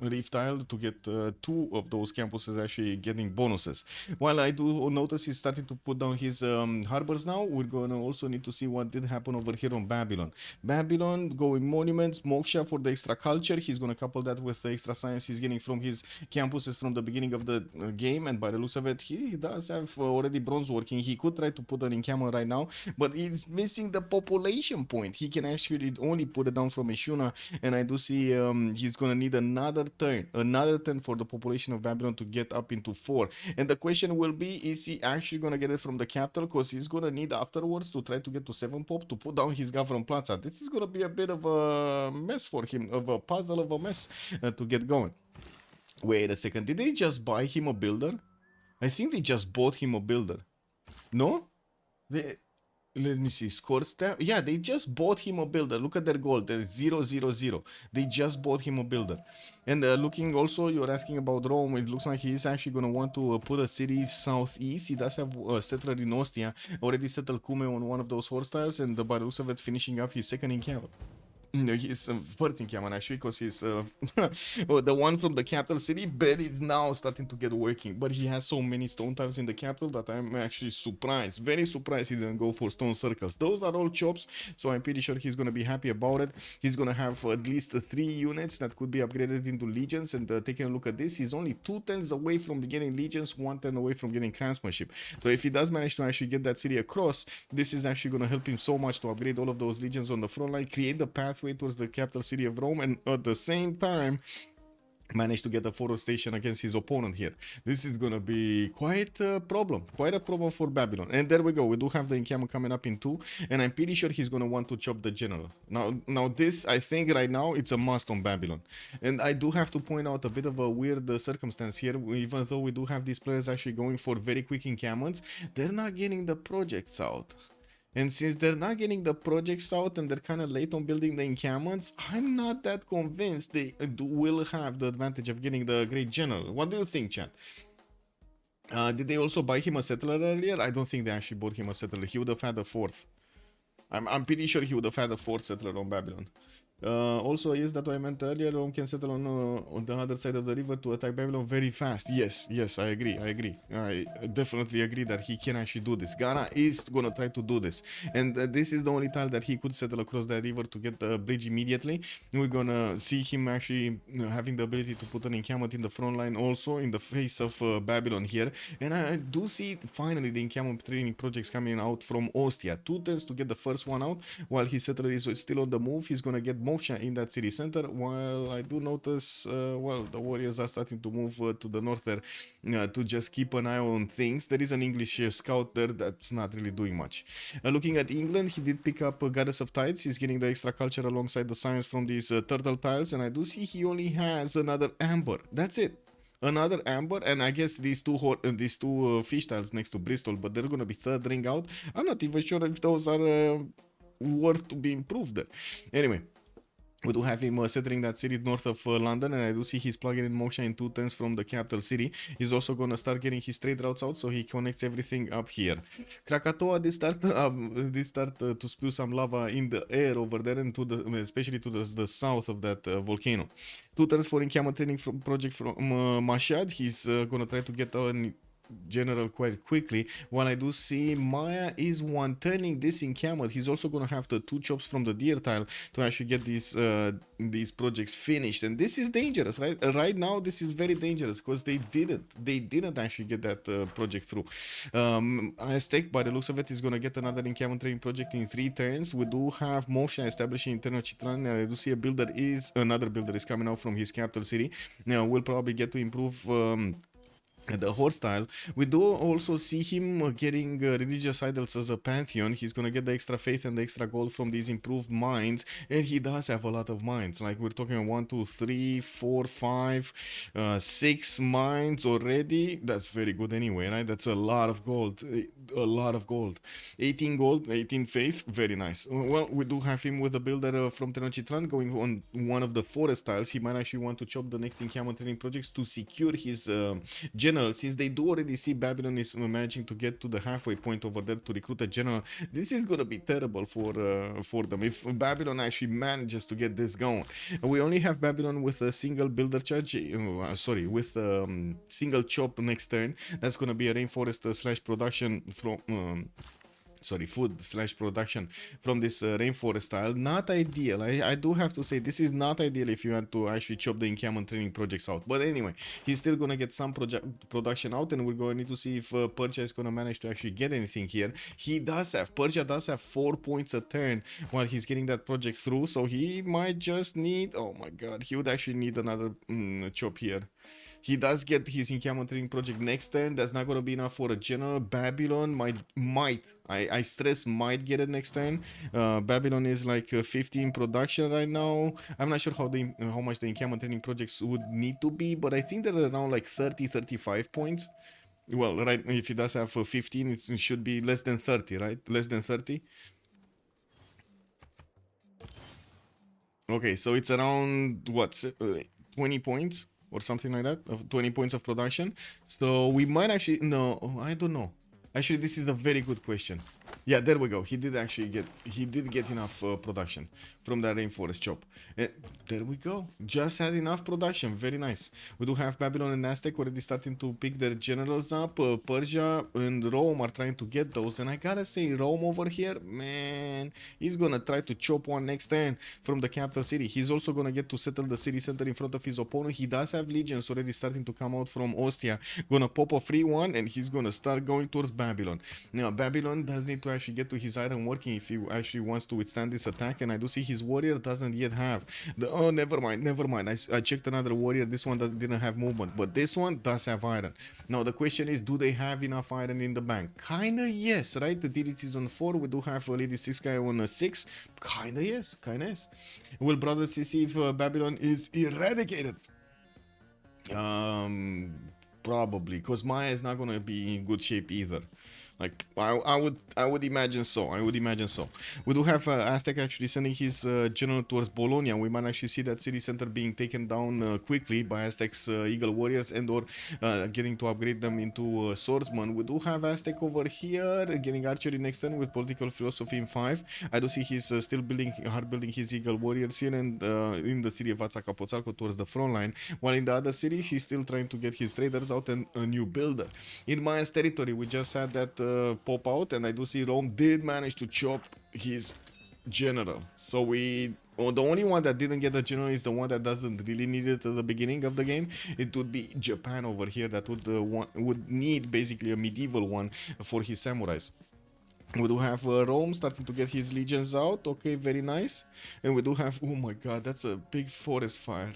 reef tile to get 2 of those campuses actually getting bonuses. While I do notice he's starting to put down his harbors now, we're gonna also need to see what did happen over here on Babylon. Babylon going monuments, moksha for the extra culture. He's gonna couple that with the extra science he's getting from his campuses from the beginning of the game, and by the looks of it, he does have already bronze working. He could try to put an encampment right now, but he's missing the population point. He can actually only put it down from Ishuna, and I do see he's gonna need another turn for the population of Babylon to get up into 4. And the question will be, is he actually gonna get it from the capital? Because he's gonna need afterwards to try to get to 7 pop to put down his Gavron Plaza. This is gonna be a bit of a mess for him, of a puzzle of a mess to get going. Wait a second, did they just buy him a builder? I think they just bought him a builder. No? Let me see, score stamp. Yeah, they just bought him a builder. Look at their goal. They're 0-0-0. They just bought him a builder. And looking also, you're asking about Rome. It looks like he's actually going to want to put a city southeast. He does have a settler in Ostia. Already settled Kume on one of those horse tiles. And by the looks of it, finishing up his second encampment. No, he's first encampment actually, because he's the one from the capital city, but it's now starting to get working. But he has so many stone tiles in the capital that I'm actually surprised, very surprised he didn't go for stone circles. Those are all chops, so I'm pretty sure he's gonna be happy about it. He's gonna have at least 3 units that could be upgraded into legions. And taking a look at this, he's only 2 turns away from getting legions, 1 turn away from getting craftsmanship. So if he does manage to actually get that city across, this is actually gonna help him so much to upgrade all of those legions on the front line, create the pathway towards the capital city of Rome, and at the same time managed to get a forward station against his opponent here. This is gonna be quite a problem for Babylon. And there we go, we do have the encampment coming up in 2, and I'm pretty sure he's gonna want to chop the general. Now this, I think right now, it's a must on Babylon. And I do have to point out a bit of a weird circumstance here. Even though we do have these players actually going for very quick encampments, they're not getting the projects out. And since they're not getting the projects out and they're kind of late on building the encampments, I'm not that convinced they will have the advantage of getting the great general. What do you think, chat? Did they also buy him a settler earlier? I don't think they actually bought him a settler. He would have had a 4th. I'm pretty sure he would have had a 4th settler on Babylon. Also, yes, that's what I meant earlier. Rome can settle on the other side of the river to attack Babylon very fast. Yes, I agree. I definitely agree that he can actually do this. Ghana is gonna try to do this, and this is the only tile that he could settle across the river to get the bridge immediately. We're gonna see him actually having the ability to put an encampment in the front line also in the face of Babylon here. And I do see finally the encampment training projects coming out from Ostia. 2 turns to get the first one out, while his settler is still on the move. He's gonna get moksha in that city center, while I do notice well, the warriors are starting to move to the north there to just keep an eye on things. There is an English scout there that's not really doing much. Looking at England, he did pick up Goddess of Tides. He's getting the extra culture alongside the science from these turtle tiles, and I do see he only has another amber. That's it. Another amber, and I guess these two fish tiles next to Bristol, but they're gonna be 3rd ring out. I'm not even sure if those are worth to be improved there. Anyway, we do have him settling that city north of London, and I do see he's plugging in moksha in 2 turns from the capital city. He's also gonna start getting his trade routes out, so he connects everything up here. Krakatoa did start to spew some lava in the air over there, and especially to the south of that volcano. 2 turns for encampment training project from Mashhad. He's gonna try to get general quite quickly. While I do see Maya is one turning this in camel. He's also gonna have the 2 chops from the deer tile to actually get these projects finished, and this is dangerous, right? Right now, this is very dangerous because they didn't actually get that project through. Aztec, by the looks of it, is gonna get another encampment training project in 3 turns. We do have Moshe establishing internal Chitran. I do see another builder is coming out from his capital city. Now we'll probably get to improve the horse style. We do also see him getting religious idols as a pantheon. He's gonna get the extra faith and the extra gold from these improved mines, and he does have a lot of mines. Like we're talking 1, 2, 3, 4, 5, 6 mines already. That's very good anyway, right? That's a lot of gold. A lot of gold. 18 gold, 18 faith. Very nice. Well, we do have him with a builder from Tenochtitlan going on one of the forest tiles. He might actually want to chop the next encampment training projects to secure his general, since they do already see Babylon is managing to get to the halfway point over there to recruit a general. This is gonna be terrible for them if Babylon actually manages to get this going. We only have Babylon with a single builder charge, with single chop next turn. That's gonna be a rainforest slash production from food/production from this rainforest tile. Not ideal. I do have to say this is not ideal if you want to actually chop the encampment training projects out. But anyway, he's still gonna get some production out, and we're going to need to see if Persia is gonna manage to actually get anything here. Persia does have 4 points a turn while he's getting that project through, so he might just need, oh my god, he would actually need another chop here. He does get his encampment training project next turn. That's not going to be enough for a general. Babylon might, I stress might get it next turn. Babylon is like 15 production right now. I'm not sure how much the encampment training projects would need to be, but I think they're around like 30-35 points. Well, right, if he does have 15, it should be less than 30, right? Less than 30. Okay, so it's around, what, 20 points? Or something like that, of 20 points of production. So we might actually, no, I don't know. Actually, this is a very good question. Yeah, there we go. He did get enough production from that rainforest chop. There we go. Just had enough production. Very nice. We do have Babylon and Aztec already starting to pick their generals up. Persia and Rome are trying to get those. And I gotta say, Rome over here, man, he's gonna try to chop one next turn from the capital city. He's also gonna get to settle the city center in front of his opponent. He does have legions already starting to come out from Ostia. Gonna pop a free one, and he's gonna start going towards Babylon. Now, Babylon does need to actually get to his iron working if he actually wants to withstand this attack, and I do see his warrior doesn't yet have never mind. I checked another warrior. This one didn't have movement, but this one does have iron. Now the question is, do they have enough iron in the bank? Kinda yes, right? The DDT is on 4. We do have a Lady 6 guy on a 6. Kinda yes. Will brothers see if Babylon is eradicated? Probably, because Maya is not gonna be in good shape either. Like I would imagine so. We do have Aztec actually sending his general towards Bologna. We might actually see that city center being taken down quickly by Aztec's Eagle warriors, and or getting to upgrade them into swordsmen. We do have Aztec over here getting archery next turn with political philosophy in 5. I do see he's still building his Eagle warriors here, and in the city of Azcapotzalco towards the front line, while in the other cities he's still trying to get his traders out and a new builder. In Maya's territory, we just had that pop out, and I do see Rome did manage to chop his general. So the only one that didn't get the general is the one that doesn't really need it at the beginning of the game. It would be Japan over here that would need basically a medieval one for his samurais. We do have Rome starting to get his legions out. Okay, very nice. And we do have, oh my god, that's a big forest fire.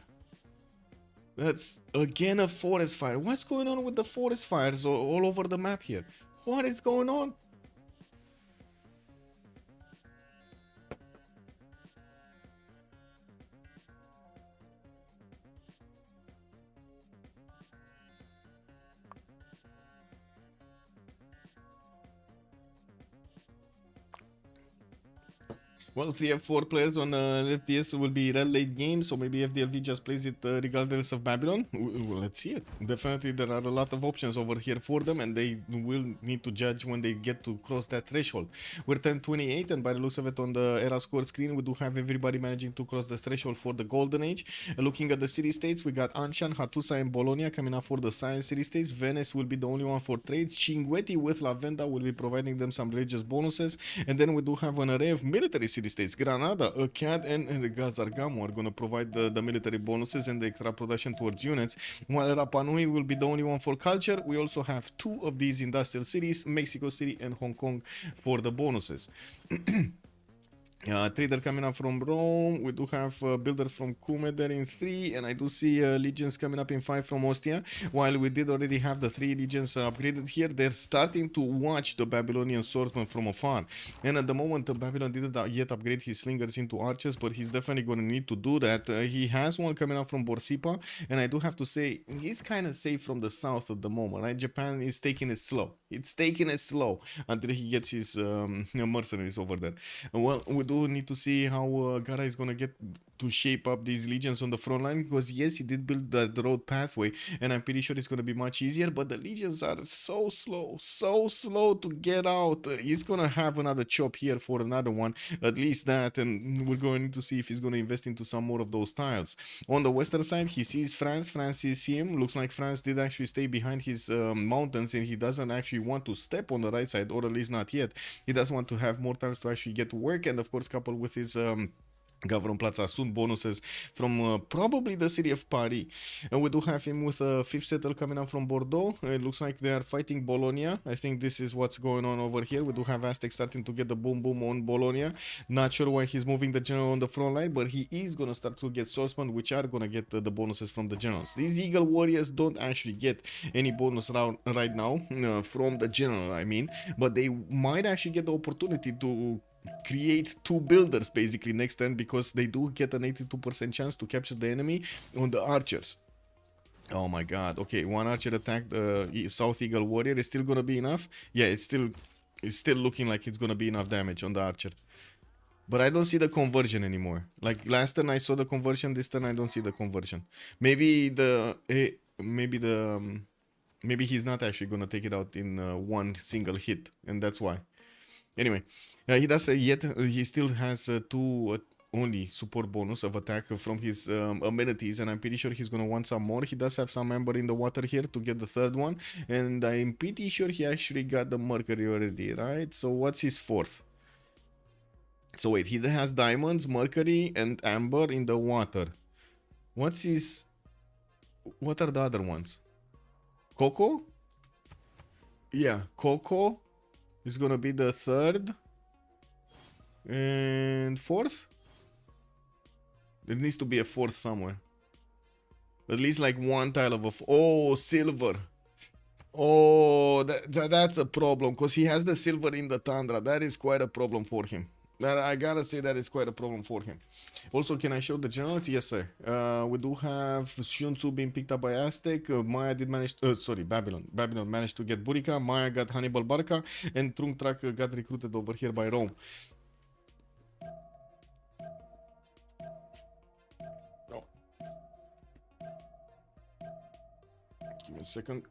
That's again a forest fire. What's going on with the forest fires all over the map here? What is going on? Well, CF4 players on FPS will be real late game, so maybe FDLV just plays it regardless of Babylon. Well, let's see it. Definitely there are a lot of options over here for them, and they will need to judge when they get to cross that threshold. We're 10-28, and by the looks of it on the era score screen, we do have everybody managing to cross the threshold for the Golden Age. Looking at the city states, we got Anshan, Hattusa, and Bologna coming up for the Science city states. Venice will be the only one for trades. Cinguetti with Lavenda will be providing them some religious bonuses, and then we do have an array of military city states. Granada, Akkad, and Gazargamo are going to provide the military bonuses and the extra production towards units, while Rapa Nui will be the only one for culture. We also have two of these industrial cities, Mexico City and Hong Kong, for the bonuses. Trader coming up from Rome. We do have builder from Cume there in 3, and I do see legions coming up in 5 from Ostia. While we did already have the 3 legions upgraded here, they're starting to watch the Babylonian swordsman from afar. And at the moment, Babylon didn't yet upgrade his slingers into archers, but he's definitely going to need to do that. He has one coming up from Borsipa, and I do have to say, he's kind of safe from the south at the moment, right? Japan is taking it slow. It's taking it slow until he gets his mercenaries over there. Well, we do need to see how Gara is going to get to shape up these legions on the front line, because yes, he did build the road pathway, and I'm pretty sure it's going to be much easier, but the legions are so slow to get out. He's going to have another chop here for another one, at least that, and we're going to see if he's going to invest into some more of those tiles. On the western side, he sees France sees him. Looks like France did actually stay behind his mountains, and he doesn't actually want to step on the right side, or at least not yet. He does want to have more tiles to actually get to work, and of course coupled with his Plaza soon bonuses from probably the city of Paris. And we do have him with a 5th settler coming up from Bordeaux. It looks like they are fighting Bologna. I think this is what's going on over here. We do have Aztec starting to get the boom on Bologna. Not sure why he's moving the general on the front line, but he is going to start to get swordsmen, which are going to get the bonuses from the generals. These Eagle Warriors don't actually get any bonus right now from the general, I mean, but they might actually get the opportunity to create 2 builders basically next turn, because they do get an 82% chance to capture the enemy on the archers. Oh my god. Okay, 1 archer attacked the South Eagle Warrior. Is still gonna be enough? Yeah, it's still looking like it's gonna be enough damage on the archer. But I don't see the conversion anymore. Like last turn I saw the conversion, this turn I don't see the conversion. Maybe maybe he's not actually gonna take it out in one single hit, and that's why. Anyway, he does yet he still has 2 only support bonus of attack from his amenities, and I'm pretty sure he's gonna want some more. He does have some amber in the water here to get the 3rd one, and I'm pretty sure he actually got the mercury already, right? So what's his 4th? So wait, he has diamonds, mercury, and amber in the water. What are the other ones? Coco? Yeah, Coco is gonna be the 3rd and 4th. There needs to be a 4th somewhere. At least like 1 tile of oh, silver. Oh, that's a problem, because he has the silver in the Tundra. That is quite a problem for him. I gotta say that is quite a problem for him. Also, can I show the generals? Yes, sir. We do have Shunsu being picked up by Aztec. Maya did manage Babylon. Babylon managed to get Burica. Maya got Hannibal Barca. And Trung Track got recruited over here by Rome. Oh. Give me a second.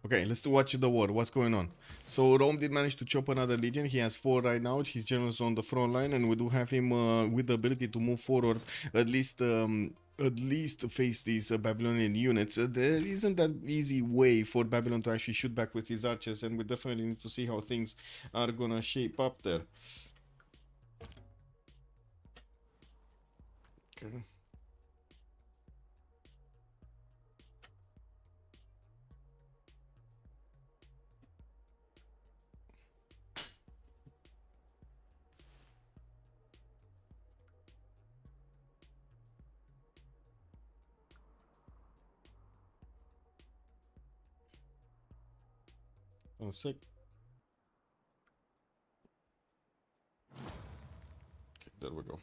Okay, let's watch the war. What's going on? So Rome did manage to chop another legion. He has 4 right now. His generals on the front line, and we do have him with the ability to move forward at least face these Babylonian units. There isn't that easy way for Babylon to actually shoot back with his archers, and we definitely need to see how things are gonna shape up there. Okay. One sec. There we go.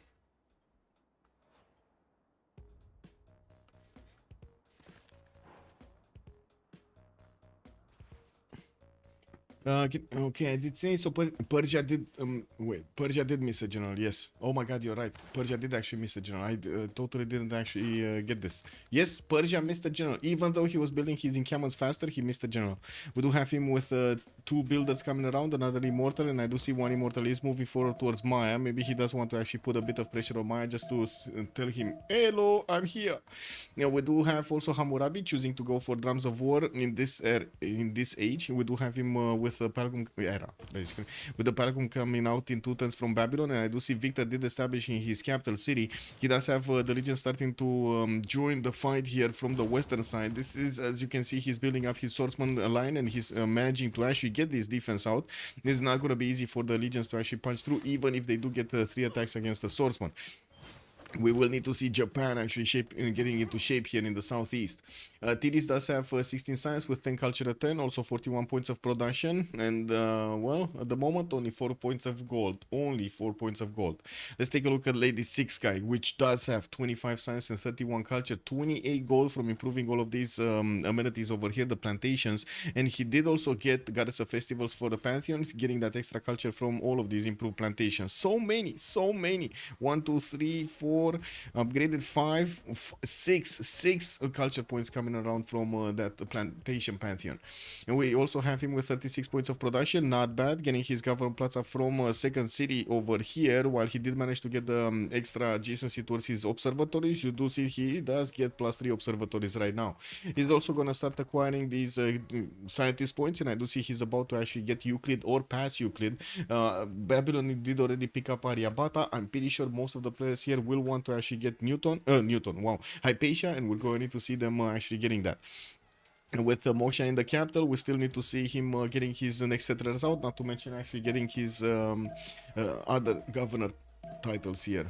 Okay, I did say so. Persia did. Wait, Persia did miss a general. Yes. Oh my God, you're right. Persia did actually miss a general. I totally didn't actually get this. Yes, Persia missed a general. Even though he was building his encampments faster, he missed a general. We do have him with two builders coming around, another immortal, and I do see one immortal is moving forward towards Maya. Maybe he does want to actually put a bit of pressure on Maya just to tell him, "Hello, I'm here." Now we do have also Hammurabi choosing to go for drums of war in this age. We do have him with the Paragum era, basically, with the Paragum coming out in 2 turns from Babylon, and I do see Victor did establish in his capital city. He does have the legion starting to join the fight here from the western side. This is, as you can see, he's building up his swordsman line, and he's managing to actually get this defense out. It's not going to be easy for the legions to actually punch through, even if they do get 3 attacks against the swordsman. We will need to see Japan actually getting into shape here in the southeast. Tidis does have 16 science with 10 culture at 10, also 41 points of production, and well, at the moment only 4 points of gold. Only 4 points of gold. Let's take a look at Lady 6 guy, which does have 25 science and 31 culture, 28 gold from improving all of these amenities over here, the plantations, and he did also get Goddess of Festivals for the Pantheons, getting that extra culture from all of these improved plantations. So many. 1, 2, 3, 4. Upgraded 5, 6 culture points coming around from that plantation pantheon. And we also have him with 36 points of production, not bad, getting his government plaza from second city over here, while he did manage to get the extra adjacency towards his observatories. You do see he does get +3 observatories right now. He's also gonna start acquiring these scientist points, and I do see he's about to actually get Euclid or pass Euclid. Babylon did already pick up Aryabhata. I'm pretty sure most of the players here will want to actually get Newton, wow, Hypatia, and we're going to see them actually getting that. With Moksha in the capital, we still need to see him getting his next settlers out, not to mention actually getting his other governor titles here.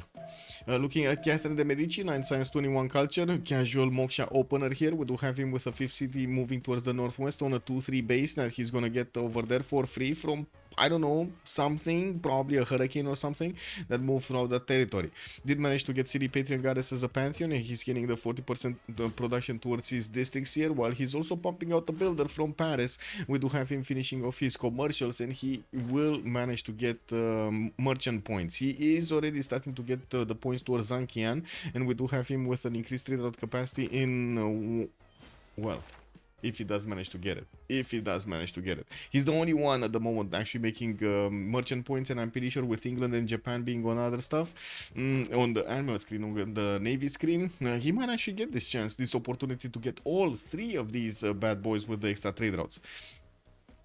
Looking at Catherine de Medici, 9 science, 21 culture, casual Moksha opener here. We do have him with a 5th city moving towards the northwest on a 2-3 base that he's gonna get over there for free from, I don't know, something, probably a hurricane or something that moved throughout that territory. Did manage to get City Patron Goddess as a pantheon, and he's getting the 40% production towards his districts here, while he's also pumping out the builder from Paris. We do have him finishing off his commercials, and he will manage to get merchant points. He is already starting to get the points towards Zankian, and we do have him with an increased trade route capacity in, well, if he does manage to get it. He's the only one at the moment actually making merchant points, and I'm pretty sure with England and Japan being on other stuff, on the Admiral screen, on the Navy screen, he might actually get this chance, this opportunity to get all 3 of these bad boys with the extra trade routes.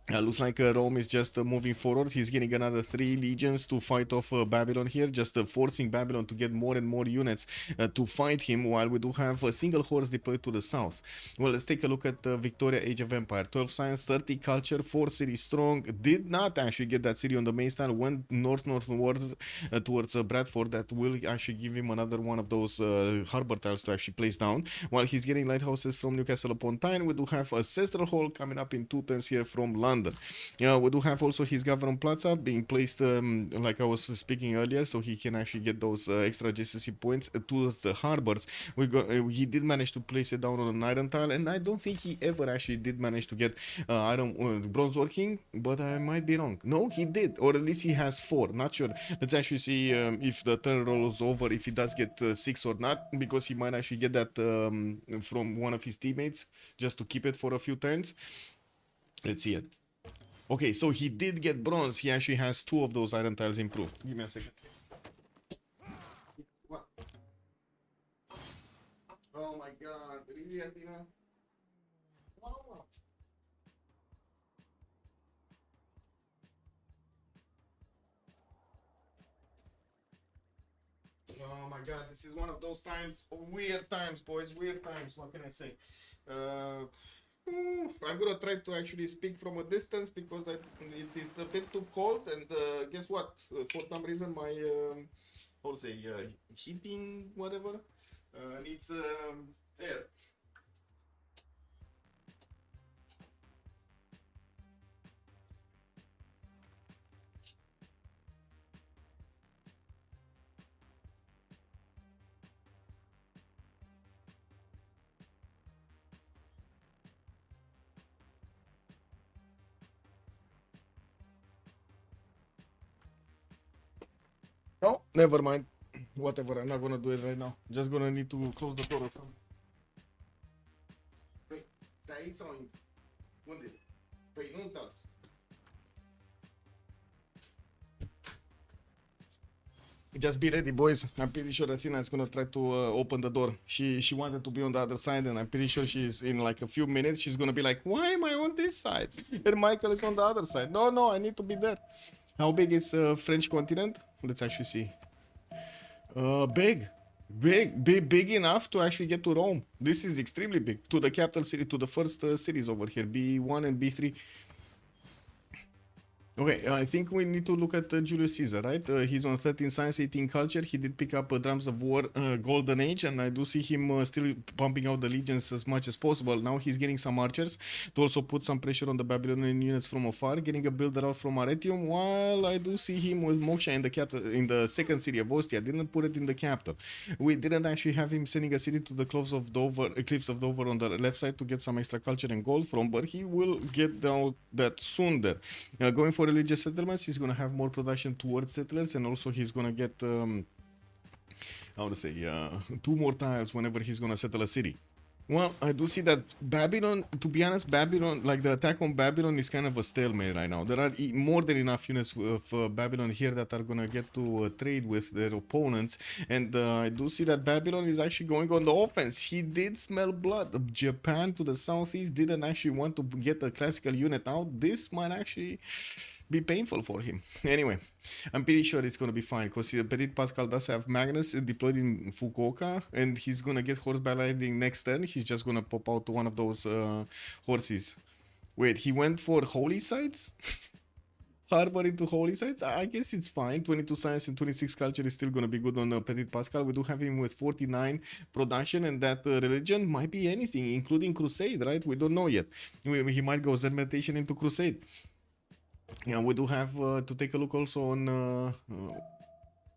Looks like Rome is just moving forward. He's getting another 3 legions to fight off Babylon here, just forcing Babylon to get more and more units to fight him, while we do have a single horse deployed to the south. Well, let's take a look at Victoria Age of Empire. 12 science, 30 culture, 4 city strong. Did not actually get that city on the main style. Went northwards towards Bradford. That will actually give him another one of those harbor tiles to actually place down. While he's getting lighthouses from Newcastle upon Tyne, we do have Ancestral Hall coming up in 2 turns here from London. We do have also his government plaza being placed like I was speaking earlier, so he can actually get those extra adjacency points towards the harbors. He did manage to place it down on an iron tile, and I don't think he ever actually did manage to get bronze working, but I might be wrong. No, he did, or at least he has 4. Not sure. Let's actually see if the turn rolls over, if he does get 6 or not, because he might actually get that from one of his teammates just to keep it for a few turns. Let's see it. Okay, so he did get bronze. He actually has 2 of those iron tiles improved. Give me a second. What? Oh my god, really, Athena? Oh. Oh my god, this is one of those times, weird times, boys, weird times. What can I say? I'm gonna try to actually speak from a distance because it is a bit too cold, and guess what? For some reason my how to say heating whatever needs air. Never mind. Whatever, I'm not gonna do it right now. Just gonna need to close the door or something. Păi, stai aici sau unde? Păi nu-ți dați. Just be ready, boys. I'm pretty sure Athena is gonna try to open the door. She wanted to be on the other side, and I'm pretty sure she's in like a few minutes. She's gonna be like, "Why am I on this side? And Michael is on the other side." No, I need to be there. How big is French continent? Let's actually see. Big enough to actually get to Rome. This is extremely big. To the capital city, to the first cities over here, B1 and B3. Okay, I think we need to look at Julius Caesar, right? He's on 13 science, 18 culture. He did pick up Drums of War, Golden Age, and I do see him still pumping out the legions as much as possible. Now he's getting some archers to also put some pressure on the Babylonian units from afar, getting a builder out from Arretium, while I do see him with Moksha in the capital, in the second city of Ostia. Didn't put it in the capital. We didn't actually have him sending a city to the Cliffs of Dover on the left side to get some extra culture and gold from, but he will get down that soon there. Going for religious settlements, he's gonna have more production towards settlers, and also he's gonna get how to say 2 more tiles whenever he's gonna settle a city. Well, I do see that Babylon, to be honest, Babylon, like the attack on Babylon is kind of a stalemate right now. There are more than enough units of Babylon here that are gonna get to trade with their opponents, and I do see that Babylon is actually going on the offense. He did smell blood. Japan to the southeast didn't actually want to get a classical unit out. This might actually be painful for him. Anyway, I'm pretty sure it's gonna be fine because Petit Pascal does have Magnus deployed in Fukuoka, and he's gonna get horseback riding next turn. He's just gonna pop out one of those horses. Wait, he went for holy sites? Harbor into holy sites? I guess it's fine. 22 science and 26 culture is still gonna be good on Petit Pascal. We do have him with 49 production, and that religion might be anything, including crusade, right? We don't know yet. He might go Zen meditation into crusade. Yeah, we do have to take a look also on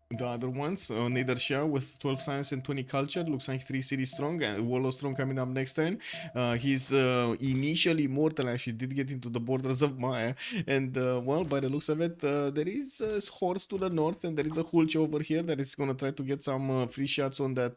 the other ones. Nader with 12 science and 20 culture. Looks like 3 cities strong, and Warlord strong coming up next turn. He's initially immortal, actually did get into the borders of Maya, and well, by the looks of it, there is a horse to the north, and there is a Hulch over here that is gonna try to get some free shots on that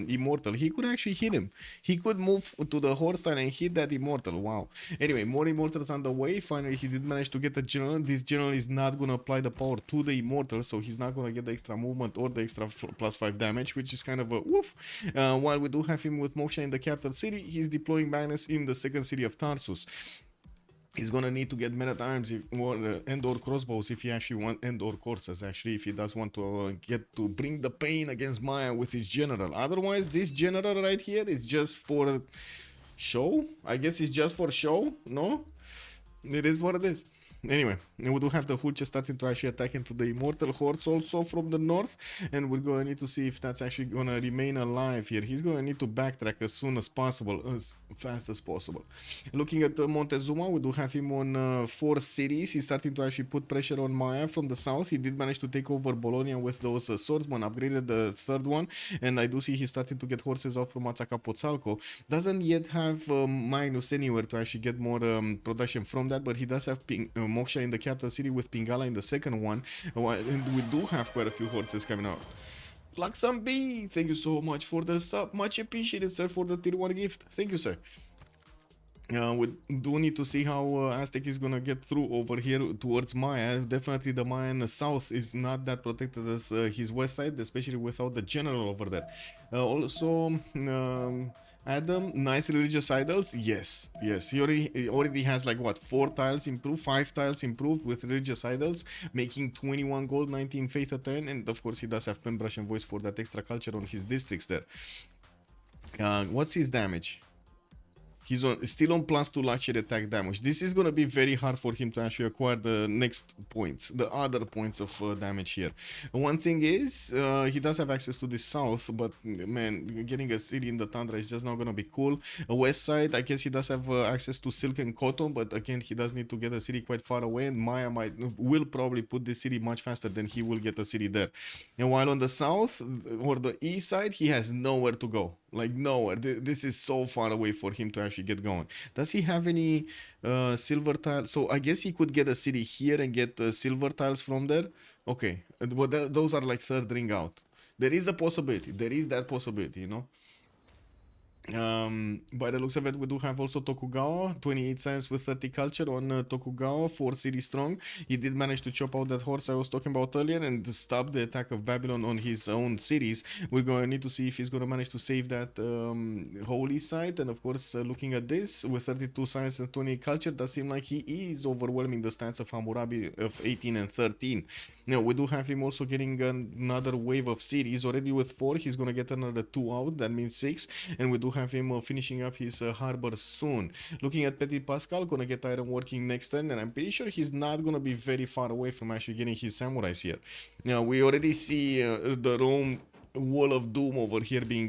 immortal. He could actually hit him. He could move to the horse line and hit that immortal. Wow. Anyway, more immortals on the way. Finally, he did manage to get a general. This general is not gonna apply the power to the immortal, so he's not gonna get the extra movement or the extra +5 damage, which is kind of a woof. While we do have him with Moksha in the capital city, he's deploying Magnus in the second city of Tarsus. He's gonna need to get men at arms and/or crossbows if he actually wants, and/or coursers actually, if he does want to get to bring the pain against Maya with his general. Otherwise, this general right here is just for show. I guess it's just for show. No, it is what it is. Anyway, we do have the Hulch starting to actually attack into the Immortal Hordes also from the north, and we're going to need to see if that's actually going to remain alive here. He's going to need to backtrack as soon as possible, as fast as possible. Looking at Montezuma, we do have him on 4 cities. He's starting to actually put pressure on Maya from the south. He did manage to take over Bologna with those swordsmen, upgraded the third one, and I do see he's starting to get horses off from Azcapotzalco. Doesn't yet have Magnus anywhere to actually get more production from that, but he does have Moksha in the capital city with Pingala in the second one, and we do have quite a few horses coming out. Luxam B, thank you so much for the sub, much appreciated, sir, for the tier 1 gift. Thank you, sir. We do need to see how Aztec is gonna get through over here towards Maya. Definitely the Mayan south is not that protected as his west side, especially without the general over there. Also, Adam, nice religious idols. Yes, he already has like what, 4 tiles improved, 5 tiles improved with religious idols, making 21 gold, 19 faith a turn, and of course he does have pen brush and voice for that extra culture on his districts there. What's his damage? He's still on +2 luxury attack damage. This is going to be very hard for him to actually acquire the next points, the other points of damage here. One thing is, he does have access to the south, but man, getting a city in the tundra is just not going to be cool. West side, I guess he does have access to silk and cotton, but again, he does need to get a city quite far away, and Maya will probably put this city much faster than he will get a city there. And while on the south, or the east side, he has nowhere to go. Like nowhere. This is so far away for him to actually actually get going. Does he have any silver tiles? So I guess he could get a city here and get silver tiles from there. Okay, but those are like third ring out. There is a possibility. There is that possibility, you know. By the looks of it, we do have also Tokugawa, 28 science with 30 culture on Tokugawa, 4 city strong. He did manage to chop out that horse I was talking about earlier and stop the attack of Babylon on his own cities. We're going to need to see if he's going to manage to save that holy site. And of course, looking at this, with 32 science and 28 culture, does seem like he is overwhelming the stats of Hammurabi of 18 and 13. Now, we do have him also getting another wave of cities. Already with 4, he's going to get another 2 out, that means 6. And we do have him finishing up his harbor soon. Looking at Petit Pascal, gonna get iron working next turn, and I'm pretty sure he's not gonna be very far away from actually getting his samurais here. Now, we already see the Rome Wall of Doom over here being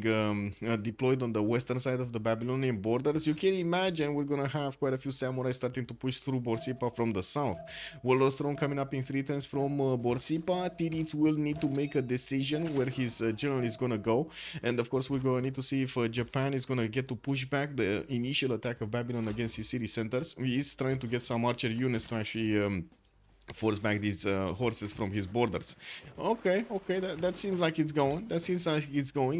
deployed on the western side of the Babylonian borders. You can imagine we're gonna have quite a few samurais starting to push through Borsippa from the south. Wall of Stone coming up in 3 turns from Borsippa. Tirits will need to make a decision where his general is gonna go, and of course we're gonna need to see if Japan is gonna get to push back the initial attack of Babylon against his city centers. He is trying to get some archer units to actually force back these horses from his borders. Okay, that seems like it's going.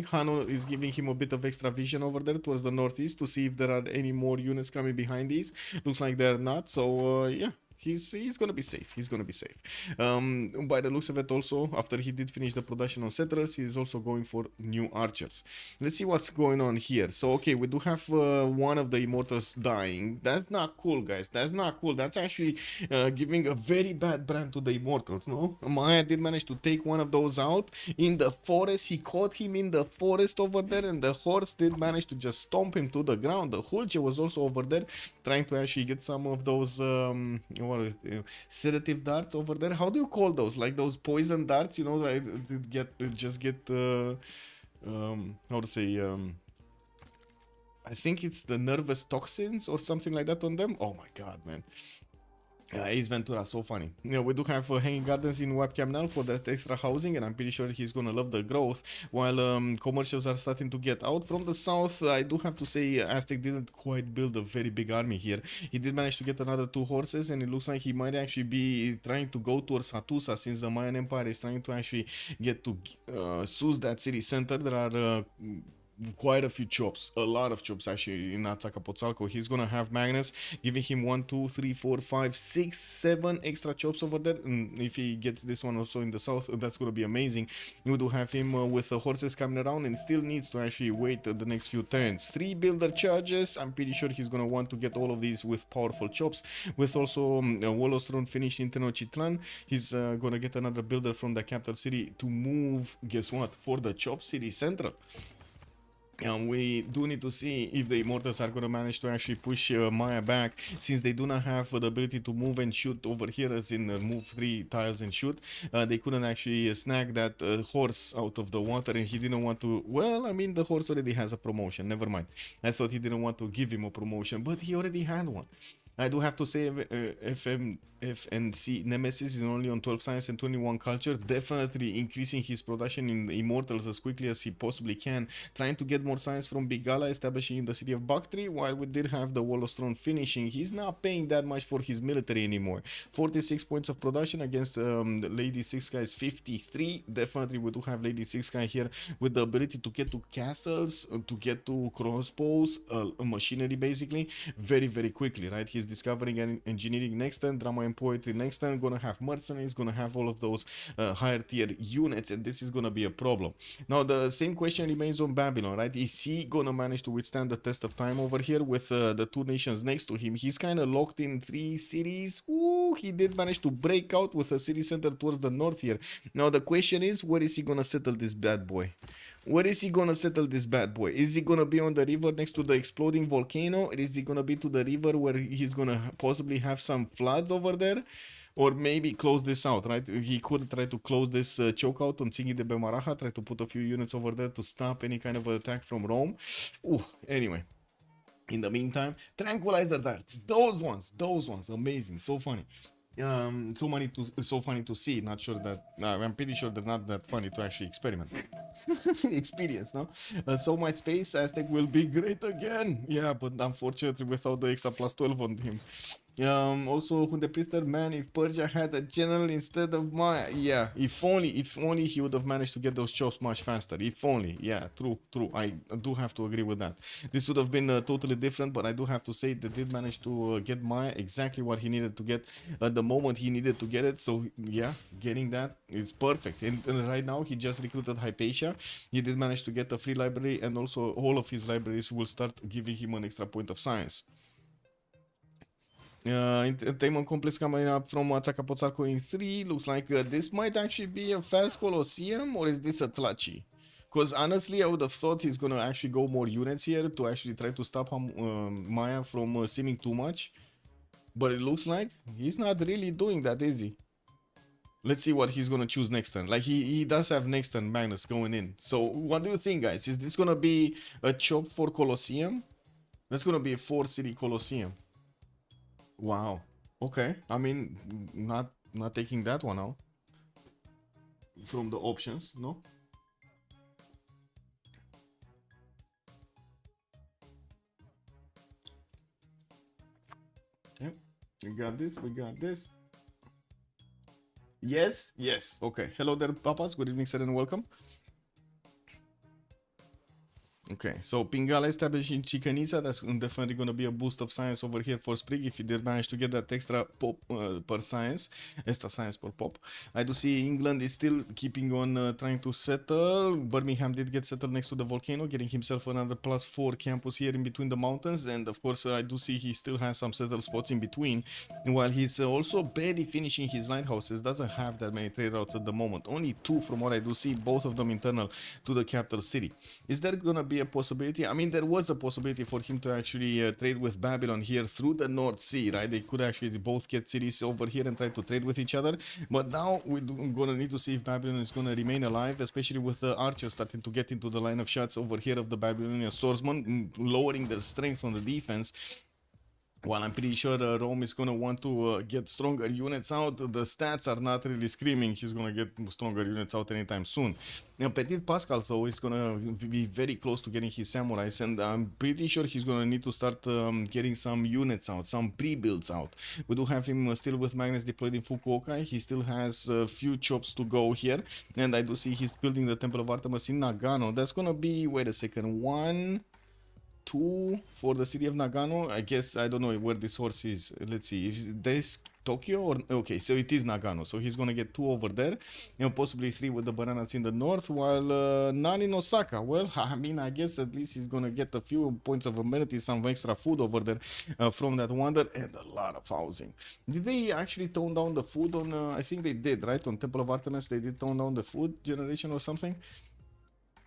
Hano is giving him a bit of extra vision over there towards the northeast to see if there are any more units coming behind these. Looks like they're not, so yeah. He's gonna be safe. By the looks of it, also after he did finish the production on settlers, he's also going for new archers. Let's see what's going on here. So okay, we do have one of the immortals dying. That's not cool, guys. That's not cool. That's actually giving a very bad brand to the immortals. No, Maya did manage to take one of those out in the forest. He caught him in the forest over there, and the horse did manage to just stomp him to the ground. The Hulje was also over there trying to actually get some of those sedative darts over there. How do you call those? Like those poison darts, you know, right? How to say, I think it's the nervous toxins or something like that on them. Oh my god, man. Ace Ventura, so funny. Yeah, we do have hanging gardens in webcam now for that extra housing, and I'm pretty sure he's gonna love the growth. While commercials are starting to get out from the south, I do have to say Aztec didn't quite build a very big army here. He did manage to get another 2 horses, and it looks like he might actually be trying to go towards Hattusa, since the Mayan Empire is trying to actually get to Sus, that city center. There are quite a few chops, a lot of chops actually in Azcapotzalco. He's gonna have Magnus giving him 1, 2, 3, 4, 5, 6, 7 extra chops over there, and if he gets this one also in the south, that's gonna be amazing. We do have him with the horses coming around, and still needs to actually wait the next few turns. 3 builder charges. I'm pretty sure he's gonna want to get all of these with powerful chops. With also Wolostron finished in Tenochtitlan, he's gonna get another builder from the capital city to move, guess what, for the chop city central. And we do need to see if the immortals are going to manage to actually push Maya back, since they do not have the ability to move and shoot over here, as in move 3 tiles and shoot. They couldn't actually snag that horse out of the water, and he didn't want to. Well, I mean, the horse already has a promotion, never mind. I thought he didn't want to give him a promotion, but he already had one. I do have to say FNC Nemesis is only on 12 science and 21 culture, definitely increasing his production in Immortals as quickly as he possibly can, trying to get more science from Big Gala, establishing in the city of Bactri. While we did have the Wall of Stone finishing, he's not paying that much for his military anymore. 46 points of production against Lady Six Guy's 53. Definitely we do have Lady Six Guy here with the ability to get to castles, to get to crossbows, machinery basically, very, very quickly, right? He's discovering and engineering next turn, drama and poetry next turn, gonna have mercenaries, gonna have all of those higher tier units, and this is gonna be a problem. Now the same question remains on Babylon, right? Is he gonna manage to withstand the test of time over here with the 2 nations next to him? He's kind of locked in 3 cities. Ooh, he did manage to break out with a city center towards the north here. Now the question is, where is he gonna settle this bad boy? Where is he gonna settle this bad boy? Is he gonna be on the river next to the exploding volcano? Or is he gonna be to the river where he's gonna possibly have some floods over there? Or maybe close this out, right? He could try to close this choke out on Tsingy de Bemaraja, try to put a few units over there to stop any kind of attack from Rome. Ooh, anyway. In the meantime, tranquilizer darts, those ones, amazing, so funny. So funny to see. Not sure that I'm pretty sure that's not that funny to actually experiment. Experience, no? So my space Aztec will be great again. Yeah, but unfortunately without the extra plus 12 on him. Also, when the priester man, if Persia had a general instead of Maya, yeah, if only he would have managed to get those chops much faster. If only, yeah, true. I do have to agree with that. This would have been totally different, but I do have to say they did manage to get Maya exactly what he needed to get at the moment he needed to get it. So yeah, getting that is perfect. And right now he just recruited Hypatia. He did manage to get a free library, and also all of his libraries will start giving him an extra point of science. Entertainment complex coming up from Acapotzalco in 3. Looks like this might actually be a fast Colosseum, or is this a Tlachi? Because honestly, I would have thought he's gonna actually go more units here to actually try to stop Maya from seeming too much. But it looks like he's not really doing that, is he? Let's see what he's gonna choose next turn. Like he does have next turn Magnus going in. So what do you think, guys? Is this gonna be a chop for Colosseum? That's gonna be a 4-city Colosseum. Wow. Okay. I mean, not taking that one out from the options, no? Yep. We got this. We got this. Yes. Yes. Okay. Hello there, papas. Good evening, sir, and welcome. Okay, so Pingala established in Chicanisa. That's definitely going to be a boost of science over here for Sprig if you did manage to get that extra pop per science, extra science per pop. I do see England is still keeping on trying to settle. Birmingham did get settled next to the volcano, getting himself another +4 campus here in between the mountains. And of course, I do see he still has some settled spots in between. While he's also barely finishing his lighthouses, doesn't have that many trade routes at the moment. Only 2 from what I do see, both of them internal to the capital city. Is there going to be a possibility? I mean, there was a possibility for him to actually trade with Babylon here through the North Sea, right? They could actually both get cities over here and try to trade with each other. But now we're going to need to see if Babylon is going to remain alive, especially with the archers starting to get into the line of shots over here of the Babylonian swordsmen, lowering their strength on the defense. While I'm pretty sure Rome is going to want to get stronger units out, the stats are not really screaming he's going to get stronger units out anytime soon. Now, Petit Pascal, though, is going to be very close to getting his samurais, and I'm pretty sure he's going to need to start getting some units out, some pre-builds out. We do have him still with Magnus deployed in Fukuoka. He still has a few chops to go here, and I do see he's building the Temple of Artemis in Nagano. That's going to be, wait a second, 1, 2 for the city of Nagano. I guess I don't know where this horse is. Let's see. Is this Tokyo or okay? So it is Nagano. So he's gonna get 2 over there, possibly 3 with the bananas in the north, while none in Osaka. Well, I mean, I guess at least he's gonna get a few points of amenities, some extra food over there from that wonder, and a lot of housing. Did they actually tone down the food on? I think they did, right? On Temple of Artemis, they did tone down the food generation or something.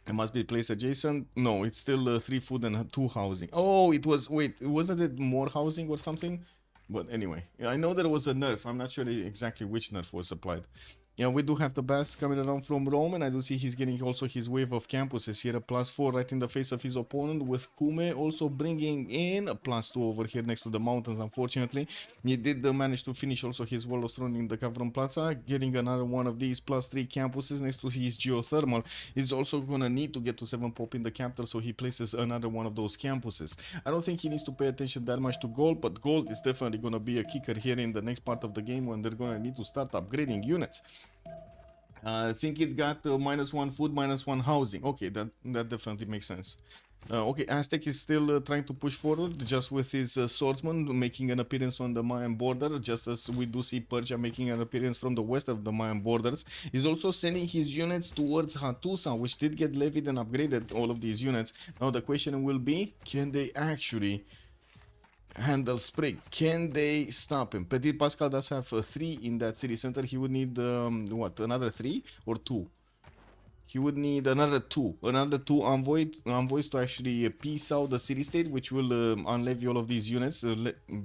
It must be place adjacent. No, it's still 3 food and 2 housing. Oh, it was, wait, wasn't it more housing or something? But anyway, I know there was a nerf. I'm not sure exactly which nerf was applied. Yeah, we do have the Bass coming around from Rome, and I do see he's getting also his wave of campuses here, a +4 right in the face of his opponent, with Kume also bringing in a +2 over here next to the mountains, unfortunately. He did manage to finish also his Wallostron in the Cavron Plaza, getting another one of these +3 campuses next to his geothermal. He's also going to need to get to 7 pop in the capital, so he places another one of those campuses. I don't think he needs to pay attention that much to gold, but gold is definitely going to be a kicker here in the next part of the game when they're going to need to start upgrading units. I think it got -1 food, -1 housing. Okay, that definitely makes sense. Okay, Aztec is still trying to push forward, just with his swordsman making an appearance on the Mayan border, just as we do see Persia making an appearance from the west of the Mayan borders. He's also sending his units towards Hattusa, which did get levied and upgraded, all of these units. Now the question will be, can they actually handle Sprig? Can they stop him? Petit Pascal does have 3 in that city center. He would need what, another 3 or 2? he would need another two envoys to actually peace out the city state, which will unlevy all of these units,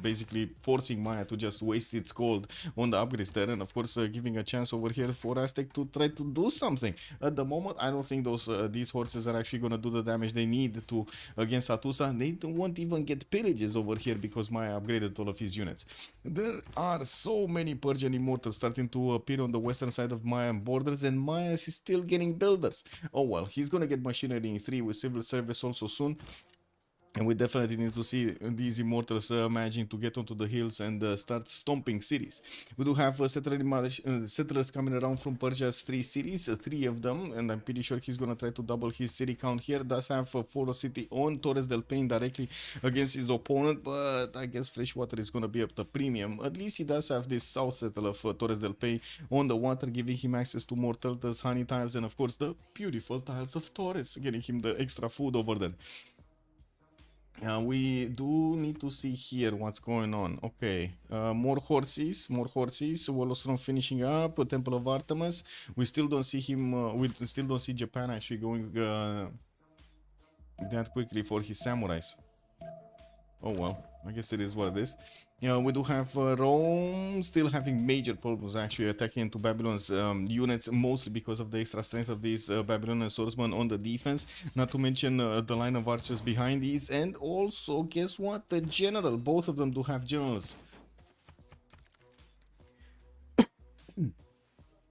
basically forcing Maya to just waste its gold on the upgrades there, and of course giving a chance over here for Aztec to try to do something. At the moment, I don't think these horses are actually gonna do the damage they need to against Atusa. They won't even get pillages over here because Maya upgraded all of his units. There are so many Persian immortals starting to appear on the western side of Mayan borders, and Maya is still getting built. Oh well, he's gonna get machinery in 3 with civil service also soon. And we definitely need to see these immortals managing to get onto the hills and start stomping cities. We do have settlers coming around from Persia's 3 cities, 3 of them, and I'm pretty sure he's gonna try to double his city count here. Does have a Foro city on Torres del Paine directly against his opponent, but I guess Freshwater is gonna be up the premium. At least he does have this south settle of Torres del Paine on the water, giving him access to more turtles, honey tiles, and of course the beautiful tiles of Torres, getting him the extra food over there. We do need to see here what's going on. Okay, more horses. Wolostron finishing up. Temple of Artemis. We still don't see him. We still don't see Japan actually going that quickly for his samurais. Oh well, I guess it is what it is. We do have Rome still having major problems actually attacking into Babylon's units, mostly because of the extra strength of these Babylonian swordsmen on the defense, not to mention the line of archers behind these, and also, guess what, the general, both of them do have generals.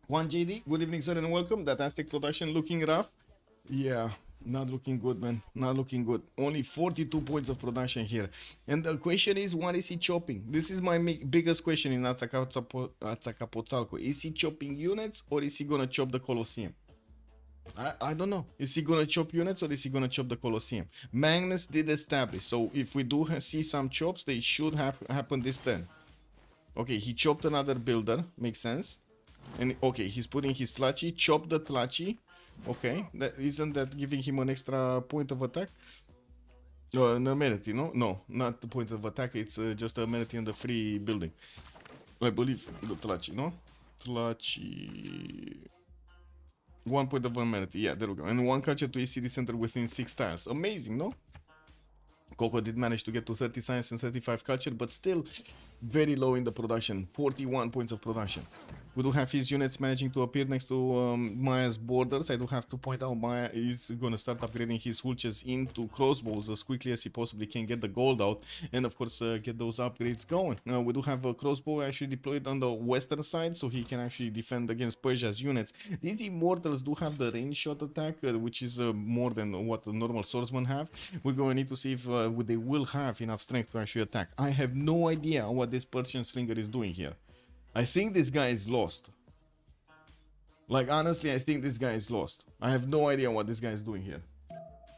One JD, good evening sir and welcome. That Aztec production looking rough. Yeah, not looking good, man. Not looking good. Only 42 points of production here. And the question is, what is he chopping? This is my biggest question in Azcapotzalco. Is he chopping units or is he gonna chop the Colosseum? I don't know. Is he gonna chop units or is he gonna chop the Colosseum? Magnus did establish, so if we do see some chops, they should happen this turn. Okay, he chopped another builder. Makes sense. And okay, he's putting his Tlachi. Chop the Tlachi. Okay, isn't that giving him an extra point of attack? An amenity, no? No, not the point of attack, it's just an amenity in the free building. I believe the Tlachi, no? Tlachi... 1 point of amenity, yeah, there we go. And 1 culture to a city center within 6 tiles. Amazing, no? Coco did manage to get to 30 science and 35 culture, but still very low in the production. 41 points of production. We do have his units managing to appear next to Maya's borders. I do have to point out Maya is going to start upgrading his hulches into crossbows as quickly as he possibly can, get the gold out, and of course get those upgrades going. We do have a crossbow actually deployed on the western side, so he can actually defend against Persia's units. These immortals do have the range shot attack, which is more than what the normal swordsmen have. We're going to need to see if they will have enough strength to actually attack. I have no idea what this Persian slinger is doing here. I think this guy is lost. Like, honestly, I think this guy is lost. I have no idea what this guy is doing here.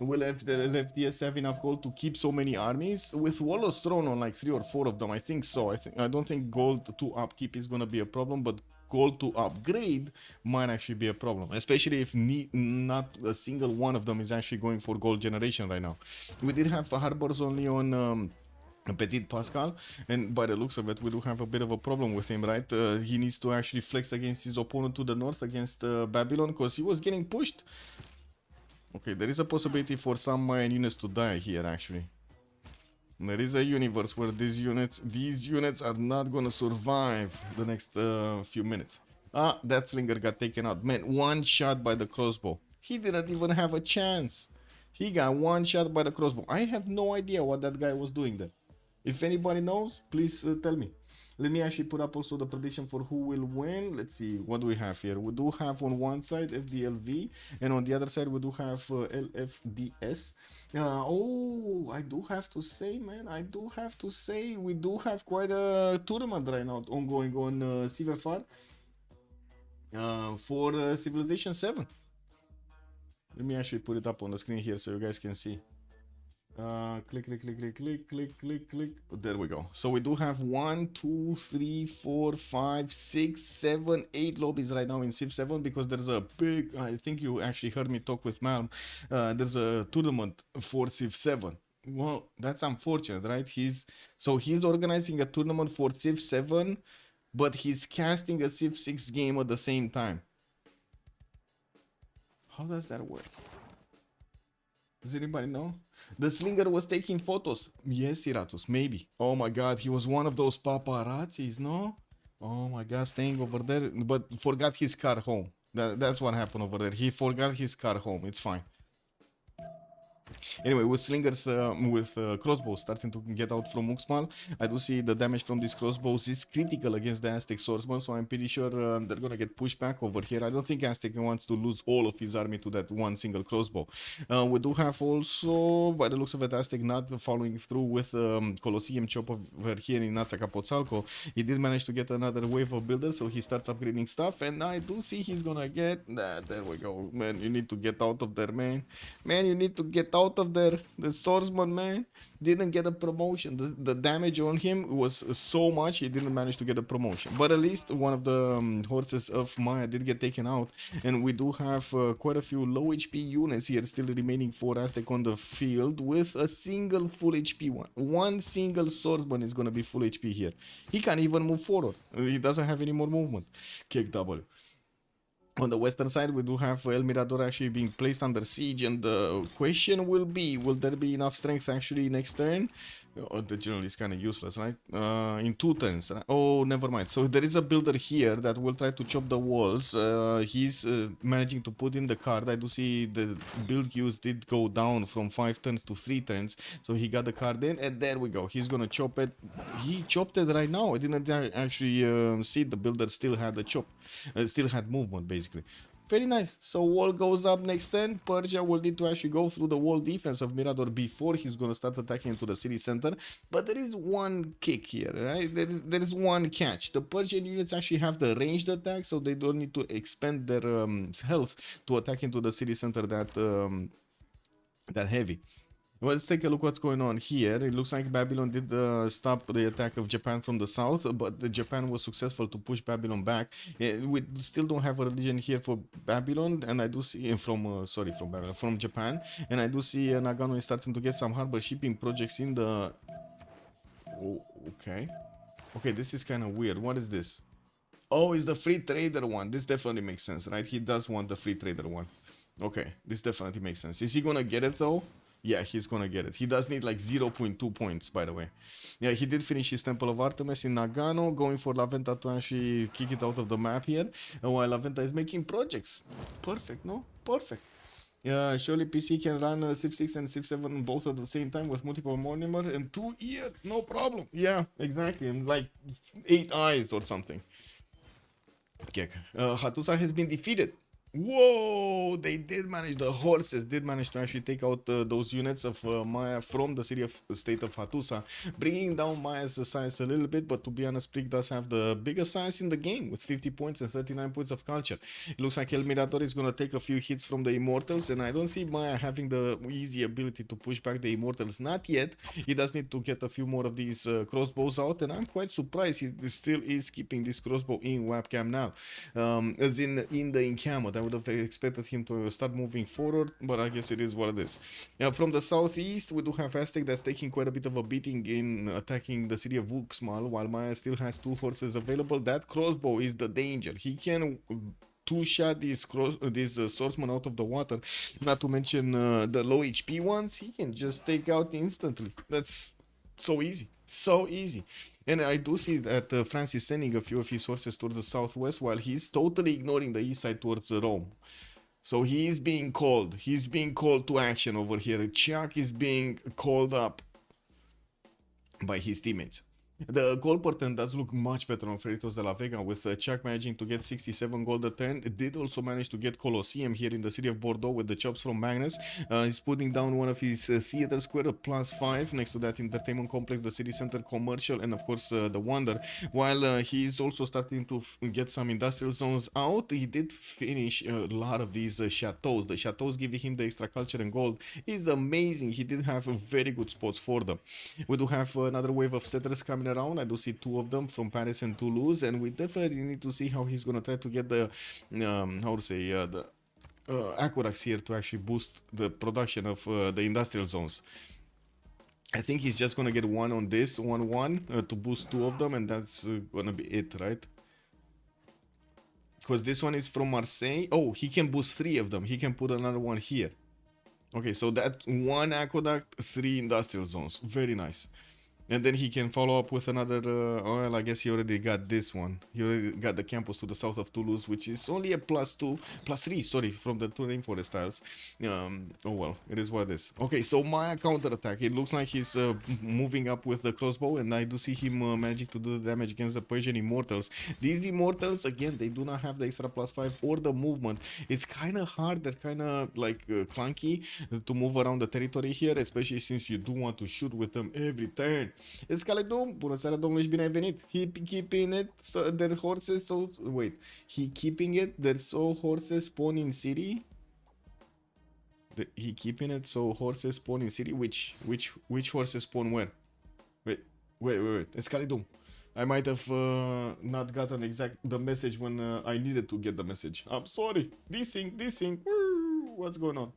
Will FDS have enough gold to keep so many armies? With Wallows Throne on like 3 or 4 of them, I think so. I don't think gold to upkeep is gonna be a problem, but gold to upgrade might actually be a problem. Especially if not a single one of them is actually going for gold generation right now. We did have harbors only on... Petit Pascal, and by the looks of it, we do have a bit of a problem with him, right? He needs to actually flex against his opponent to the north, against Babylon, because he was getting pushed. Okay, there is a possibility for some Mayan units to die here, actually. There is a universe where these units are not gonna survive the next few minutes. Ah, that slinger got taken out. Man, 1 shot by the crossbow. He didn't even have a chance. He got 1 shot by the crossbow. I have no idea what that guy was doing there. If anybody knows, please tell me. Let me actually put up also the prediction for who will win. Let's see, what do we have here? We do have on one side FDLV, and on the other side we do have LFDS. Oh, I do have to say, man, we do have quite a tournament right now ongoing on CivFR for Civilization 7. Let me actually put it up on the screen here so you guys can see. Click. There we go. So we do have 1, 2, 3, 4, 5, 6, 7, 8 lobbies right now in Civ 7 because there's a big, I think you actually heard me talk with Malm. There's a tournament for Civ 7. Well, that's unfortunate, right? He's organizing a tournament for Civ 7, but he's casting a Civ 6 game at the same time. How does that work? Does anybody know? The slinger was taking photos. Yes, Iratus, maybe. Oh my god, he was one of those paparazzis, no? Oh my god, staying over there, but forgot his car home. That's what happened over there. He forgot his car home. It's fine. Anyway, with slingers, with crossbows starting to get out from Uxmal, I do see the damage from these crossbows is critical against the Aztec swordsman, so I'm pretty sure they're gonna get pushed back over here. I don't think Aztec wants to lose all of his army to that one single crossbow. We do have also, by the looks of it, Aztec not following through with Colosseum chop over here in Natsa He did manage to get another wave of builders, so he starts upgrading stuff, and I do see he's gonna get... there we go. Man, you need to get out of there, man. Man, you need to get out of there. The swordsman, man, didn't get a promotion. The damage on him was so much, he didn't manage to get a promotion. But at least one of the horses of Maya did get taken out, and we do have quite a few low HP units here still remaining for Aztec on the field with a single full HP one. One single swordsman is gonna be full HP here. He can't even move forward. He doesn't have any more movement. Kick W. On the western side, we do have El Mirador actually being placed under siege, and the question will be, will there be enough strength actually next turn? Oh, the general is kind of useless, right? In 2 turns, right? Oh, never mind. So there is a builder here that will try to chop the walls. He's managing to put in the card. I do see the build queues did go down from 5 turns to 3 turns, so he got the card in, and there we go. He's gonna chop it. He chopped it right now. I didn't actually see the builder still had the chop, still had movement basically. Very nice. So wall goes up next turn. Persia will need to actually go through the wall defense of Mirador before he's going to start attacking into the city center. But there is one kick here, right? There is one catch. The Persian units actually have the ranged attack, so they don't need to expend their health to attack into the city center that heavy. Well, let's take a look what's going on here. It looks like Babylon did stop the attack of Japan from the south, but Japan was successful to push Babylon back. We still don't have a religion here for Babylon, and I do see from Japan, and I do see Nagano is starting to get some harbor shipping projects in the... Oh, okay, this is kind of weird. What is this? Oh, it's the free trader one. This definitely makes sense, right? He does want the free trader one. Okay, this definitely makes sense. Is he gonna get it though? Yeah, he's gonna get it. He does need like 0.2 points, by the way. Yeah, he did finish his Temple of Artemis in Nagano, going for La Venta to actually kick it out of the map here, while La Venta is making projects. Perfect, no? Perfect. Surely PC can run Civ6 and Civ7 both at the same time with multiple monomers in 2 years, no problem. Yeah, exactly, and like 8 eyes or something. Okay. Hattusa has been defeated. Whoa, they did manage, the horses did manage to actually take out those units of Maya from the state of Hattusa, bringing down Maya's size a little bit, but to be honest, Plik does have the biggest size in the game with 50 points and 39 points of culture. It looks like El Mirador is going to take a few hits from the Immortals, and I don't see Maya having the easy ability to push back the Immortals, not yet. He does need to get a few more of these crossbows out, and I'm quite surprised he still is keeping this crossbow in webcam now, as in the encampment. I would have expected him to start moving forward, but I guess it is what it is. From the southeast, we do have Aztec that's taking quite a bit of a beating in attacking the city of Uxmal, while Maya still has 2 horses available. That crossbow is the danger. He can two-shot these swordsmen out of the water, not to mention the low HP ones. He can just take out instantly. That's so easy. So easy. And I do see that France is sending a few of his forces towards the southwest, while he's totally ignoring the east side towards Rome. So he is being called. He's being called to action over here. Chuck is being called up by his teammates. The gold portent does look much better on Freritos de la Vega, with Chuck managing to get 67 gold a turn. It did also manage to get Colosseum here in the city of Bordeaux with the chops from Magnus. He's putting down one of his theater square, +5. Next to that, entertainment complex, the city center, commercial, and of course the Wonder. While he's also starting to get some industrial zones out, he did finish a lot of these chateaus. The chateaus giving him the extra culture and gold is amazing. He did have very good spots for them. We do have another wave of settlers coming around. I do see 2 of them from Paris and Toulouse, and we definitely need to see how he's gonna try to get the aqueducts here to actually boost the production of the industrial zones. I think he's just gonna get 1 on this 1-1 to boost 2 of them, and that's gonna be it, right? Because this one is from Marseille. Oh, he can boost 3 of them. He can put another one here. Okay, so that 1 aqueduct, 3 industrial zones. Very nice. And then he can follow up with another, well, I guess he already got this one. He already got the campus to the south of Toulouse, which is only a +3, sorry, from the two rainforest tiles. Oh well, it is what it is. Okay, so Maya counterattack. It looks like he's moving up with the crossbow, and I do see him managing to do the damage against the Persian Immortals. These Immortals, again, they do not have the extra +5 or the movement. It's kind of hard, they're kind of like clunky to move around the territory here, especially since you do want to shoot with them every turn. Escaledum, bună seara domnule și bine ai venit. He keeping it, so their horses, so wait, he keeping it, their so horses spawn in city. He keeping it so horses spawn in city. Which horses spawn where? Wait. Escaledum. I might have not gotten the message when I needed to get the message. I'm sorry. This thing. What's going on?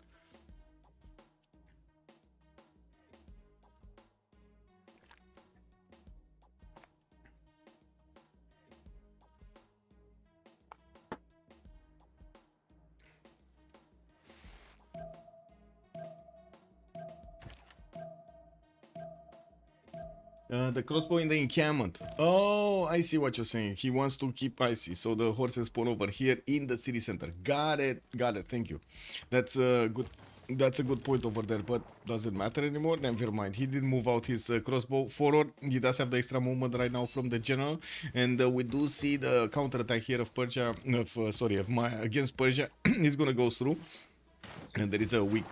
The crossbow in the encampment. Oh, I see what you're saying. He wants to keep, I see. So the horses spawn over here in the city center. Got it. Thank you. That's a good point over there, but does it matter anymore? Never mind. He did move out his crossbow forward. He does have the extra movement right now from the general, and we do see the counterattack here of Persia, of Maya against Persia. It's gonna go through. And there is a weak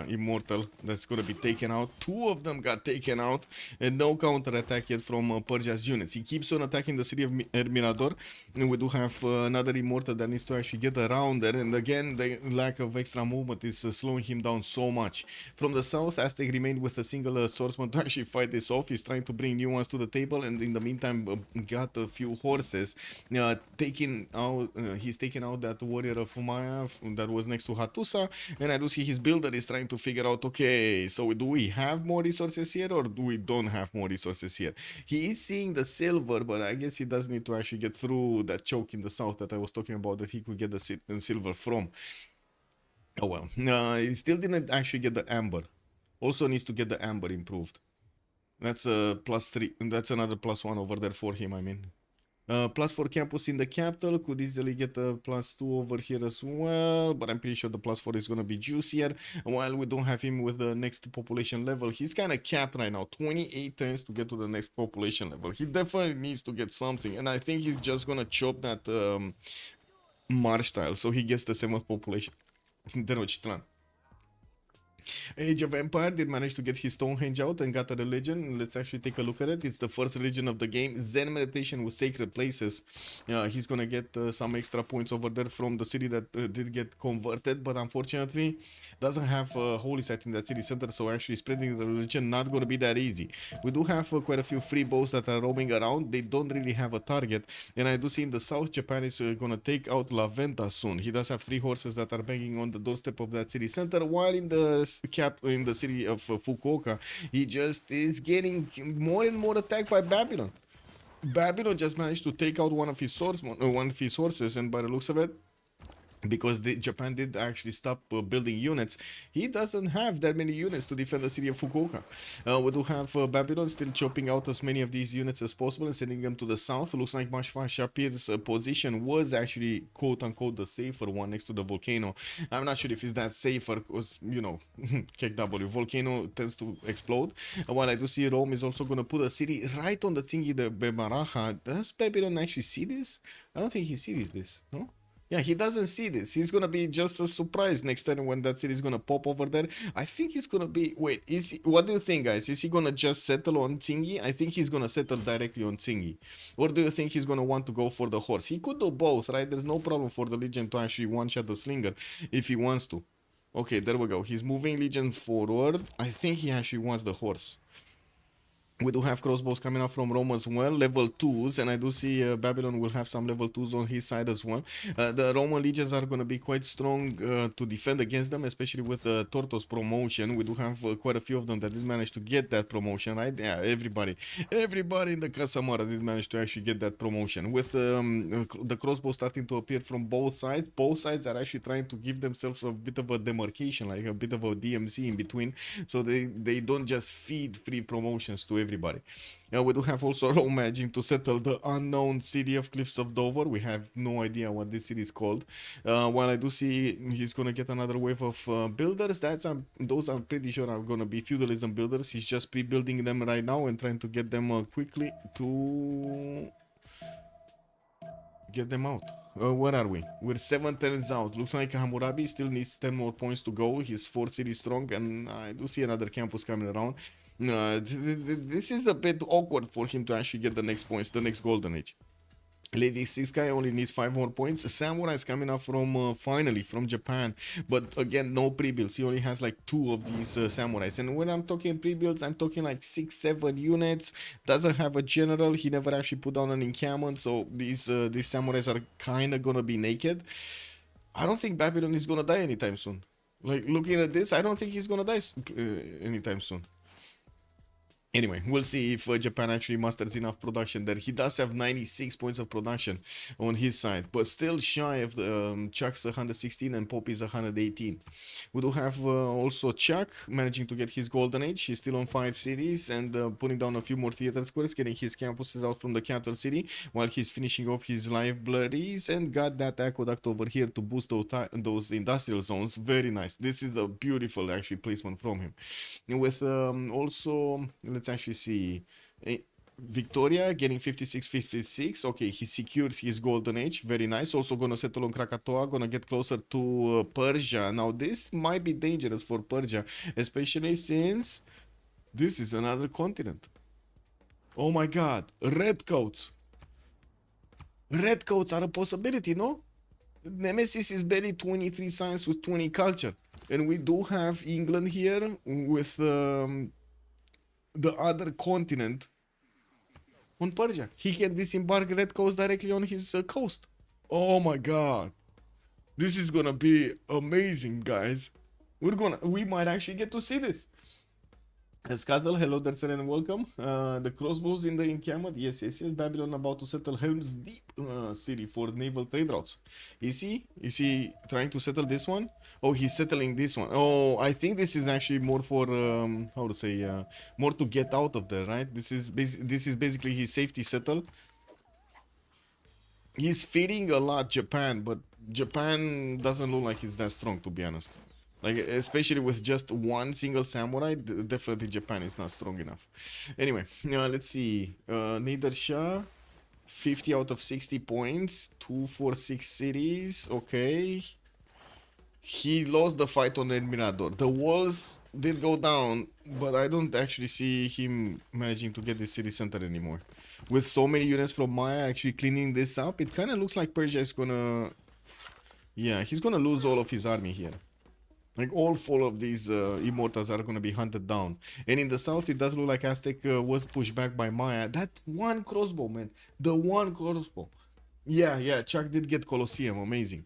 immortal that's going to be taken out. 2 of them got taken out, and no counter attack yet from Persia's units. He keeps on attacking the city of Mirador, and we do have another immortal that needs to actually get around there. And again, the lack of extra movement is slowing him down so much. From the south, Aztec remained with a single swordsman to actually fight this off. He's trying to bring new ones to the table, and in the meantime, got a few horses. He's taking out that warrior of Maya that was next to Hattusa. And I do see his builder is trying to figure out, okay, so do we have more resources here or do we don't have more resources here? He is seeing the silver, but I guess he does need to actually get through that choke in the south that I was talking about that he could get the silver from. Oh well, he still didn't actually get the amber. Also needs to get the amber improved. That's a +3, that's another +1 over there for him, I mean. +4 campus in the capital, could easily get a +2 over here as well, but I'm pretty sure the +4 is gonna be juicier. While we don't have him with the next population level, he's kind of capped right now, 28 turns to get to the next population level. He definitely needs to get something, and I think he's just gonna chop that marsh tile, so he gets the 7th population. Tenochtitlan. Age of Empire did manage to get his Stonehenge out and got a religion. Let's actually take a look at it. It's the first religion of the game. Zen meditation with sacred places. He's gonna get some extra points over there from the city that did get converted, but unfortunately doesn't have a holy site in that city center, so actually spreading the religion not gonna be that easy. We do have quite a few free bows that are roaming around. They don't really have a target, and I do see in the south Japan is gonna take out La Venta soon. He does have 3 horses that are banging on the doorstep of that city center, while in the city of Fukuoka, he just is getting more and more attacked by Babylon. Babylon just managed to take out one of his horses, and by the looks of it, because Japan did actually stop building units, he doesn't have that many units to defend the city of Fukuoka. We do have Babylon still chopping out as many of these units as possible and sending them to the south. It looks like Mashfa Shapir's position was actually quote-unquote the safer one next to the volcano. I'm not sure if it's that safer because, you know, KW, volcano tends to explode. While I do see Rome is also going to put a city right on the thingy, the Bebaraha. Does Babylon actually see this? I don't think he sees this, no? Yeah, he doesn't see this. He's gonna be just a surprise next time when that city is gonna pop over there. I think he's gonna be. Wait, what do you think, guys? Is he gonna just settle on Tsingy? I think he's gonna settle directly on Tsingy. Or do you think he's gonna want to go for the horse? He could do both, right? There's no problem for the Legion to actually one-shot the Slinger if he wants to. Okay, there we go. He's moving Legion forward. I think he actually wants the horse. We do have crossbows coming out from Rome as well, level 2s, and I do see Babylon will have some level 2s on his side as well. The Roman legions are going to be quite strong to defend against them, especially with the Tortos promotion. We do have quite a few of them that did manage to get that promotion, right? Yeah, everybody in the Casamara did manage to actually get that promotion. With the crossbow starting to appear from both sides are actually trying to give themselves a bit of a demarcation, like a bit of a DMC in between, so they don't just feed free promotions to everybody. We do have also Rome managing to settle the unknown city of Cliffs of Dover. We have no idea what this city is called. While I do see he's gonna get another wave of builders, those I'm pretty sure are gonna be feudalism builders. He's just pre-building them right now and trying to get them quickly to get them out. Where are we? We're 7 turns out. Looks like Hammurabi still needs 10 more points to go. He's 4 cities strong, and I do see another campus coming around. This is a bit awkward for him to actually get the next points, the next golden age. Lady 6 guy only needs 5 more points. Samurai is coming up from finally from Japan, but again no pre-builds. He only has like 2 of these samurais, and when I'm talking pre-builds, I'm talking like 6-7 units. Doesn't have a general. He never actually put down an encampment, so these samurais are kind of gonna be naked. I don't think Babylon is gonna die anytime soon. Like, looking at this, I don't think he's gonna die anytime soon. Anyway, we'll see if Japan actually musters enough production there. He does have 96 points of production on his side, but still shy of the Chuck's 116 and Poppy's 118. We do have also Chuck managing to get his golden age. He's still on 5 cities and putting down a few more theater squares, getting his campuses out from the capital city while he's finishing up his libraries, and got that aqueduct over here to boost those industrial zones. Very nice. This is a beautiful actually placement from him. And with also, let's actually see, Victoria getting 56. Okay, he secures his golden age. Very nice. Also gonna settle on Krakatoa, gonna get closer to Persia. Now this might be dangerous for Persia, especially since this is another continent. Oh my god, redcoats are a possibility, no? Nemesis is barely 23 science with 20 culture, and we do have England here with the other continent on Persia. He can disembark red coast directly on his coast. Oh my god, this is gonna be amazing, guys. We might actually get to see this. Skazdal, hello there, sir, and welcome. The crossbows in the encampment. Yes. Babylon about to settle Helm's Deep city for naval trade routes. Is he trying to settle this one? Oh, he's settling this one. Oh, I think this is actually more for how to say, more to get out of there, right? This is basically his safety settle. He's feeding a lot Japan, but Japan doesn't look like it's that strong, to be honest. Like, especially with just one single samurai, definitely Japan is not strong enough. Anyway, let's see. Nader Shah, 50 out of 60 points, 246 cities. Okay. He lost the fight on El Mirador. The walls did go down, but I don't actually see him managing to get the city center anymore. With so many units from Maya actually cleaning this up, it kind of looks like Persia is gonna... Yeah, he's gonna lose all of his army here. Like, all 4 of these immortals are going to be hunted down. And in the south, it does look like Aztec was pushed back by Maya. That one crossbow, man. The one crossbow. Yeah, Chuck did get Colosseum. Amazing.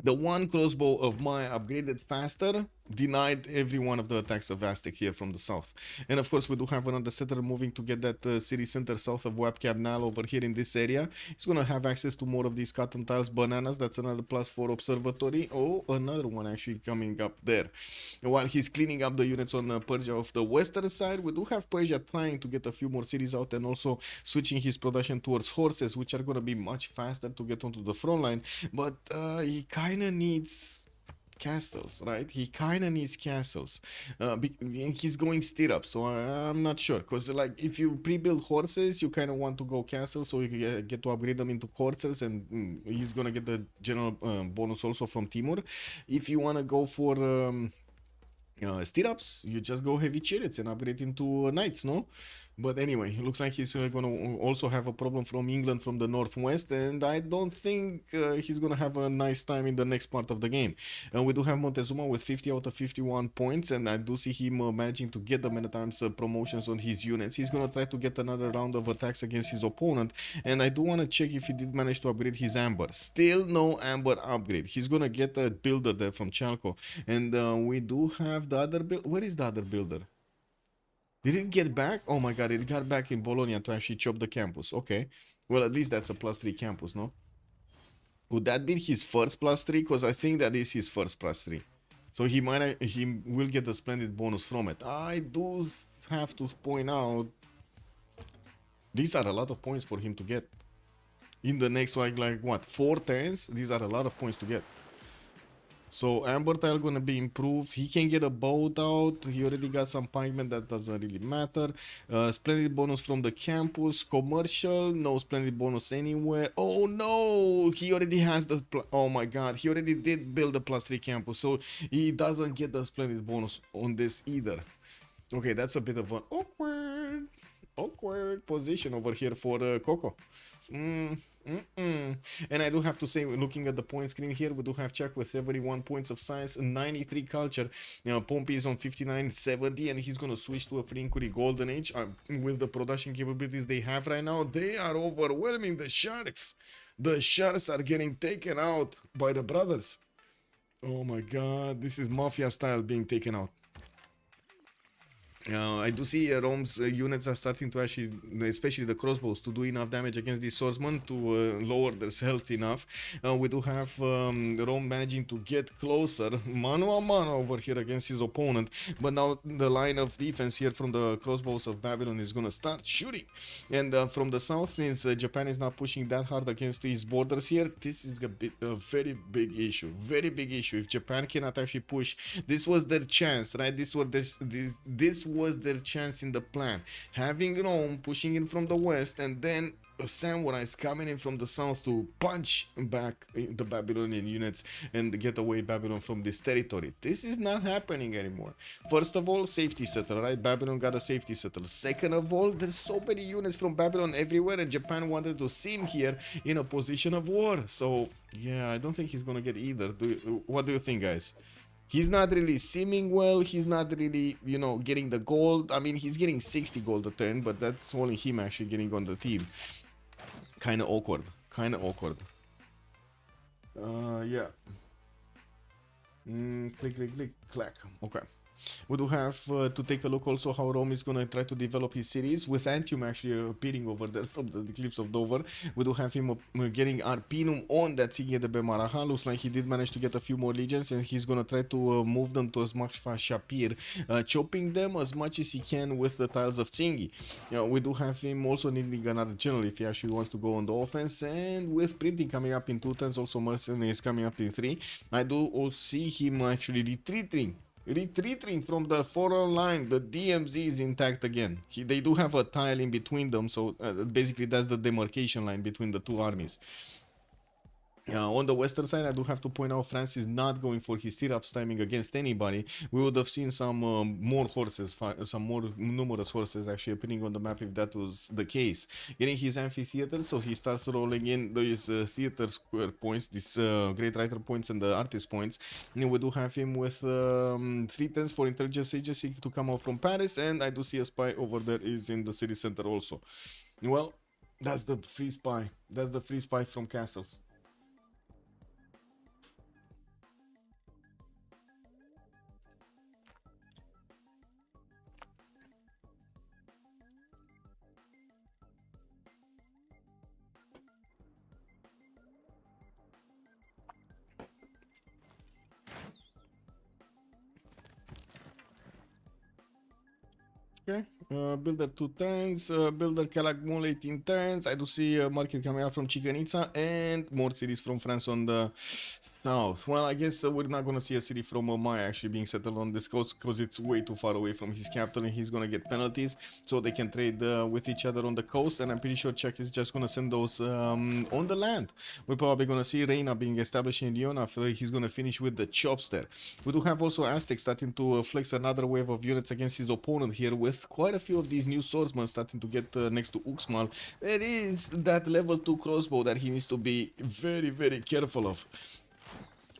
The one crossbow of Maya upgraded faster, denied every one of the attacks of Aztec here from the south. And of course, we do have another settler moving to get that city center south of Webcam Nile over here in this area. He's going to have access to more of these cotton tiles, bananas. That's another +4 observatory. Oh, another one actually coming up there. And while he's cleaning up the units on Persia of the western side, we do have Persia trying to get a few more cities out and also switching his production towards horses, which are going to be much faster to get onto the front line. But he kind of needs castles, right? He kind of needs castles. He's going stirrup, so I'm not sure. Because, like, if you pre-build horses, you kind of want to go castles, so you get to upgrade them into coursers, and he's gonna get the general bonus also from Timur. If you want to go for stirrups, you just go heavy chariots and upgrade into knights, no? But anyway, it looks like he's gonna also have a problem from England from the northwest, and I don't think he's gonna have a nice time in the next part of the game. We do have Montezuma with 50 out of 51 points, and I do see him managing to get the many times promotions on his units. He's gonna try to get another round of attacks against his opponent, and I do want to check if he did manage to upgrade his amber. Still no amber upgrade. He's gonna get a builder there from Chalco, and we do have the other build. Where is the other builder? Did it get back? Oh my god, it got back in Bologna to actually chop the campus. Okay. Well, at least that's a +3 campus, no? Would that be his first +3? Because I think that is his first +3. So he will get a splendid bonus from it. I do have to point out, these are a lot of points for him to get. In the next, like what, 4 turns? These are a lot of points to get. So Amber Tile gonna be improved. He can get a boat out. He already got some pikemen, that doesn't really matter. Splendid bonus from the campus. Commercial, no splendid bonus anywhere. Oh no, he already has the, oh my god, he already did build a +3 campus, so he doesn't get the splendid bonus on this either. Okay, that's a bit of an awkward position over here for Coco. And I do have to say, looking at the point screen here, we do have Chuck with 71 points of science, 93 culture. Pompey is on 59, 70, and he's gonna switch to a free inquiry golden age. With the production capabilities they have right now, they are overwhelming the Sharks. The Sharks are getting taken out by the brothers. Oh my god, this is mafia style being taken out. I do see Rome's units are starting to actually, especially the crossbows, to do enough damage against these swordsmen to lower their health enough. We do have Rome managing to get closer, mano a mano over here against his opponent. But now the line of defense here from the crossbows of Babylon is gonna start shooting. And from the south, since Japan is not pushing that hard against these borders here, this is a very big issue. Very big issue. If Japan cannot actually push, this was their chance, right? This was their chance in the plan. Having Rome pushing in from the west, and then samurais coming in from the south to punch back the Babylonian units and get away Babylon from this territory. This is not happening anymore. First of all, safety settle, right? Babylon got a safety settle. Second of all, there's so many units from Babylon everywhere, and Japan wanted to see him here in a position of war. So yeah, I don't think he's gonna get either. What do you think, guys? He's not really seeming well, he's not really, you know, getting the gold. I mean, he's getting 60 gold a turn, but that's only him actually getting on the team. Kinda awkward, yeah. Click, click, click, clack. Okay. We do have to take a look also how Rome is going to try to develop his cities, with Antium actually appearing over there from the cliffs of Dover. We do have him getting Arpinum on that city de Bemaraha. Looks like he did manage to get a few more legions, and he's going to try to move them to as much as Shapir, chopping them as much as he can with the tiles of Tsingi. We do have him also needing another general if he actually wants to go on the offense, and with printing coming up in 2 turns, also mercenary is coming up in 3. I do also see him actually retreating from the foreign line. The DMZ is intact again. They do have a tile in between them, so basically that's the demarcation line between the two armies. On the western side, I do have to point out France is not going for his stirrups timing against anybody. We would have seen some more horses, some more numerous horses actually appearing on the map if that was the case. Getting his amphitheater, so he starts rolling in these theater square points, these great writer points and the artist points. And we do have him with 3 turns for intelligence agency to come out from Paris, and I do see a spy over there is in the city center also. Well, that's the free spy. That's the free spy from castles. Okay, Builder 2 turns, builder can accumulate in turns. I do see market coming out from Chichen Itza and more cities from France on the south. Well, I guess we're not gonna see a city from Maya actually being settled on this coast because it's way too far away from his capital and he's gonna get penalties, so they can trade with each other on the coast. And I'm pretty sure Czech is just gonna send those on the land. We're probably gonna see Reina being established in Lyon after he's gonna finish with the chops there. We do have also Aztec starting to flex another wave of units against his opponent here, with quite a few of these new swordsmen starting to get next to Uxmal. There is that level 2 crossbow that he needs to be very, very careful of.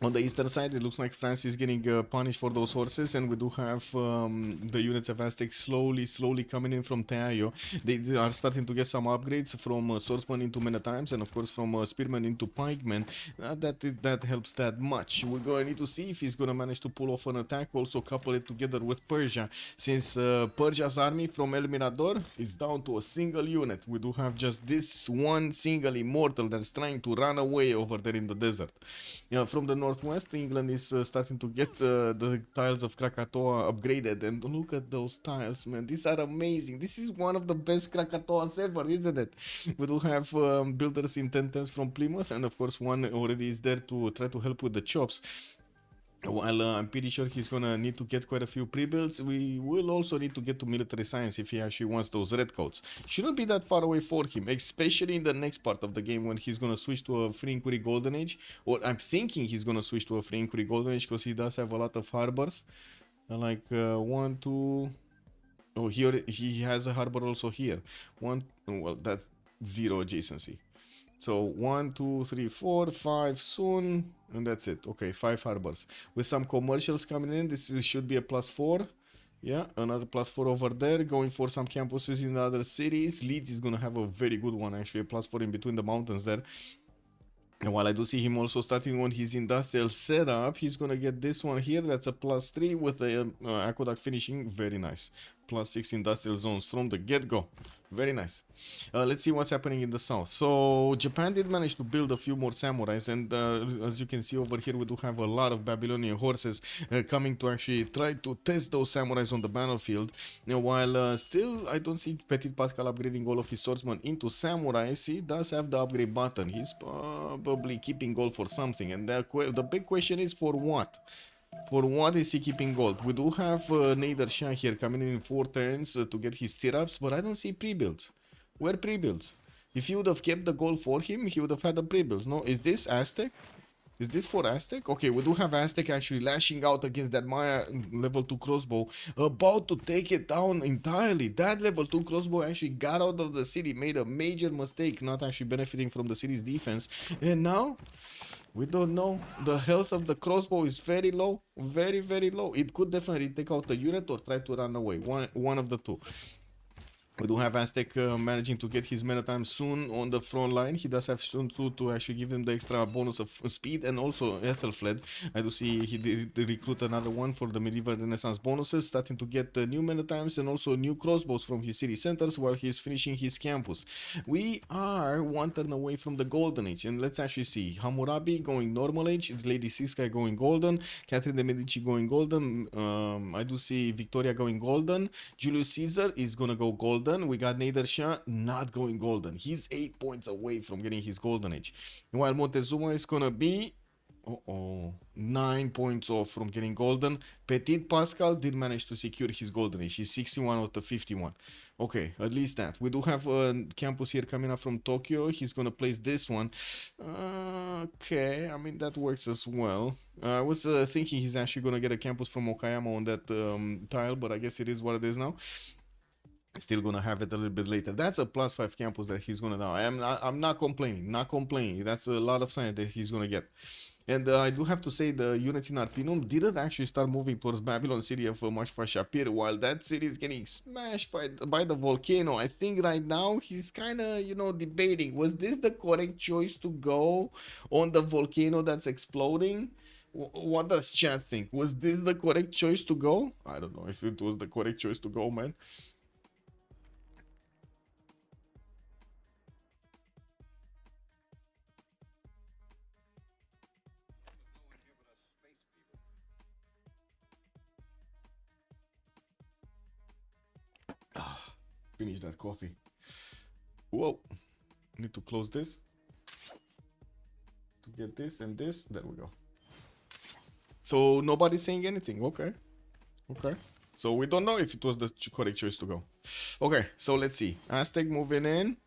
On the eastern side, it looks like France is getting punished for those horses, and we do have the units of Aztec slowly coming in from Teayo. They are starting to get some upgrades from swordsman into men at arms, and of course from spearmen into pikemen. That helps that much. We're going to need to see if he's going to manage to pull off an attack, also couple it together with Persia, since Persia's army from El Mirador is down to a single unit. We do have just this one single immortal that's trying to run away over there in the desert. From the northwest, England is starting to get the tiles of Krakatoa upgraded, and look at those tiles, man. These are amazing. This is one of the best Krakatoas ever, isn't it? We do have builders in 10 from Plymouth, and of course one already is there to try to help with the chops. While I'm pretty sure he's gonna need to get quite a few pre-builds, we will also need to get to military science if he actually wants those redcoats. Shouldn't be that far away for him, especially in the next part of the game when he's gonna switch to a free inquiry golden age. Or I'm thinking he's gonna switch to a free inquiry golden age because he does have a lot of harbors. Like 1, 2... Oh, here he has a harbor also here. Well, that's 0 adjacency. So 1, 2, 3, 4, 5 soon, and that's it. Okay, 5 harbors. With some commercials coming in, this should be a +4. Yeah, another +4 over there, going for some campuses in the other cities. Leeds is going to have a very good one, actually, a +4 in between the mountains there. And while I do see him also starting on his industrial setup, he's going to get this one here. That's a +3 with the aqueduct finishing. Very nice. +6 industrial zones from the get-go. Very nice. Let's see what's happening in the south. So Japan did manage to build a few more samurais, and as you can see over here, we do have a lot of Babylonian horses coming to actually try to test those samurais on the battlefield. While still, I don't see Petit Pascal upgrading all of his swordsmen into samurais. He does have the upgrade button. He's probably keeping gold for something, and the big question is for what? For what is he keeping gold? We do have Nader Shah here coming in 4 turns to get his stirrups, but I don't see pre-builds. Where pre-builds? If you would have kept the gold for him, he would have had the pre-builds. No, is this Aztec? Is this for Aztec? Okay, we do have Aztec actually lashing out against that Maya level 2 crossbow, about to take it down entirely. That level 2 crossbow actually got out of the city, made a major mistake, not actually benefiting from the city's defense. And now, we don't know. The health of the crossbow is very low, very, very low. It could definitely take out the unit or try to run away, one of the two. We do have Aztec managing to get his men at arms soon on the front line. He does have soon to actually give him the extra bonus of speed and also Ethelfled. I do see he did recruit another one for the medieval renaissance bonuses, starting to get new men at arms and also new crossbows from his city centers while he's finishing his campus. We are 1 turn away from the golden age, and let's actually see. Hammurabi going normal age, Lady Siska going golden, Catherine de Medici going golden, I do see Victoria going golden, Julius Caesar is gonna go golden. We got Nader Shah not going golden. He's 8 points away from getting his golden age. While Montezuma is gonna be 9 points off from getting golden. Petit Pascal did manage to secure his golden age. He's 61 out of 51. Okay, at least that. We do have a campus here coming up from Tokyo. He's gonna place this one. Okay, I mean that works as well. I was thinking he's actually gonna get a campus from Okayama on that tile, but I guess it is what it is now. Still gonna have it a little bit later. That's a +5 campus that he's gonna now. I'm not complaining. That's a lot of science that he's gonna get. And I do have to say the units in Arpinum didn't actually start moving towards Babylon city of Mashfa Shapir, while that city is getting smashed by the volcano. I think right now he's kind of, debating, was this the correct choice to go on the volcano that's exploding? What does chat think? Was this the correct choice to go? I don't know if it was the correct choice to go, man. Finish that coffee. Whoa. Need to close this. To get this and this. There we go. So nobody's saying anything. Okay. Okay. So we don't know if it was the correct choice to go. Okay, so let's see. Aztec moving in.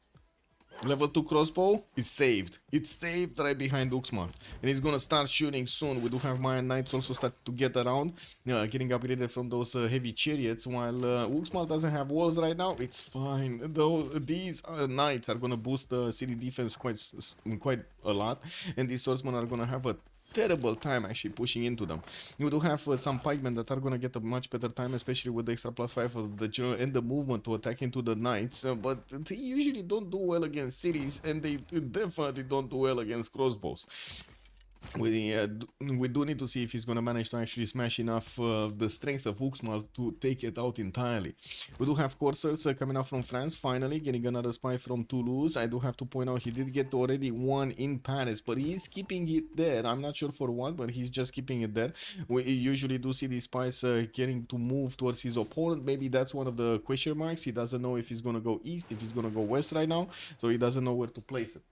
Level 2 crossbow is saved. It's saved right behind Uxmal. And he's gonna start shooting soon. We do have Mayan Knights also starting to get around. Getting upgraded from those heavy chariots. While Uxmal doesn't have walls right now, it's fine. Though these Knights are gonna boost the city defense quite a lot. And these swordsmen are gonna have a terrible time actually pushing into them. You do have some pikemen that are gonna get a much better time, especially with the extra +5 of the general and the movement to attack into the knights, but they usually don't do well against cities, and they definitely don't do well against crossbows. We do need to see if he's gonna manage to actually smash enough the strength of Uxmal to take it out entirely. We do have coursers coming out from France, finally getting another spy from Toulouse. I do have to point out he did get already one in Paris, but he is keeping it there. I'm not sure for what, but he's just keeping it there. We usually do see these spies getting to move towards his opponent. Maybe that's one of the question marks. He doesn't know if he's gonna go east, if he's gonna go west right now, so he doesn't know where to place it.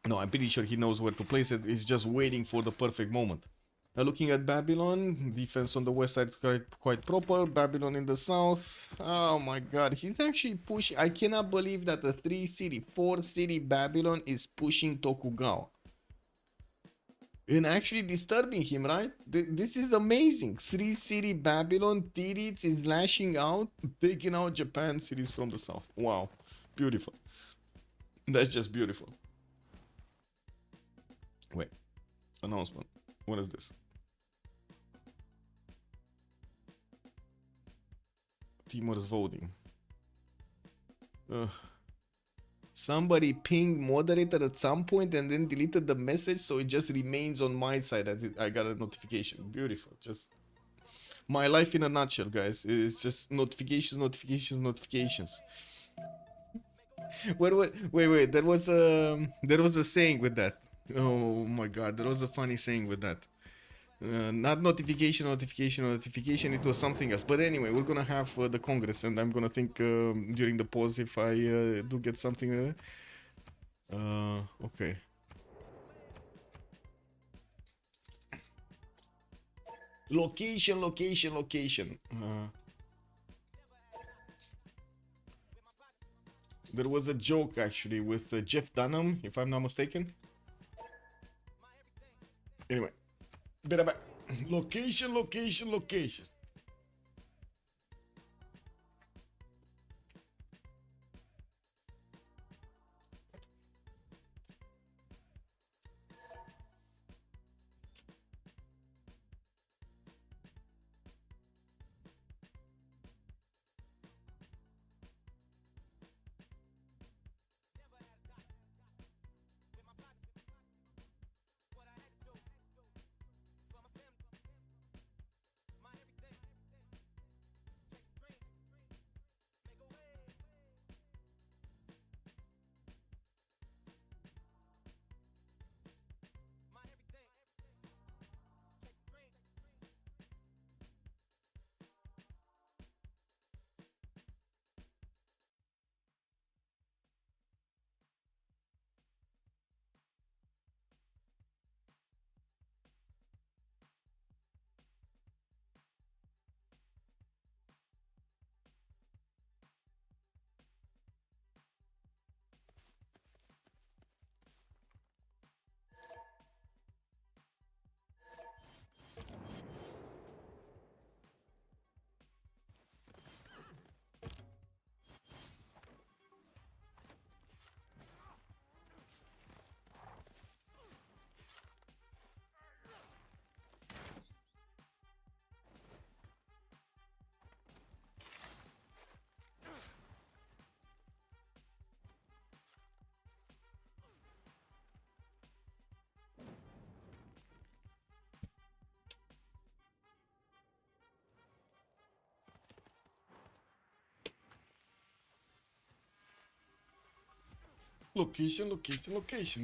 No, I'm pretty sure he knows where to place it. He's just waiting for the perfect moment. Looking at Babylon, defense on the west side quite proper. Babylon in the south. Oh my god, he's actually pushing. I cannot believe that the 4-city Babylon is pushing Tokugawa. And actually disturbing him, right? This is amazing. 3-city Babylon, Tiritz is lashing out, taking out Japan cities from the south. Wow, beautiful. That's just beautiful. Wait, announcement. What is this? Timor's voting. Somebody pinged moderator at some point and then deleted the message, so it just remains on my side. I got a notification. Beautiful. Just my life in a nutshell, guys. It's just notifications, notifications, notifications. Wait. There was a saying with that. Oh my god, there was a funny saying with that. Not notification. It was something else. But anyway, we're gonna have the Congress, and I'm gonna think during the pause if I do get something. Okay. Location. There was a joke actually with Jeff Dunham, if I'm not mistaken. Anyway, better back. Location. Location.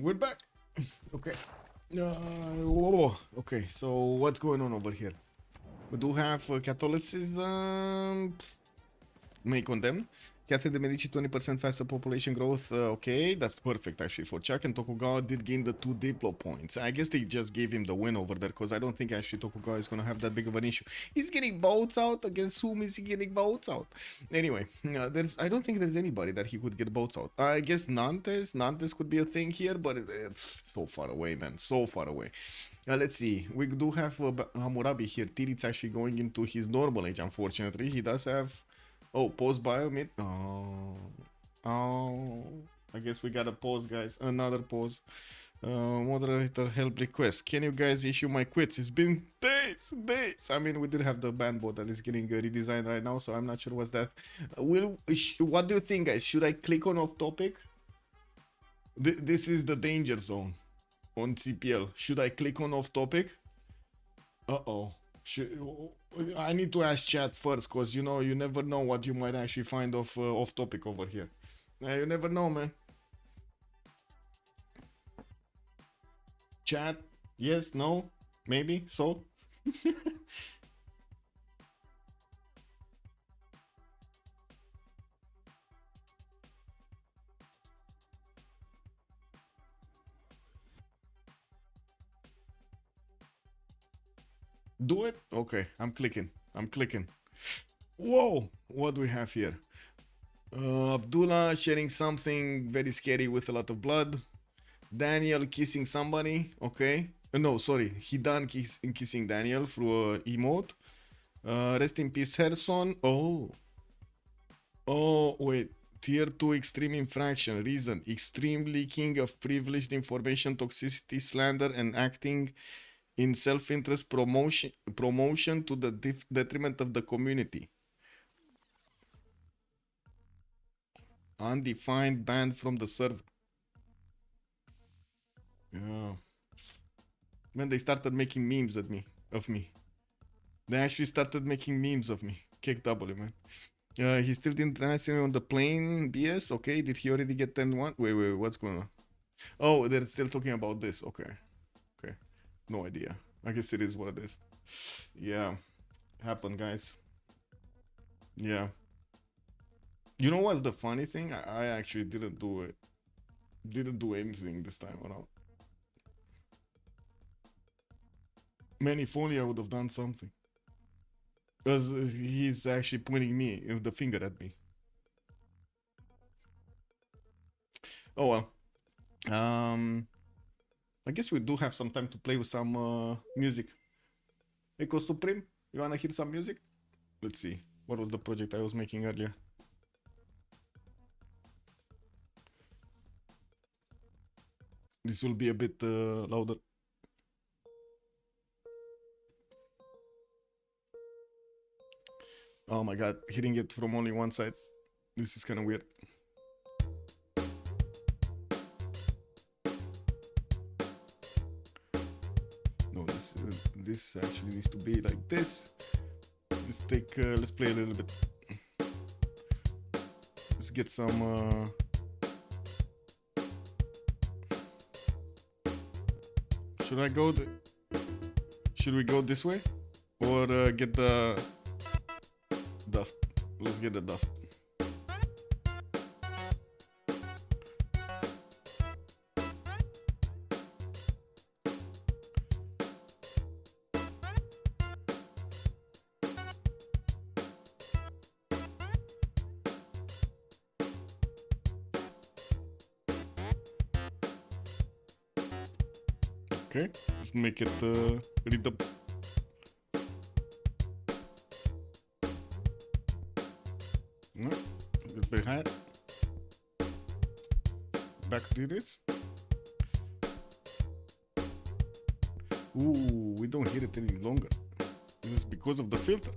We're back. Okay. Okay, so what's going on over here? We do have Catholicism may condemn. Catherine de Medici 20% faster population growth. Okay, that's perfect actually for Chuck. And Tokugawa did gain the 2 Diplo points. I guess they just gave him the win over there because I don't think actually Tokugawa is gonna have that big of an issue. He's getting boats out against whom is he getting boats out? Anyway, I don't think there's anybody that he could get boats out. I guess Nantes could be a thing here, but it's so far away, man, so far away. Let's see. We do have Hammurabi here. Tirit's actually going into his normal age, unfortunately. He does have... Oh, pause biomid. Oh. I guess we gotta pause, guys. Another pause. Moderator help request. Can you guys issue my quits? It's been days. I mean, we did have the band board that is getting redesigned right now, so I'm not sure what's that. What do you think, guys? Should I click on off topic? This is the danger zone on CPL. Should I click on off topic? Uh-oh. I need to ask chat first, cause you know, you never know what you might actually find off topic over here. You never know, man. Chat, yes, no, maybe, so. Do it? Okay, I'm clicking. Whoa, what do we have here? Abdullah sharing something very scary with a lot of blood. Daniel kissing somebody. Okay. No, sorry. He done kissing Daniel through a emote. Rest in peace, Herson. Oh, wait. Tier 2 extreme infraction. Reason. Extreme leaking of privileged information, toxicity, slander, and acting in self-interest promotion to the detriment of the community. Undefined ban from the server. Yeah. Man, they started making memes of me. They actually started making memes of me. Kick W, man. He still didn't answer on the plane BS. Okay, did he already get 10-1? Wait, what's going on? Oh, they're still talking about this. Okay. No idea. I guess it is what it is. Yeah. Happened, guys. Yeah. You know what's the funny thing? I actually didn't do it. Didn't do anything this time around. Man, if only I would have done something. Because he's actually pointing the finger at me. Oh well. I guess we do have some time to play with some music. Echo Supreme, you wanna hear some music? Let's see. What was the project I was making earlier? This will be a bit louder. Oh my god, hitting it from only one side. This is kind of weird. No, this actually needs to be like this. Let's play a little bit. Let's get some should we go this way or get the duff? Let's get the duff. Okay, let's make it rhythm. No, a little bit higher. Back to this. Ooh, we don't hear it any longer. It's because of the filter.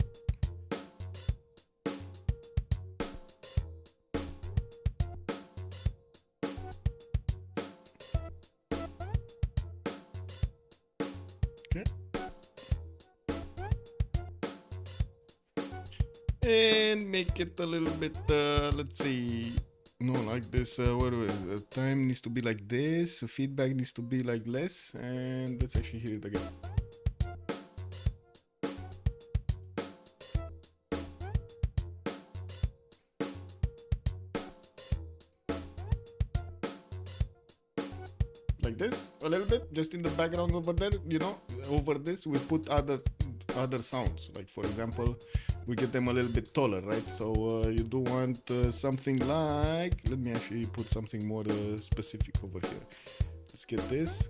And make it a little bit, let's see, no, like this, the time needs to be like this, the feedback needs to be like less, and let's actually hear it again. like this, a little bit, just in the background over there, you know. Over this, we put other sounds. Like for example, we get them a little bit taller, right? So you do want something like. Let me actually put something more specific over here. Let's get this.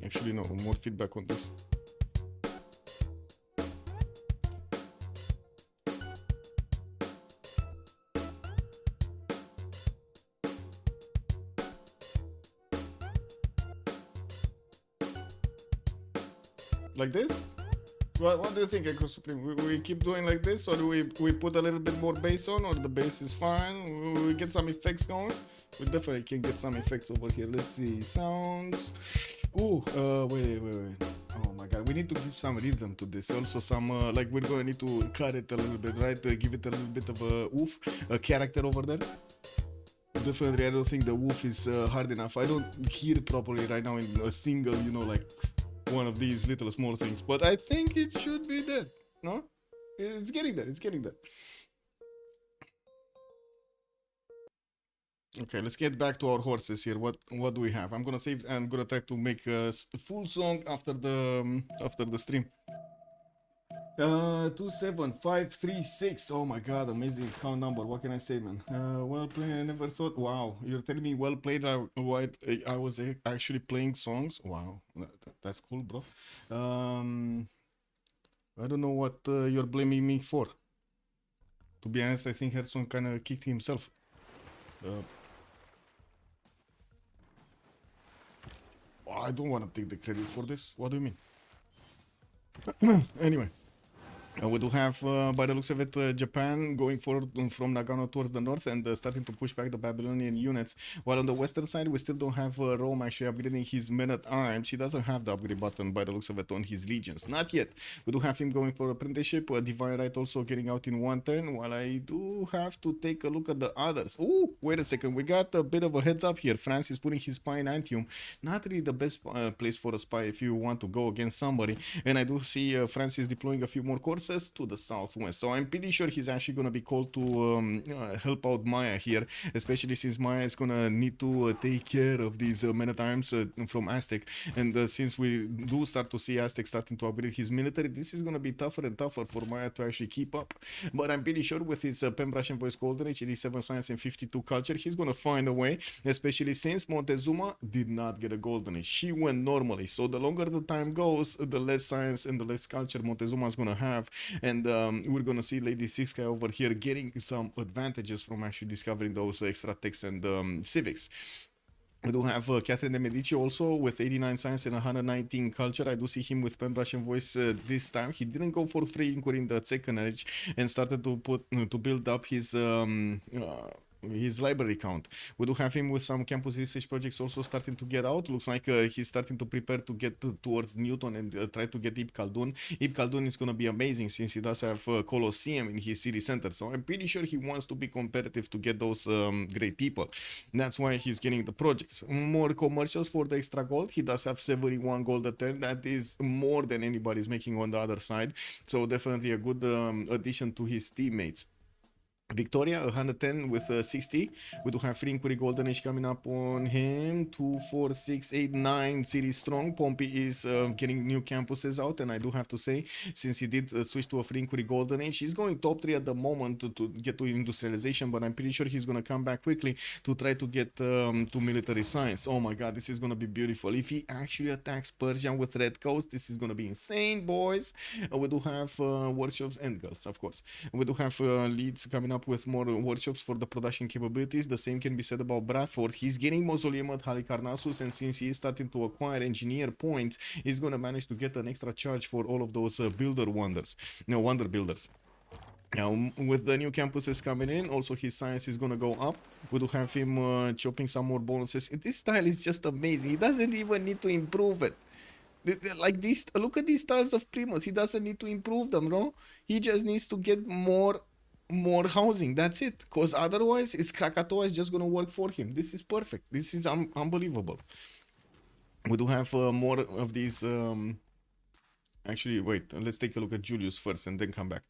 Actually, no, more feedback on this. Like this? What do you think, Echo Supreme? We keep doing like this, or do we put a little bit more bass on, or the bass is fine? We get some effects going? We definitely can get some effects over here. Let's see. Sounds. Ooh, wait. Oh my god, we need to give some rhythm to this. Also some, like we're going to need to cut it a little bit, right? To give it a little bit of a oof, a character over there. Definitely, I don't think the woof is hard enough. I don't hear it properly right now in a single, you know, like one of these little small things. But I think it should be there, no? It's getting there, it's getting there. Okay, let's get back to our horses here. What do we have? I'm gonna save. I'm gonna try to make a full song after the stream. 27536. Oh my god, amazing count number. What can I say, man? Well played. I never thought. Wow, you're telling me well played. I was actually playing songs. Wow, that's cool, bro. I don't know what you're blaming me for. To be honest, I think Herzog kind of kicked himself. I don't want to take the credit for this. What do you mean? Anyway. We do have, by the looks of it, Japan going forward from Nagano towards the north and starting to push back the Babylonian units. While on the western side, we still don't have Rome actually upgrading his men-at-arms. He doesn't have the upgrade button, by the looks of it, on his legions. Not yet. We do have him going for apprenticeship. Divine Right also getting out in one turn, while I do have to take a look at the others. Oh, wait a second. We got a bit of a heads up here. France is putting his spy in Antium. Not really the best place for a spy if you want to go against somebody. And I do see France is deploying a few more courses to the southwest, so I'm pretty sure he's actually gonna be called to help out Maya here, especially since Maya is gonna need to take care of these men-at-arms from Aztec, and since we do start to see Aztec starting to upgrade his military, this is gonna be tougher and tougher for Maya to actually keep up. But I'm pretty sure with his Pembrasian Voice Golden Age, 87 science and 52 culture, he's gonna find a way, especially since Montezuma did not get a Golden Age. She went normally, so the longer the time goes, the less science and the less culture Montezuma is gonna have. And we're gonna see Lady Sixka over here getting some advantages from actually discovering those extra texts and civics. We do have Catherine de Medici also with 89 science and 119 culture. I do see him with Pembrasian Voice this time. He didn't go for free inquiry in the second age and started to build up his library count. We do have him with some campus research projects also starting to get out. Looks like he's starting to prepare to get towards Newton and try to get Ibn Khaldun. Ibn Khaldun is going to be amazing since he does have Colosseum in his city center. So I'm pretty sure he wants to be competitive to get those great people. That's why he's getting the projects. More commercials for the extra gold. He does have 71 gold a turn. That is more than anybody's making on the other side. So definitely a good addition to his teammates. Victoria 110 with 60. We do have free inquiry golden age coming up on him. 2, 4, 6, 8, 9 city strong. Pompey is getting new campuses out, and I do have to say, since he did switch to a free inquiry golden age, he's going top 3 at the moment to get to industrialization, but I'm pretty sure he's going to come back quickly to try to get to military science. Oh my god, this is going to be beautiful. If he actually attacks Persia with Red Coast, this is going to be insane, boys. We do have workshops and girls, of course. We do have leads coming up with more workshops for the production capabilities. The same can be said about Bradford. He's getting Mausoleum at Halicarnassus, and since he is starting to acquire engineer points, he's going to manage to get an extra charge for all of those wonder builders. Now, with the new campuses coming in, also his science is going to go up. We do have him chopping some more bonuses. This style is just amazing. He doesn't even need to improve it. Like this, look at these styles of Primus. He doesn't need to improve them, no? He just needs to get more housing. That's it, because otherwise his Krakatoa is just gonna work for him. This is perfect. This is unbelievable. We do have more of these. Actually, wait, let's take a look at Julius first and then come back.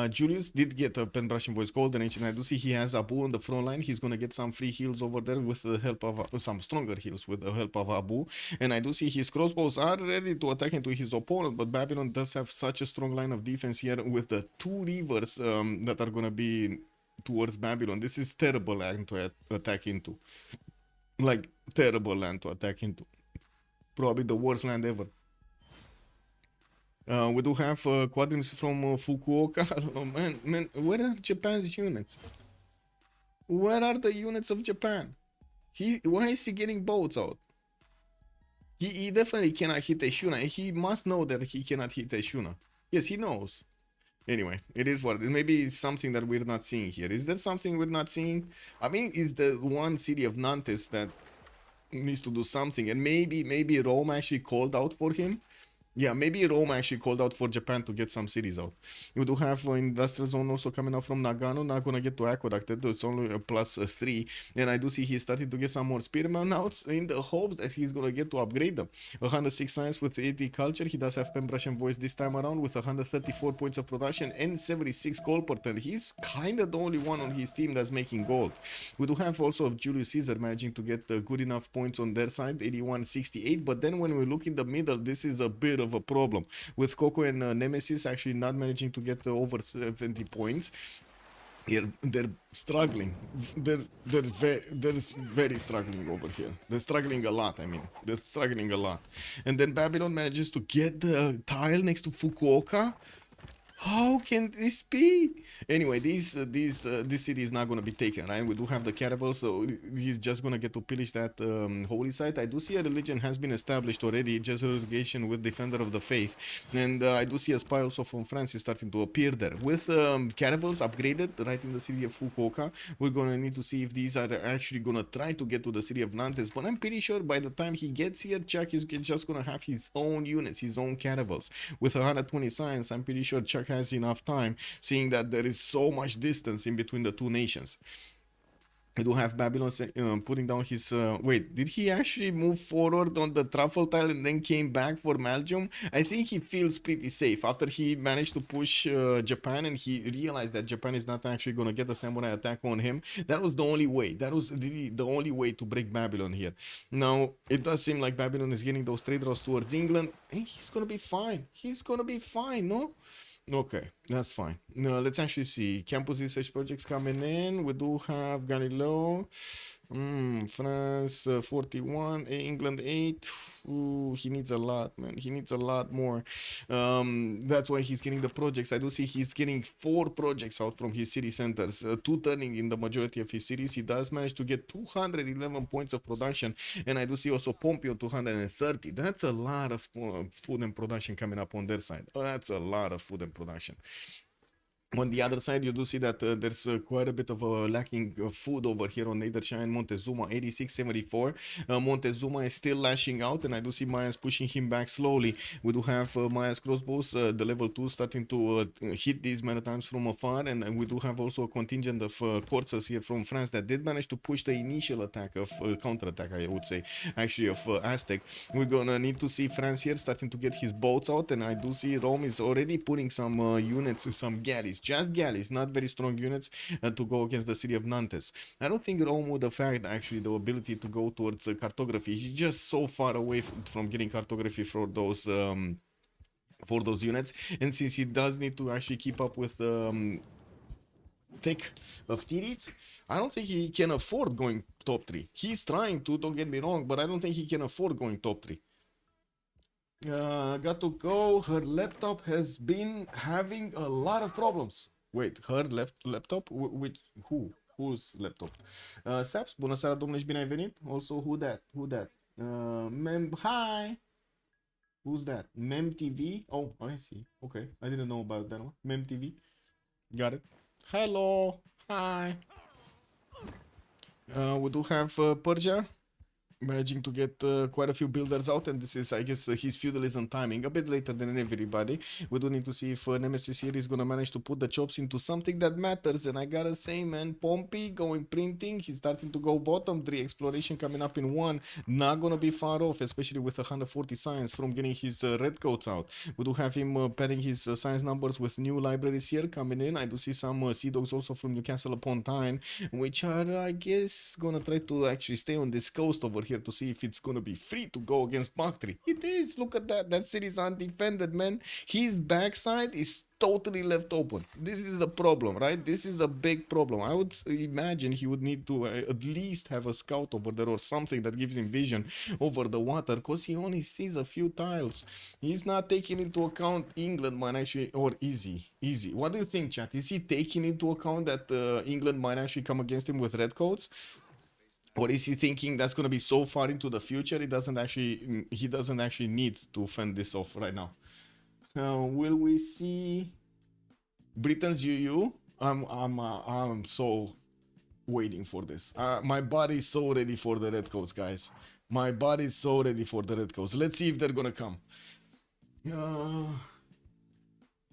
Julius did get a pen brush and voice golden age, and I do see he has Abu on the front line. He's gonna get some free heals over there with the help of some stronger heals with the help of Abu. And I do see his crossbows are ready to attack into his opponent, but Babylon does have such a strong line of defense here with the two rivers that are gonna be towards Babylon. This is terrible land to attack into. Like, terrible land to attack into. Probably the worst land ever. We do have Squadrons from Fukuoka. I don't know, man, where are Japan's units? Where are the units of Japan? Why is he getting boats out? He definitely cannot hit a Shuna. He must know that he cannot hit a Shuna. Yes, he knows. Anyway, it is what it is. Maybe it's something that we're not seeing here. Is there something we're not seeing? I mean, it's the one city of Nantes that needs to do something, and maybe Rome actually called out for him. Yeah, maybe Rome actually called out for Japan to get some cities out. You do have industrial zone also coming out from Nagano. Not gonna get to aqueducted. It's only a +3. And I do see he's starting to get some more spearmen out in the hopes that he's gonna get to upgrade them. 106 science with 80 culture. He does have pen brush and voice this time around with 134 points of production and 76 gold per turn. He's kind of the only one on his team that's making gold. We do have also Julius Caesar managing to get good enough points on their side, 81, 68. But then when we look in the middle, this is a bit of a problem with Coco and Nemesis actually not managing to get over 70 points. They're struggling. They're very struggling over here. They're struggling a lot. I mean, they're struggling a lot. And then Babylon manages to get the tile next to Fukuoka. How can this be? Anyway, this city is not going to be taken, right? We do have the caravel, so he's just going to get to pillage that holy site. I do see a religion has been established already, just litigation with Defender of the Faith. And I do see a spy also from France is starting to appear there. With caravels upgraded right in the city of Fukuoka, we're going to need to see if these are actually going to try to get to the city of Nantes. But I'm pretty sure by the time he gets here, Chuck is just going to have his own units, his own caravels. With 120 science, I'm pretty sure Chuck has enough time, seeing that there is so much distance in between the two nations. We do have Babylon putting down his... wait, did he actually move forward on the truffle tile and then came back for Belgium? I think he feels pretty safe after he managed to push Japan and he realized that Japan is not actually going to get a samurai attack on him. That was the only way. That was really the only way to break Babylon here. Now, it does seem like Babylon is getting those trade routes towards England. And he's going to be fine. He's going to be fine, no? Okay, that's fine. Now let's actually see. Campus research projects coming in. We do have Galileo, France 41, England 8. Ooh, he needs a lot, man. He needs a lot more. That's why he's getting the projects. I do see he's getting 4 projects out from his city centers, 2 turning in the majority of his cities. He does manage to get 211 points of production, and I do see also Pompeo 230. That's a lot of food and production coming up on their side. Oh, that's a lot of food and production. On the other side, you do see that there's quite a bit of a lacking of food over here on Nedershine and Montezuma, 86-74. Montezuma is still lashing out, and I do see Maya's pushing him back slowly. We do have Maya's crossbows, the level 2, starting to hit these maritimes from afar, and we do have also a contingent of coursers here from France that did manage to push the initial attack of counter-attack, I would say, actually, of Aztec. We're gonna need to see France here starting to get his boats out, and I do see Rome is already putting some units, some galleys, just galleys, not very strong units, to go against the city of Nantes. I don't think Rome would have had actually the ability to go towards cartography. He's just so far away from getting cartography for those units, and since he does need to actually keep up with tech of Tirits, I don't think he can afford going top 3. He's trying to, don't get me wrong, but I don't think he can afford going top 3. Got to go. Her laptop has been having a lot of problems. Wait, her laptop? Which, whose laptop? Saps, bună seara, domnule, și bine ai venit. Also, who that? Hi. Who's that? Mem TV? Oh, I see. Okay, I didn't know about that one. Mem TV. Got it. Hello. Hi. We do have Persia. managing to get quite a few builders out, and this is, I guess, his feudalism timing a bit later than everybody. We do need to see if Nemesis here is gonna manage to put the chops into something that matters, and I gotta say, man, Pompey going printing, he's starting to go bottom 3, exploration coming up in 1, not gonna be far off, especially with 140 science from getting his red coats out. We do have him padding his science numbers with new libraries here coming in. I do see some Sea Dogs also from Newcastle upon Tyne, which are, I guess, gonna try to actually stay on this coast over here to see if it's gonna be free to go against Bakhtri. It is. Look at that. That city's undefended, man. His backside is totally left open. This is the problem, right? This is a big problem. I would imagine he would need to at least have a scout over there or something that gives him vision over the water, because he only sees a few tiles. He's not taking into account England might actually, or easy. What do you think, chat? Is he taking into account that England might actually come against him with redcoats? Or is he thinking that's going to be so far into the future he doesn't actually need to fend this off right now? Will we see Britain's UU? I'm so waiting for this. My body is so ready for the redcoats, guys. My body is so ready for the redcoats. Let's see if they're gonna come.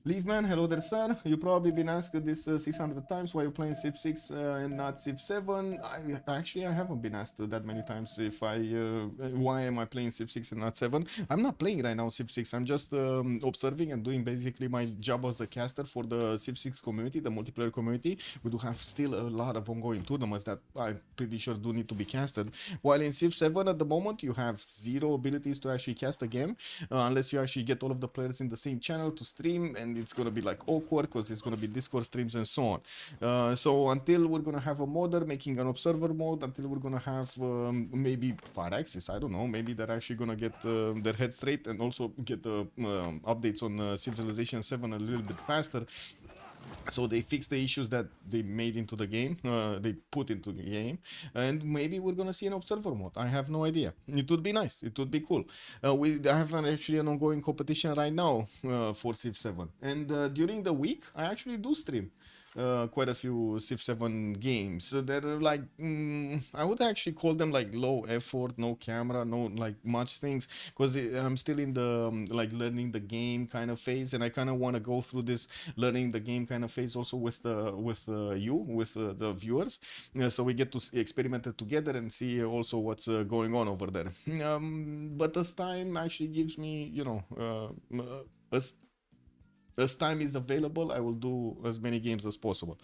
Leave man, hello there, sir. You've probably been asked this 600 times why you're playing Civ6 and not Civ7. I haven't been asked that many times if why am I playing Civ6 and not 7. I'm not playing right now Civ6. I'm just observing and doing basically my job as a caster for the Civ6 community, the multiplayer community. We do have still a lot of ongoing tournaments that I'm pretty sure do need to be casted. While in Civ7 at the moment you have zero abilities to actually cast a game unless you actually get all of the players in the same channel to stream, and it's gonna be like awkward because it's gonna be Discord streams and so on. So until we're gonna have a modder making an observer mode, until we're gonna have maybe far access, I don't know, maybe they're actually gonna get their head straight and also get the updates on Civilization 7 a little bit faster. So they fix the issues that they made into the game, they put into the game, and maybe we're gonna see an observer mode. I have no idea. It would be nice. It would be cool. We have actually an ongoing competition right now for Civ7, and during the week I actually do stream quite a few Civ7 games. They're like, I would actually call them like low effort, no camera, no like much things, because I'm still in the like learning the game kind of phase, and I kind of want to go through this learning the game kind of phase also with the viewers, so we get to experiment it together and see also what's going on over there. But as time actually gives me, you know, as time is available, I will do as many games as possible.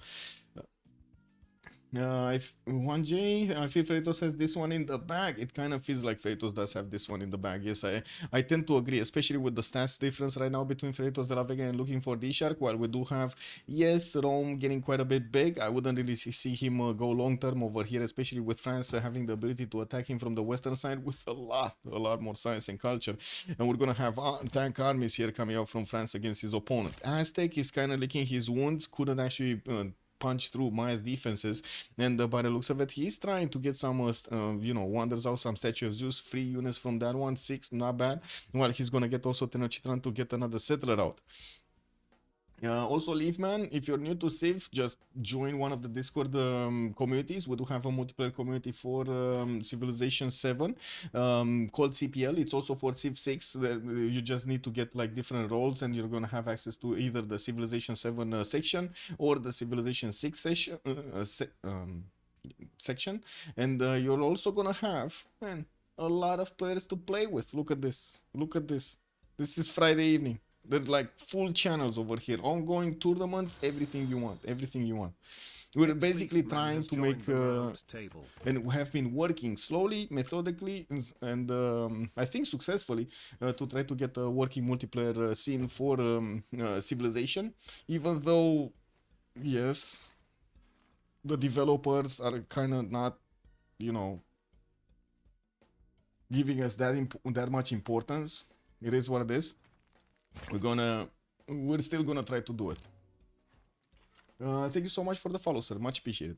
If 1J, I feel Freritos has this one in the bag. It kind of feels like Freritos does have this one in the bag. Yes, I tend to agree, especially with the stats difference right now between Freritos de la Vega and looking for DShark. While we do have, yes, Rome getting quite a bit big, I wouldn't really see him go long term over here, especially with France having the ability to attack him from the western side with a lot more science and culture. And we're gonna have tank armies here coming out from France against his opponent. Aztec is kind of licking his wounds, couldn't actually punch through Maya's defenses, and by the looks of it, he's trying to get some you know, wonders out, some Statue of Zeus, 3 units from that one, 6, not bad. Well, he's gonna get also Tenochtitlan to get another settler out. Also, Leafman, if you're new to Civ, just join one of the Discord communities. We do have a multiplayer community for Civilization 7 called CPL. It's also for Civ6. You just need to get like different roles, and you're gonna have access to either the Civilization 7 section or the Civilization 6 section. And you're also gonna have, man, a lot of players to play with. Look at this. Look at this. This is Friday evening. They're like full channels over here, ongoing tournaments, everything you want, everything you want. We're basically trying to make, and we have been working slowly, methodically, and I think successfully to try to get a working multiplayer scene for Civilization, even though, yes, the developers are kind of not, you know, giving us that much importance. It is what it is. We're still gonna try to do it. Thank you so much for the follow, sir. Much appreciated.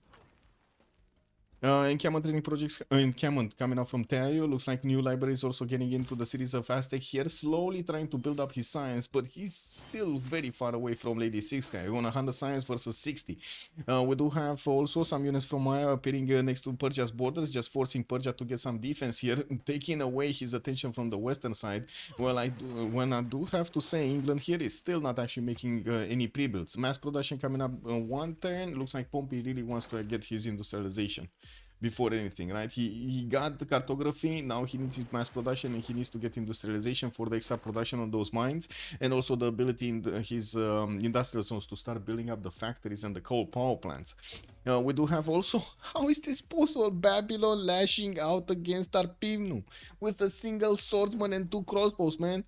Encampment training projects, encampment coming out from Teo. Looks like new libraries also getting into the series of Aztec here, slowly trying to build up his science, but he's still very far away from Lady 6 guy. On 100 science versus 60. We do have also some units from Maya appearing next to Persia's borders, just forcing Persia to get some defense here, taking away his attention from the western side. Well, I do have to say, England here is still not actually making any pre-builds. Mass production coming up one turn. Looks like Pompey really wants to get his industrialization before anything, right? He got the cartography, now he needs his mass production, and he needs to get industrialization for the extra production on those mines, and also the ability in his industrial zones to start building up the factories and the coal power plants. We do have also, how is this possible? Babylon lashing out against Arpimnu with a single swordsman and 2 crossbows, man.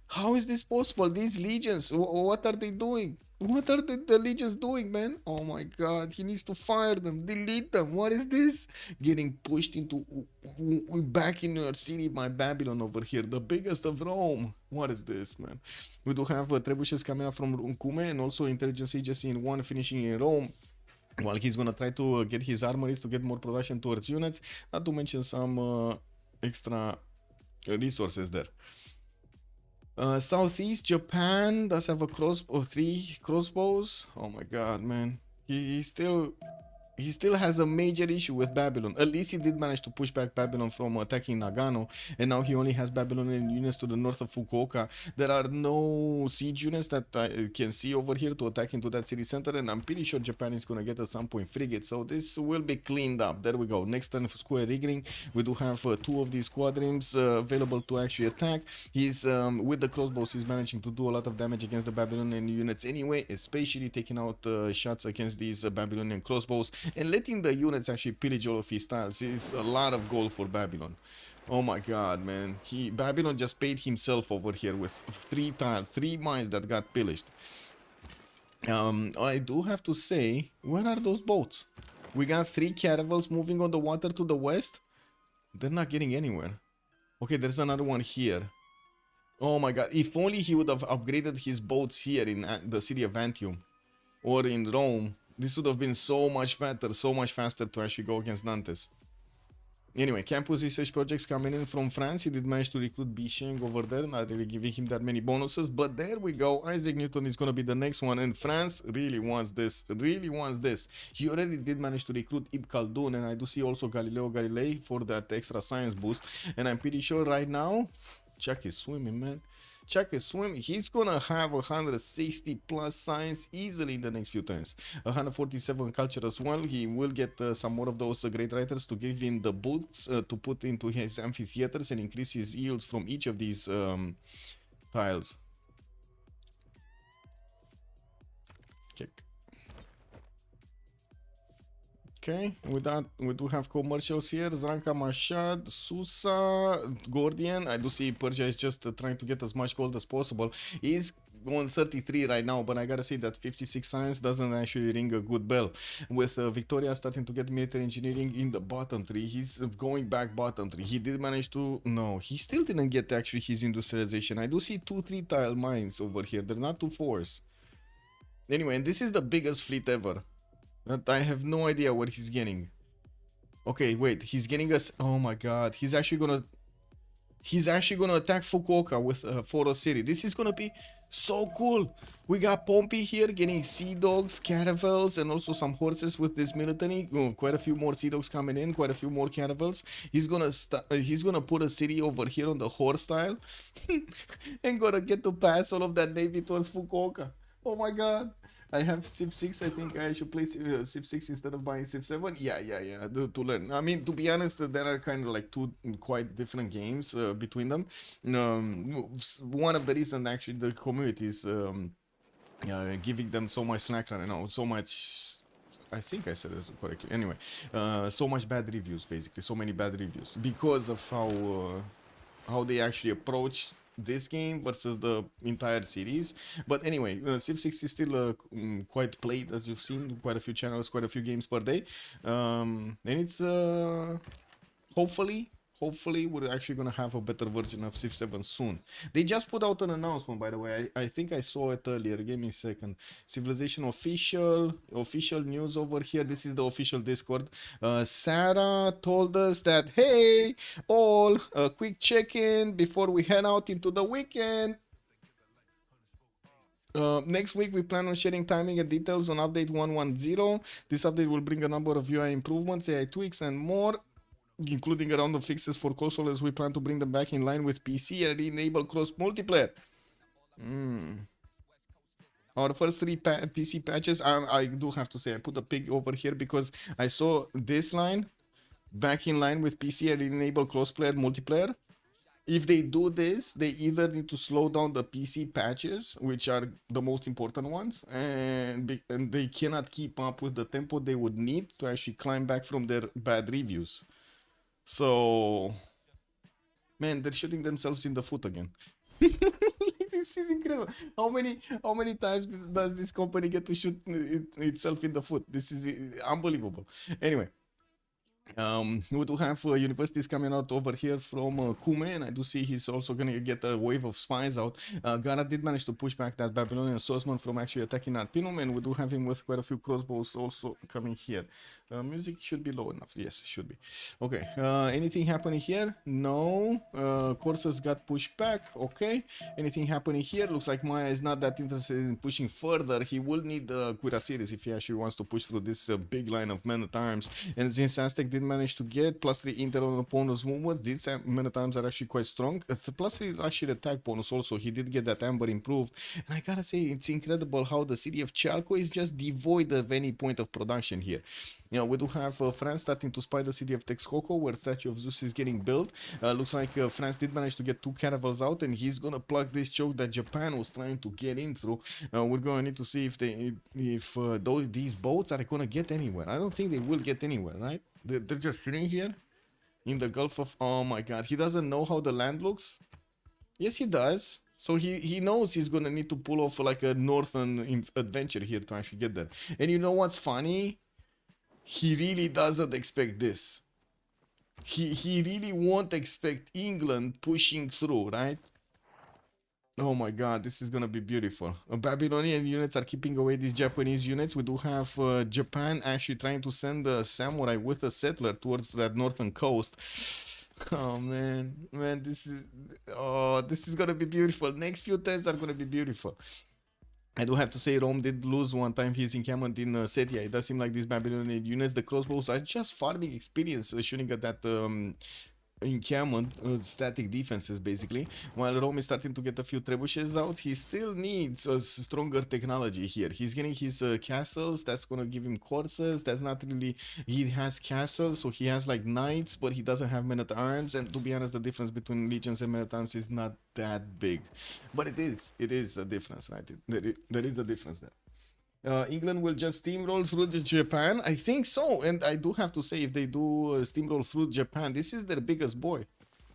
How is this possible? These legions, what are they doing? What are the legions doing, man? Oh my god, he needs to fire them, delete them. What is this? Getting pushed into back in your city by Babylon over here, the biggest of Rome. What is this, man? We do have trebuchets coming out from Cume and also intelligence agency in 1 finishing in Rome. While he's gonna try to get his armories to get more production towards units, not to mention some extra resources there. Southeast Japan does have a 3 crossbows. Oh my god, man. He still has a major issue with Babylon. At least he did manage to push back Babylon from attacking Nagano, and now he only has Babylonian units to the north of Fukuoka. There are no siege units that I can see over here to attack into that city center, and I'm pretty sure Japan is gonna get at some point frigates, so this will be cleaned up. There we go. Next turn for square rigging, we do have 2 of these squadrons available to actually attack. He's with the crossbows, he's managing to do a lot of damage against the Babylonian units anyway, especially taking out shots against these Babylonian crossbows, and letting the units actually pillage all of his tiles is a lot of gold for Babylon. Oh my god, man. Babylon just paid himself over here with 3 tiles, 3 mines that got pillaged. I do have to say, where are those boats? We got 3 caravels moving on the water to the west. They're not getting anywhere. Okay, there's another one here. Oh my god, if only he would have upgraded his boats here in the city of Antium or in Rome. This would have been so much better, so much faster to actually go against Nantes. Anyway, campus research projects coming in from France. He did manage to recruit Bicheng over there, not really giving him that many bonuses. But there we go. Isaac Newton is going to be the next one. And France really wants this. Really wants this. He already did manage to recruit Ibn Khaldun. And I do see also Galileo Galilei for that extra science boost. And I'm pretty sure right now, Chuck is swimming, man. Chuck is swimming. He's gonna have 160 plus science easily in the next few turns. 147 culture as well. He will get some more of those great writers to give him the boosts to put into his amphitheaters and increase his yields from each of these tiles. Kick. Okay, with that, we do have commercials here. Zanka Mashad, Susa, Gordian. I do see Persia is just trying to get as much gold as possible. He's on 33 right now, but I gotta say that 56 science doesn't actually ring a good bell. With Victoria starting to get military engineering in the bottom 3, he's going back bottom 3. He did manage to... No, he still didn't get actually his industrialization. I do see 2 3-tile mines over here. They're not 2 4s. Anyway, and this is the biggest fleet ever. That I have no idea what he's getting. Okay, wait, he's getting us. Oh my god, he's actually gonna attack Fukuoka with Foro City. This is gonna be so cool. We got Pompey here getting sea dogs, caravels, and also some horses with this military. Quite a few more sea dogs coming in, quite a few more caravels. He's gonna put a city over here on the horse style, and gonna get to pass all of that navy towards Fukuoka. Oh my god. I have Civ6. I think I should play Civ6 instead of buying Civ7. Yeah. To learn. I mean, to be honest, there are kind of like 2 quite different games between them. One of the reasons actually the community is giving them so much slack right now, so much. I think I said it correctly. Anyway, so much bad reviews, basically, so many bad reviews because of how they actually approach this game versus the entire series. But anyway, Civ6 is still quite played, as you've seen, quite a few channels, quite a few games per day, and it's hopefully hopefully we're actually gonna have a better version of Civ7 soon. They just put out an announcement, by the way. I think I saw it earlier. Give me a second. Civilization official news over here. This is the official Discord. Sarah told us that, hey, all a quick check-in before we head out into the weekend. Next week we plan on sharing timing and details on update 110. This update will bring a number of UI improvements, AI tweaks, and more, including a round of fixes for consoles. We plan to bring them back in line with PC and enable cross multiplayer. Our first three PC patches, I do have to say, I put a pig over here because I saw this line back in line with PC and enable crossplayer multiplayer. If they do this, they either need to slow down the PC patches, which are the most important ones, and they cannot keep up with the tempo they would need to actually climb back from their bad reviews. So, man, they're shooting themselves in the foot again. This is incredible. How many times does this company get to shoot itself in the foot? This is unbelievable. Anyway. We do have universities coming out over here from Kume, and I do see he's also gonna get a wave of spies out. Gara did manage to push back that Babylonian swordsman from actually attacking Arpinum, and we do have him with quite a few crossbows also coming here. Music should be low enough. Yes, it should be. Okay, anything happening here? No. Courses got pushed back. Okay. Anything happening here? Looks like Maya is not that interested in pushing further. He will need Cuirassiers if he actually wants to push through this big line of men-at-arms. And since Aztec did manage to get +3 intel on opponent's movements, these men-at-arms are actually quite strong. +3 actually attack bonus also. He did get that amber improved. And I gotta say, it's incredible how the city of Chalco is just devoid of any point of production here. You know, we do have France starting to spy the city of Texcoco, where Statue of Zeus is getting built. Looks like France did manage to get 2 caravels out, and he's gonna plug this choke that Japan was trying to get in through. We're gonna need to see if these boats are gonna get anywhere. I don't think they will get anywhere, right? They're just sitting here in the Gulf of... Oh my god, he doesn't know how the land looks? Yes, he does. So he knows he's gonna need to pull off like a northern adventure here to actually get there. And you know what's funny? He really doesn't expect this. He really won't expect England pushing through, right? Oh my god, this is gonna be beautiful. Babylonian units are keeping away these Japanese units. We do have Japan actually trying to send a samurai with a settler towards that northern coast. Oh man, this is gonna be beautiful. Next few turns are gonna be beautiful. I do have to say Rome did lose one time his encampment in Setia. It does seem like these Babylonian units, the crossbows are just farming experience shooting at that encampment, static defenses basically. While Rome is starting to get a few trebuchets out, he still needs a stronger technology here. He's getting his castles, that's gonna give him courses. That's not really, he has castles, so he has like knights, but he doesn't have men-at-arms, and to be honest, the difference between legions and men-at-arms is not that big, but it is a difference, right? There is a difference there. England will just steamroll through Japan. I think so, and I do have to say, if they do steamroll through Japan, this is their biggest boy.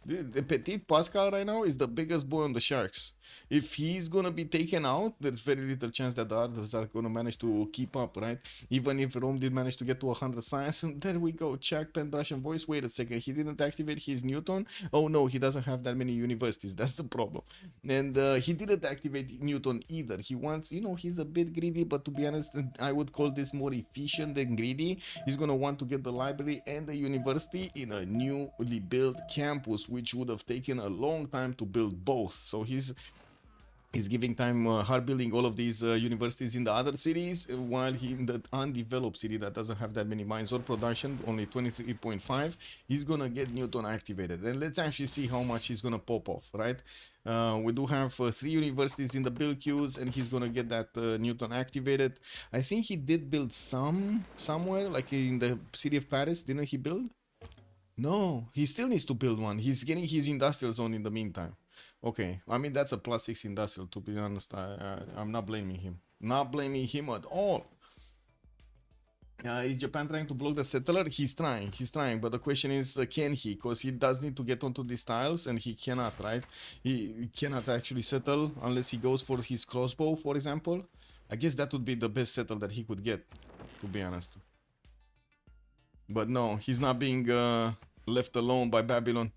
The Petit Pascal right now is the biggest boy on the Sharks. If he's gonna be taken out, there's very little chance that the others are gonna manage to keep up, right? Even if Rome did manage to get to 100 science, and there we go, check pen, brush, and voice. Wait a second, he didn't activate his Newton. Oh no, he doesn't have that many universities. That's the problem. And he didn't activate Newton either. He wants, you know, he's a bit greedy, but to be honest, I would call this more efficient than greedy. He's gonna want to get the library and the university in a newly built campus, which would have taken a long time to build both. So he's giving time hard building all of these universities in the other cities, while he in the undeveloped city that doesn't have that many mines or production, only 23.5, he's gonna get Newton activated. And let's actually see how much he's gonna pop off, right? We do have 3 universities in the build queues, and he's gonna get that Newton activated. I think he did build somewhere, like in the city of Paris. Didn't he build? No, he still needs to build one. He's getting his industrial zone in the meantime. Okay, I mean, that's a +6 industrial, to be honest. I'm not blaming him. Not blaming him at all. Is Japan trying to block the settler? He's trying, but the question is, can he? Because he does need to get onto these tiles, and he cannot, right? He cannot actually settle unless he goes for his crossbow, for example. I guess that would be the best settle that he could get, to be honest. But no, he's not being left alone by Babylon.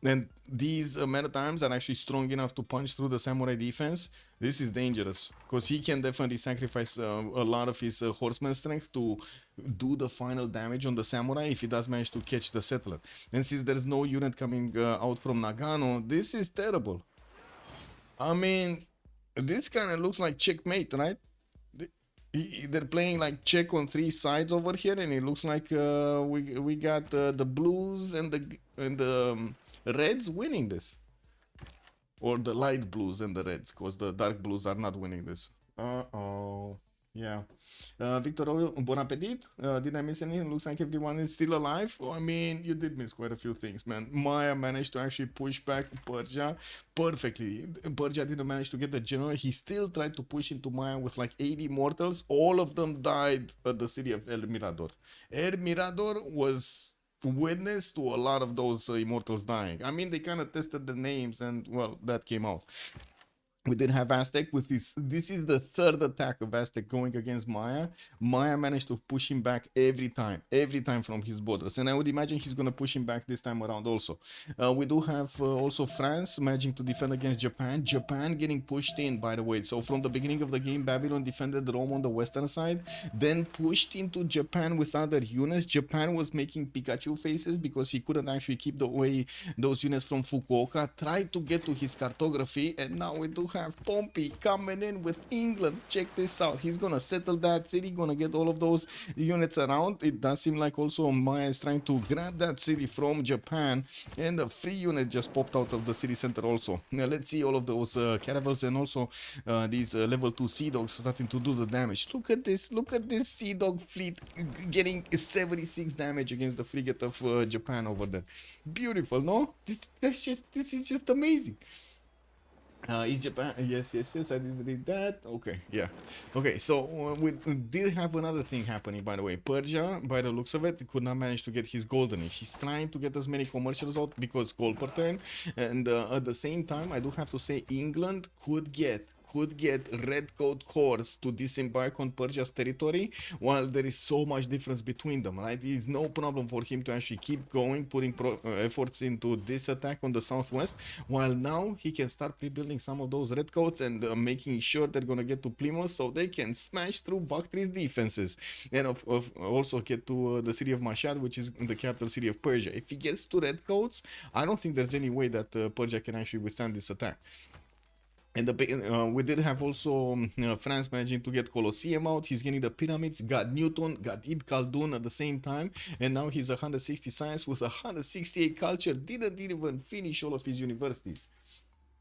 And these men-at-arms are actually strong enough to punch through the samurai defense. This is dangerous because he can definitely sacrifice a lot of his horseman strength to do the final damage on the samurai if he does manage to catch the settler. And since there's no unit coming out from Nagano, this is terrible. I mean, this kind of looks like checkmate, right? They're playing like check on 3 sides over here, and it looks like we got the blues and the reds winning this, or the light blues and the reds, because the dark blues are not winning this. Yeah. Victor, bon appetit. Did I miss anything? Looks like everyone is still alive. Oh, I mean, you did miss quite a few things, man. Maya managed to actually push back Persia perfectly. Persia didn't manage to get the general. He still tried to push into Maya with like 80 mortals. All of them died at the city of El Mirador. El Mirador was witness to a lot of those immortals dying. I mean, they kind of tested the names and, well, that came out. We did have Aztec with this. This is the 3rd attack of Aztec going against Maya. Maya managed to push him back every time from his borders. And I would imagine he's going to push him back this time around also. We do have also France managing to defend against Japan. Japan getting pushed in, by the way. So from the beginning of the game, Babylon defended Rome on the western side, then pushed into Japan with other units. Japan was making Pikachu faces because he couldn't actually keep away those units from Fukuoka. Tried to get to his cartography, and now we do have Pompey coming in with England. Check this out. He's gonna settle that city, gonna get all of those units around. It does seem like also Maya is trying to grab that city from Japan, and a free unit just popped out of the city center also. Now let's see all of those caravels and also these level 2 sea dogs starting to do the damage. Look at this sea dog fleet getting 76 damage against the frigate of Japan over there. Beautiful, no? This is just amazing. Is Japan? Yes, I did read that. Okay, yeah. Okay, so we did have another thing happening, by the way. Persia, by the looks of it, could not manage to get his golden age. He's trying to get as many commercials out because gold per turn. And at the same time, I do have to say England could get red coat corps to disembark on Persia's territory, while there is so much difference between them, right? It is no problem for him to actually keep going, putting efforts into this attack on the southwest, while now he can start rebuilding some of those red coats and making sure they're gonna get to Plymouth so they can smash through Bakhtri's defenses, and also get to the city of Mashhad, which is the capital city of Persia. If he gets to red coats, I don't think there's any way that Persia can actually withstand this attack. And we did have also France managing to get Colosseum out. He's getting the pyramids, got Newton, got Ibn Khaldun at the same time, and now he's 160 science with 168 culture. Didn't even finish all of his universities.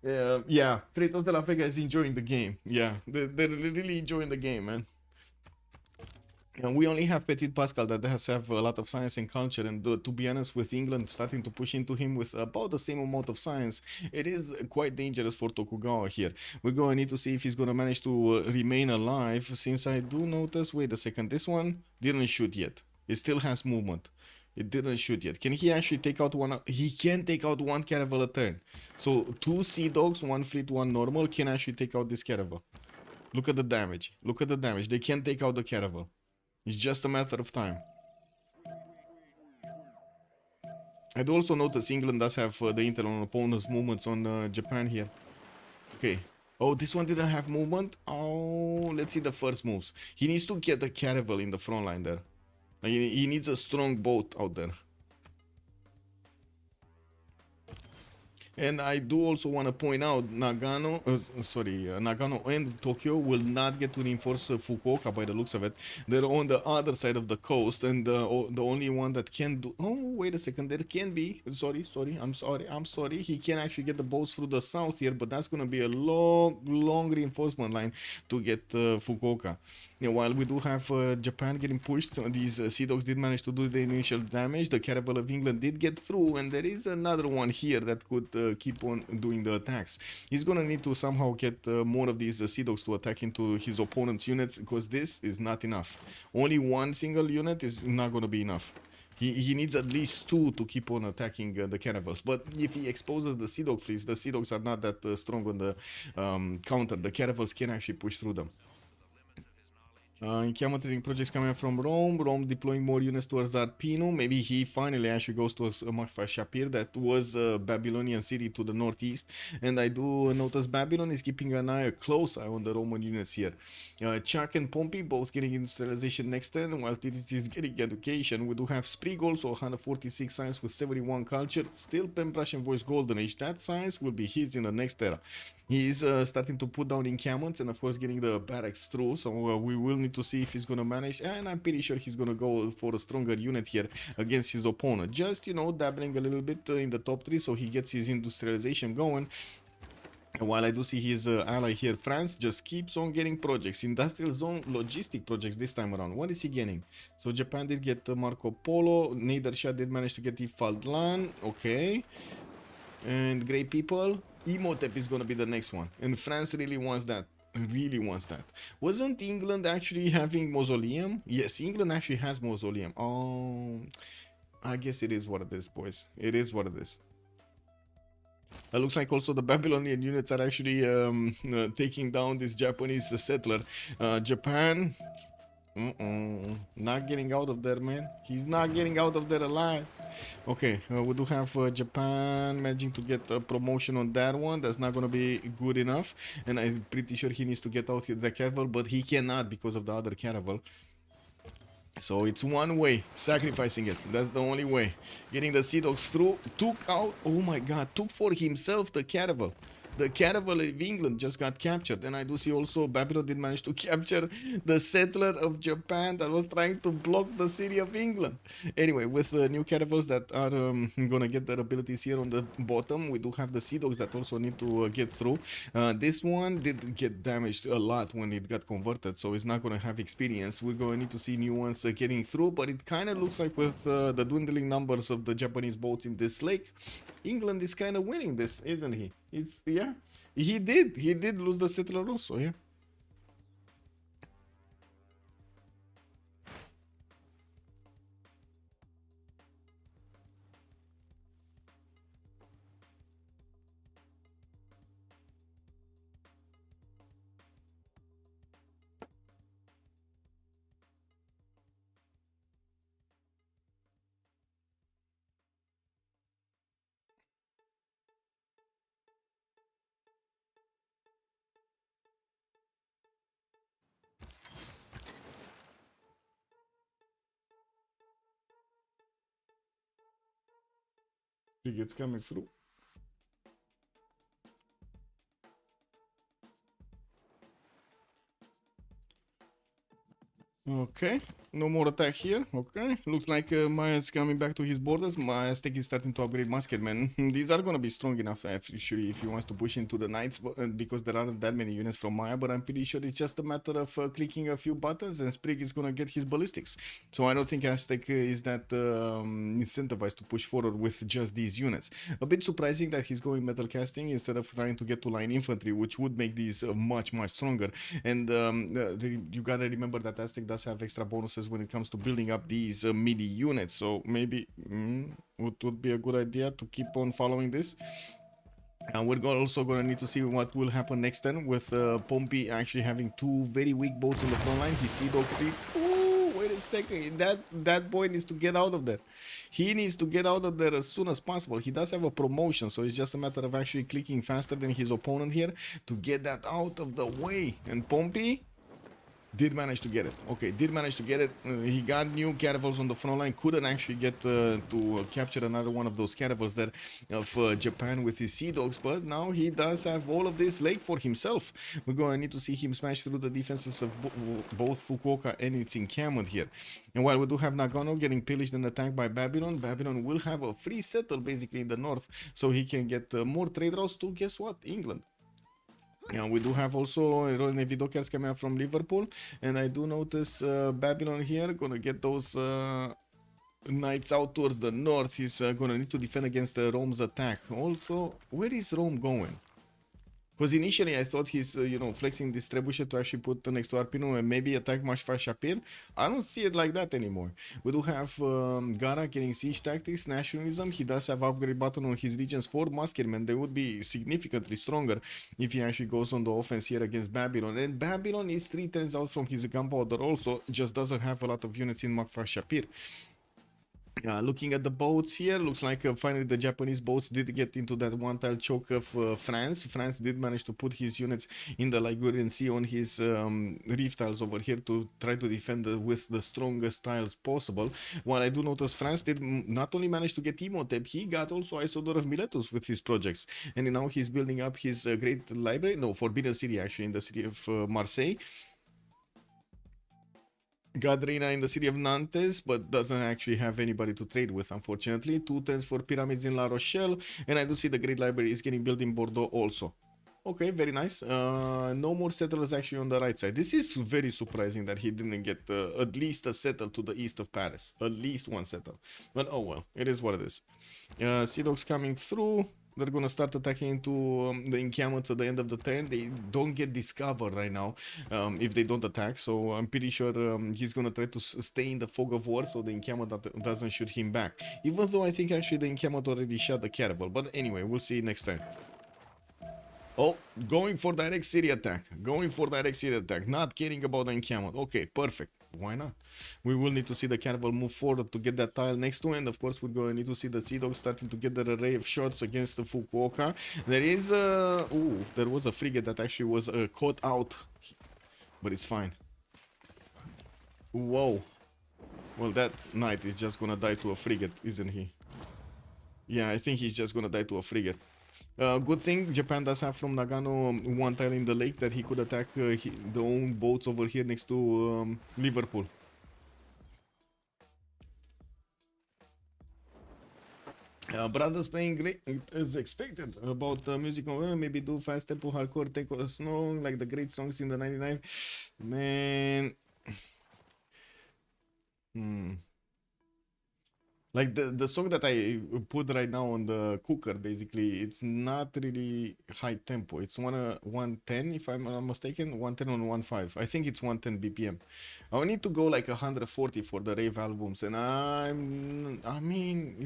Yeah, Freritos de la Vega is enjoying the game. Yeah, they're really enjoying the game, man. And we only have Petit Pascal that has have a lot of science and culture, and to be honest, with England starting to push into him with about the same amount of science, it is quite dangerous for Tokugawa here. We're going to need to see if he's going to manage to remain alive, since I do notice, wait a second, this one didn't shoot yet. It still has movement. It didn't shoot yet. Can he actually take out one? He can take out one caravel a turn. So 2 sea dogs, 1 fleet, 1 normal can actually take out this caravel. Look at the damage. Look at the damage. They can take out the caravel. It's just a matter of time. I do also notice England does have the intel on opponent's movements on Japan here. Okay. Oh, this one didn't have movement? Oh, let's see the first moves. He needs to get the caravel in the front line there. He needs a strong boat out there. And I do also want to point out Nagano and Tokyo will not get to reinforce Fukuoka by the looks of it. They're on the other side of the coast, and the only one that can do... Oh, wait a second. There can be... I'm sorry. He can actually get the boats through the south here, but that's going to be a long reinforcement line to get Fukuoka. While we do have Japan getting pushed, these Sea Dogs did manage to do the initial damage. The Caravel of England did get through, and there is another one here that could keep on doing the attacks. He's gonna need to somehow get more of these Sea Dogs to attack into his opponent's units, because this is not enough. Only one single unit is not gonna be enough. He needs at least 2 to keep on attacking the Caravels. But if he exposes the Sea Dog fleets, the Sea Dogs are not that strong on the counter. The Caravels can actually push through them. Encampment training projects coming from Rome. Rome deploying more units towards Arpino. Maybe he finally actually goes to Makfa Shapir. That was a Babylonian city to the northeast. And I do notice Babylon is keeping a close eye on the Roman units here. Chak and Pompey both getting industrialization next turn, while TTC is getting education. We do have Sprig also 146 science with 71 culture. Still Pen Prussian Voice Golden Age. That science will be his in the next era. He is starting to put down encampments and of course getting the barracks through, so we will need to see if he's gonna manage, and I'm pretty sure he's gonna go for a stronger unit here against his opponent. Just, you know, dabbling a little bit in the top 3 so he gets his industrialization going. While I do see his ally here, France, just keeps on getting projects. Industrial zone logistic projects this time around. What is he getting? So Japan did get Marco Polo. Nedersha did manage to get Ifaldlan. Okay. And Great People. Imhotep is gonna be the next one. And France really wants that. Really wants that. Wasn't England actually having mausoleum? Yes, England actually has mausoleum. Oh, I guess it is what it is, boys. It is what it is. It looks like also the Babylonian units are actually taking down this Japanese settler. Japan, not getting out of there, man. He's not getting out of there alive. Okay, we do have Japan managing to get a promotion on that one. That's not gonna be good enough, and I'm pretty sure he needs to get out the caravel, but he cannot because of the other caravel. So it's one way, sacrificing it. That's the only way. Getting the Sea Dogs through, took out, oh my god, took for himself the caravel. The caravel of England just got captured. And I do see also Babylon did manage to capture the settler of Japan that was trying to block the city of England. Anyway, with the new caravels that are gonna get their abilities here on the bottom, we do have the Sea Dogs that also need to get through. This one did get damaged a lot when it got converted, so it's not gonna have experience. We're gonna need to see new ones getting through, but it kind of looks like with the dwindling numbers of the Japanese boats in this lake, England is kind of winning this, isn't he? It's, yeah, he did lose the settler also, yeah. It's coming through. Okay, no more attack here. Okay, looks like Maya's coming back to his borders. Maya's is starting to upgrade musketmen. These are gonna be strong enough actually if he wants to push into the knights, because there aren't that many units from Maya. But I'm pretty sure it's just a matter of clicking a few buttons and Sprig is gonna get his ballistics. So I don't think Aztec is that incentivized to push forward with just these units. A bit surprising that he's going metal casting instead of trying to get to line infantry, which would make these much stronger. And you gotta remember that Aztec does have extra bonuses when it comes to building up these midi units, so maybe it would be a good idea to keep on following this. And we're also going to need to see what will happen next turn with Pompey actually having two very weak boats on the front line. His Sea Dog fleet. Oh, wait a second. That boy needs to get out of there. He needs to get out of there as soon as possible. He does have a promotion, so it's just a matter of actually clicking faster than his opponent here to get that out of the way. And Pompey did manage to get it. Okay, did manage to get it. He got new caravels on the front line. Couldn't actually get to capture another one of those caravels there of Japan with his Sea Dogs, but now he does have all of this lake for himself. We're going to need to see him smash through the defenses of both Fukuoka and its encampment here. And while we do have Nagano getting pillaged and attacked by Babylon, Babylon will have a free settle basically in the north, so he can get more trade routes to, guess what, England. And we do have also Royal Navy Dockers coming out from Liverpool, and I do notice Babylon here gonna get those knights out towards the north. He's gonna need to defend against Rome's attack. Also, where is Rome going? Because initially I thought he's, you know, flexing this trebuchet to actually put next to Arpino and maybe attack Mashfa Shapir. I don't see it like that anymore. We do have Gara getting siege tactics, nationalism. He does have upgrade button on his regions for Muskerman. They would be significantly stronger if he actually goes on the offense here against Babylon. And Babylon is 3 turns out from his gunpowder also, just doesn't have a lot of units in Makfa Shapir. Looking at the boats here, looks like finally the Japanese boats did get into that one tile choke of France. France did manage to put his units in the Ligurian Sea on his reef tiles over here to try to defend with the strongest tiles possible. While I do notice France did not only manage to get Imhotep, he got also Isodor of Miletus with his projects. And now he's building up his great library, no, Forbidden City actually, in the city of Marseille. Gadrina in the city of Nantes, but doesn't actually have anybody to trade with, unfortunately. 2 turns for pyramids in La Rochelle, and I do see the Great Library is getting built in Bordeaux also. Okay, very nice. No more settlers actually on the right side. This is very surprising that he didn't get at least a settle to the east of Paris. At least one settle. But oh well, it is what it is. Sea Dogs coming through. They're gonna start attacking into the encampments at the end of the turn. They don't get discovered right now if they don't attack. So I'm pretty sure he's gonna try to stay in the fog of war so the encampment doesn't shoot him back. Even though I think actually the encampment already shot the caravel. But anyway, we'll see next time. Oh, going for direct city attack. Going for direct city attack. Not caring about the encampment. Okay, perfect. Why not? We will need to see the caravel move forward to get that tile next to, and of course we're going to need to see the Sea Dogs starting to get the array of shots against the Fukuoka. There is there was a frigate that actually was caught out, but it's fine. Whoa. Well, that knight is just gonna die to a frigate, isn't he? Yeah, I think he's just gonna die to a frigate. Good thing Japan does have from Nagano one tile in the lake that he could attack the own boats over here next to Liverpool. Brothers playing great as expected. About music, maybe do fast tempo hardcore, take a snow like the great songs in the 99. Man. Like the song that I put right now on the cooker, basically, it's not really high tempo. It's 110, if I'm not mistaken, 110 on 1.5. I think it's 110 BPM. I will need to go like 140 for the rave albums, and I mean,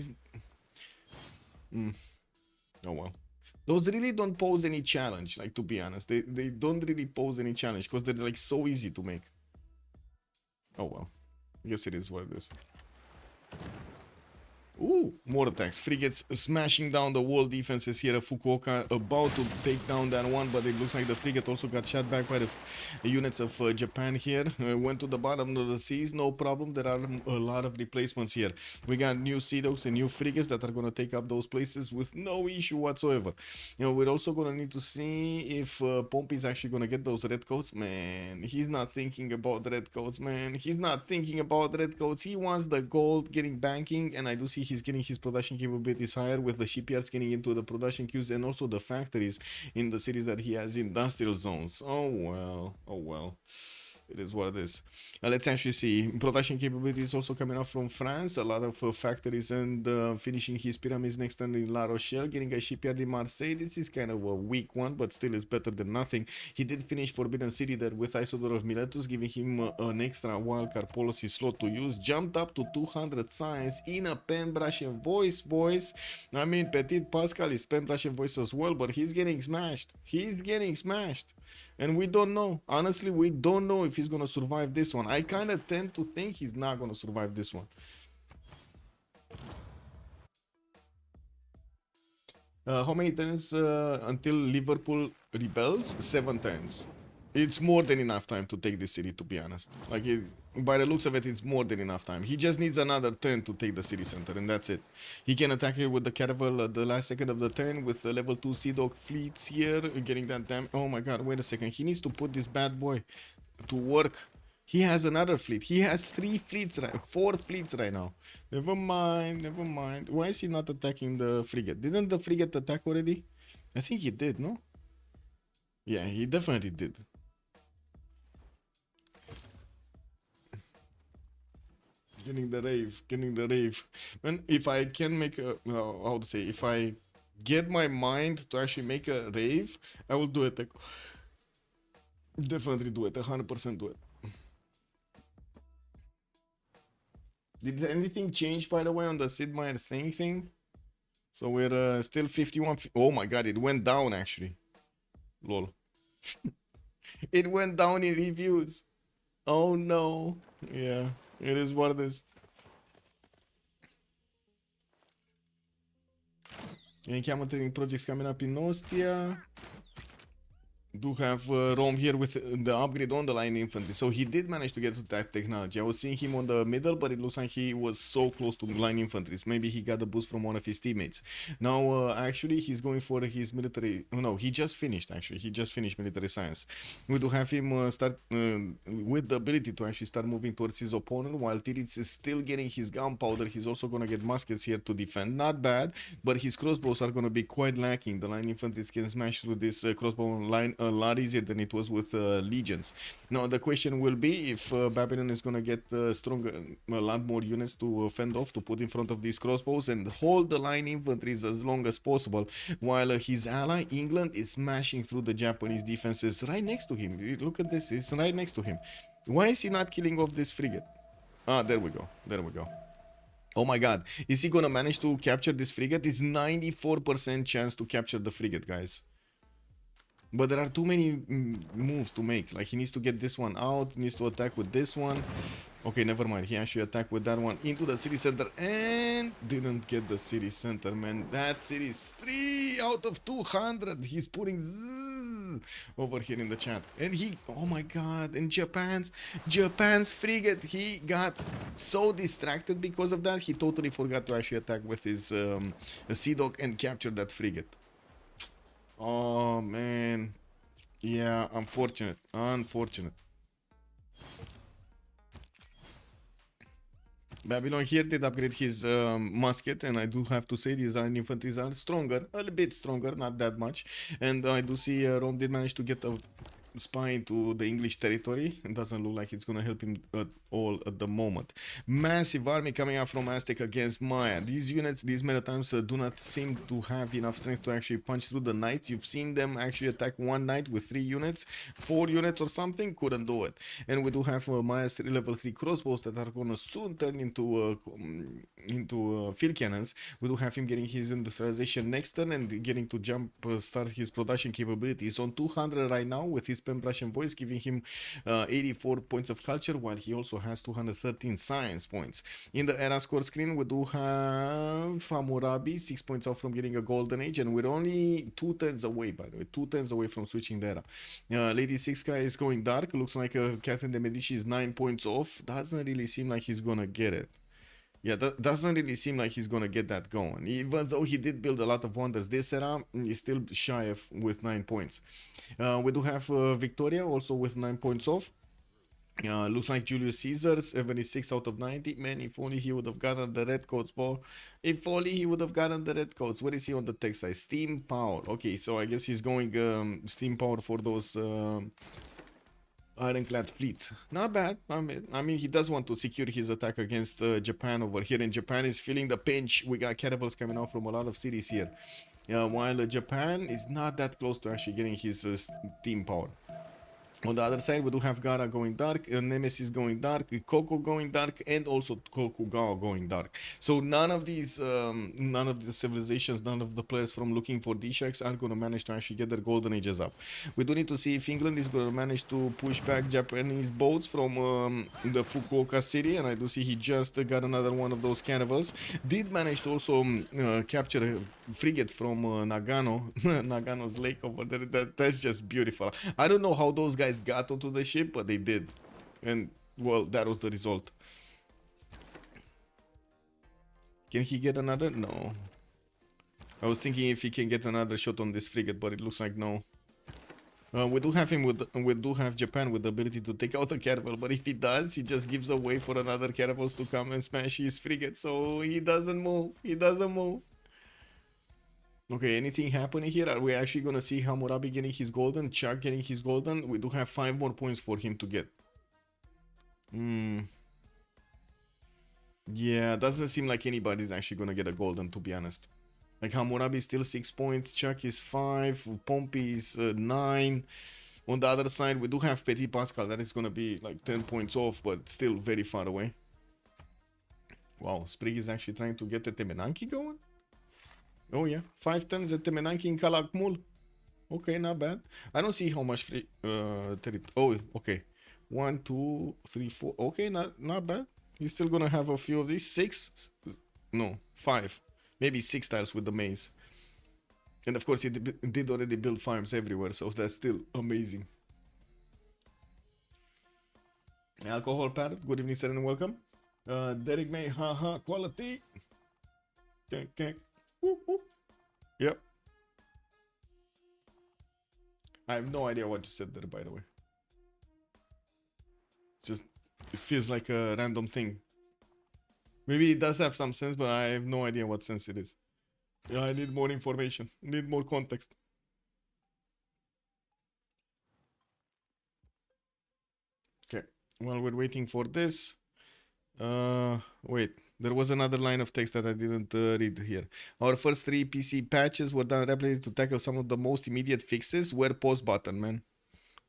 oh well. Those really don't pose any challenge, like, to be honest. They don't really pose any challenge because they're like so easy to make. Oh well. I guess it is what it is. Ooh, more attacks. Frigates smashing down the wall defenses here of Fukuoka, about to take down that one, but it looks like the frigate also got shot back by the units of Japan here. Went to the bottom of the seas, no problem. There are a lot of replacements here. We got new Sea Dogs and new frigates that are going to take up those places with no issue whatsoever. You know, we're also going to need to see if Pompey is actually going to get those red coats. Man, he's not thinking about the red coats, man. He's not thinking about the red coats. He wants the gold, getting banking, and I do see he's getting his production capabilities higher with the shipyards getting into the production queues and also the factories in the cities that he has industrial zones. Oh well, oh well. It is what it is. Let's actually see. Production capabilities also coming up from France. A lot of factories and finishing his pyramids next time in La Rochelle. Getting a shipyard in Marseille. This is kind of a weak one, but still is better than nothing. He did finish Forbidden City there with Isodor of Miletus, giving him an extra wildcard policy slot to use. Jumped up to 200 science in a pen, brush, and voice, boys. I mean, Petit Pascal is pen, brush, and voice as well, but he's getting smashed. He's getting smashed. And we don't know. Honestly, we don't know if he's gonna survive this one. I kind of tend to think he's not gonna survive this one. How many turns until Liverpool rebels? 7 turns. It's more than enough time to take this city, to be honest. Like, by the looks of it, it's more than enough time. He just needs another turn to take the city center, and that's it. He can attack it with the caravel at the last second of the turn with the level 2 Sea Dog fleets here, getting that damn. Oh my god, wait a second. He needs to put this bad boy to work. He has another fleet. He has 4 fleets right now. Never mind, never mind. Why is he not attacking the frigate? Didn't the frigate attack already? I think he did, no? Yeah, he definitely did. Getting the rave. And if I can make a, how to say, if I get my mind to actually make a rave, I will do it. Definitely do it. 100% do it. Did anything change, by the way, on the Sid Meier's thing? So we're still 51. Oh my god, it went down actually. Lol. It went down in reviews. Oh no. Yeah, it is what it is. Any camera training projects coming up in Ostia. Do have Rome here with the upgrade on the line infantry. So he did manage to get to that technology. I was seeing him on the middle, but it looks like he was so close to line infantry. Maybe he got a boost from one of his teammates. Now, actually, he's going for his military... No, he just finished, actually. He just finished military science. We do have him start with the ability to actually start moving towards his opponent, while Tirits is still getting his gunpowder. He's also going to get muskets here to defend. Not bad, but his crossbows are going to be quite lacking. The line infantry can smash through this crossbow line a lot easier than it was with legions. Now the question will be if Babylon is gonna get stronger, a lot more units to fend off, to put in front of these crossbows and hold the line infantries as long as possible, while his ally England is smashing through the Japanese defenses right next to him. Look at this, it's right next to him. Why is he not killing off this frigate? Ah, there we go, there we go. Oh my god, is he gonna manage to capture this frigate? It's 94% chance to capture the frigate, guys. But there are too many moves to make. Like, he needs to get this one out, needs to attack with this one. Okay, never mind. He actually attacked with that one into the city center and didn't get the city center, man. That city is 3 out of 200. He's putting over here in the chat. And he, oh my god, and Japan's frigate, he got so distracted because of that. He totally forgot to actually attack with his Sea Dog and capture that frigate. Oh man, yeah, unfortunate. Babylon here did upgrade his musket, and I do have to say these line infantries are stronger, a little bit stronger, not that much. And I do see Rome did manage to get a spy into the English territory. It doesn't look like it's gonna help him at all at the moment. Massive army coming out from Aztec against Maya. These units, these Maritimes do not seem to have enough strength to actually punch through the knights. You've seen them actually attack one knight with 3 units, 4 units or something, couldn't do it. And we do have Maya's level 3 crossbows that are gonna soon turn into field cannons. We do have him getting his industrialization next turn and getting to jump start his production capabilities on 200 right now with his Prussian voice, giving him 84 points of culture, while he also has 213 science points. In the era score screen, we do have Hammurabi 6 points off from getting a golden age, and we're only 2 turns away, by the way, 2 turns away from switching the era. Lady Six Guy is going dark. Looks like Catherine de Medici is 9 points off. Doesn't really seem like he's gonna get it. Yeah, that doesn't really seem like he's gonna get that going. Even though he did build a lot of wonders this era, he's still shy of with 9 points. We do have Victoria also with 9 points off. Looks like Julius Caesar, 76 out of 90. Man, if only he would have gotten the red coats, bro. If only he would have gotten the red coats. What is he on the tech side? Steam power. Okay, so I guess he's going steam power for those ironclad fleets. Not bad. I mean, he does want to secure his attack against Japan over here, and Japan is feeling the pinch. We got caravels coming out from a lot of cities here. While Japan is not that close to actually getting his steam power. On the other side, we do have Gara going dark, Nemesis going dark, Koko going dark, and also Kokugao going dark. So none of the civilizations, none of the players from looking for DSharks are going to manage to actually get their golden ages up. We do need to see if England is going to manage to push back Japanese boats from the Fukuoka city, and I do see he just got another one of those caravels. Did manage to also capture a frigate from Nagano, Nagano's lake over there. That's just beautiful. I don't know how those guys got onto the ship, but they did, and well, that was the result. Can he get another? No. I was thinking if he can get another shot on this frigate, but it looks like no. We do have him we do have Japan with the ability to take out a caravel, but if he does, he just gives away for another caravels to come and smash his frigate, so he doesn't move. Okay, anything happening here? Are we actually gonna see Hammurabi getting his golden, Chuck getting his golden? We do have 5 more points for him to get. Yeah, doesn't seem like anybody's actually gonna get a golden, to be honest. Like Hammurabi is still 6 points, Chuck is 5, Pompey is 9. On the other side, we do have Petit Pascal that is gonna be like 10 points off, but still very far away. Wow, Sprig is actually trying to get the Temenanki going. Oh yeah, 5 tons at Temenanki in Calakmul. Okay, not bad. I don't see how much free oh, okay. 1, 2, 3, 4. Okay, not bad. He's still gonna have a few of these. 6? No, 5. Maybe 6 tiles with the maze. And of course, he did already build farms everywhere, so that's still amazing. Alcohol Parrot, good evening, sir, and welcome. Derek May, haha, quality. Okay. Whoop, whoop. Yep. I have no idea what you said there, by the way. Just, it feels like a random thing. Maybe it does have some sense, but I have no idea what sense it is. Yeah, I need more information. Need more context. Okay, while we're waiting for this, wait, there was another line of text that I didn't read here. Our first 3 PC patches were done rapidly to tackle some of the most immediate fixes. Where pause button, man?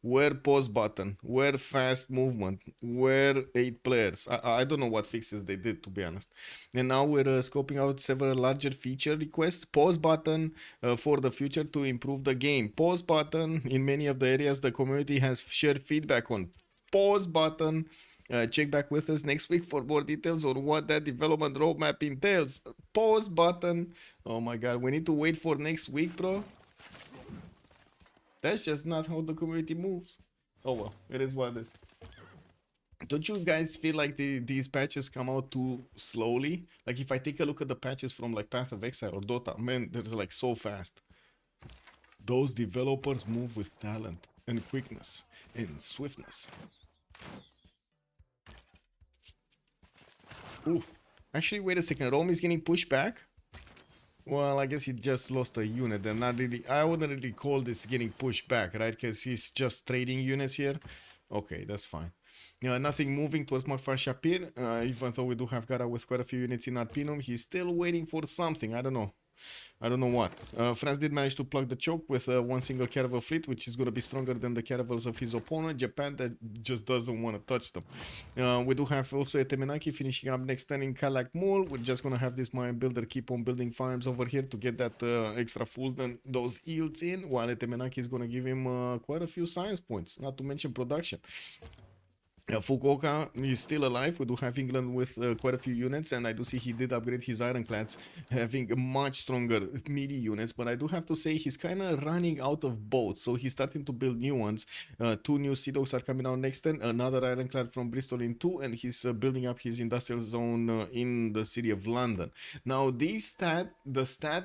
Where pause button? Where fast movement? Where 8 players? I don't know what fixes they did, to be honest. And now we're scoping out several larger feature requests. Pause button for the future to improve the game. Pause button in many of the areas the community has shared feedback on. Pause button. Check back with us next week for more details on what that development roadmap entails. Pause button. Oh my god, we need to wait for next week, bro. That's just not how the community moves. Oh well, it is what it is. Don't you guys feel like these patches come out too slowly? Like if I take a look at the patches from like Path of Exile or Dota, man, they're like so fast. Those developers move with talent and quickness and swiftness. Oof. Actually, wait a second. Rome is getting pushed back? Well, I guess he just lost a unit. They're not really... I wouldn't really call this getting pushed back, right? Because he's just trading units here. Okay, that's fine. Nothing moving towards Marfa Shapir. Even though we do have Gara with quite a few units in Arpinum, he's still waiting for something. I don't know. I don't know what. France did manage to plug the choke with one single caravel fleet, which is going to be stronger than the caravels of his opponent. Japan that just doesn't want to touch them. We do have also a Temenaki finishing up next turn in Calakmul. We're just going to have this mine builder keep on building farms over here to get that extra food and those yields in, while a Temenaki is going to give him quite a few science points, not to mention production. Fukuoka is still alive. We do have England with quite a few units, and I do see he did upgrade his ironclads, having much stronger melee units, but I do have to say he's kind of running out of boats, so he's starting to build new ones. 2 new Sea Dogs are coming out next turn, another ironclad from Bristol in 2, and he's building up his industrial zone in the city of London. Now the stat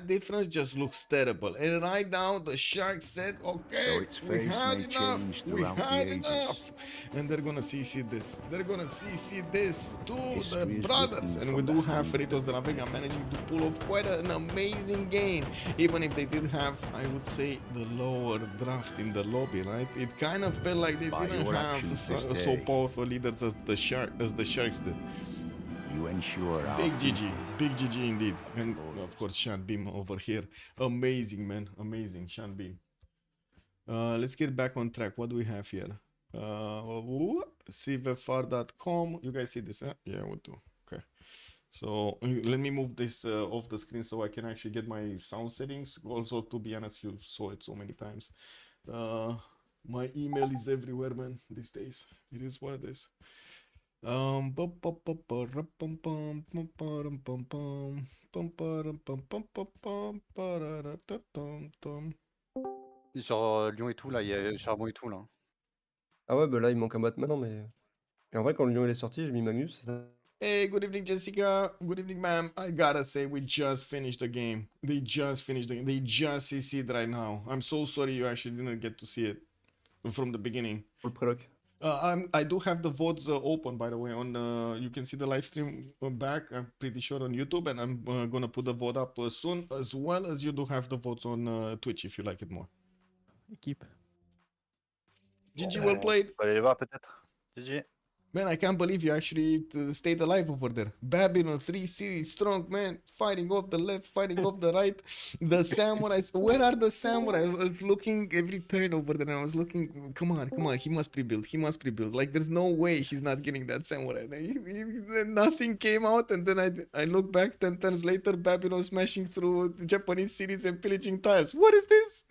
difference just looks terrible, and right now the Shark said, okay, we had enough, and they're gonna see this. They're gonna see this to the brothers. And we do have Freritos de la Vega managing to pull off quite an amazing game. Even if they did have, I would say, the lower draft in the lobby, right? It kind of felt like they didn't have so powerful leaders as the Sharks did. You ensure Big GG indeed. And of course Sean Beam over here. Amazing, man. Amazing, Sean Beam. Let's get back on track. What do we have here? CivFR.com. You guys see this? Yeah, we do. Okay. So let me move this off the screen so I can actually get my sound settings. Also, to be honest, you saw it so many times. My email is everywhere, man, these days. It is what it is. Sur Lyon et tout, là, il y a Charbon et tout, là. Ah ouais, bah là, il manque un bot maintenant, mais... Et en vrai, quand le Lyon il est sorti, j'ai mis Magnus. Hey, good evening, Jessica. Good evening, ma'am. I gotta say, we just finished the game. They just finished the game. They just CC'd right now. I'm so sorry you actually didn't get to see it from the beginning. Pour le préloc. I do have the votes open, by the way. On you can see the live stream back, I'm pretty sure, on YouTube, and I'm gonna put the vote up soon, as well as you do have the votes on Twitch if you like it more. Équipe. GG, well played. On va aller les voir peut-être. GG. Man, I can't believe you actually stayed alive over there. Babylon 3 series strong, man. Fighting off the left, fighting off the right. The samurais. Where are the samurais? I was looking every turn over there and I was looking. Come on, come on. He must rebuild. He must rebuild. Like, there's no way he's not getting that samurai. Nothing came out. And then I look back 10 turns later. Babylon smashing through the Japanese cities and pillaging tiles. What is this?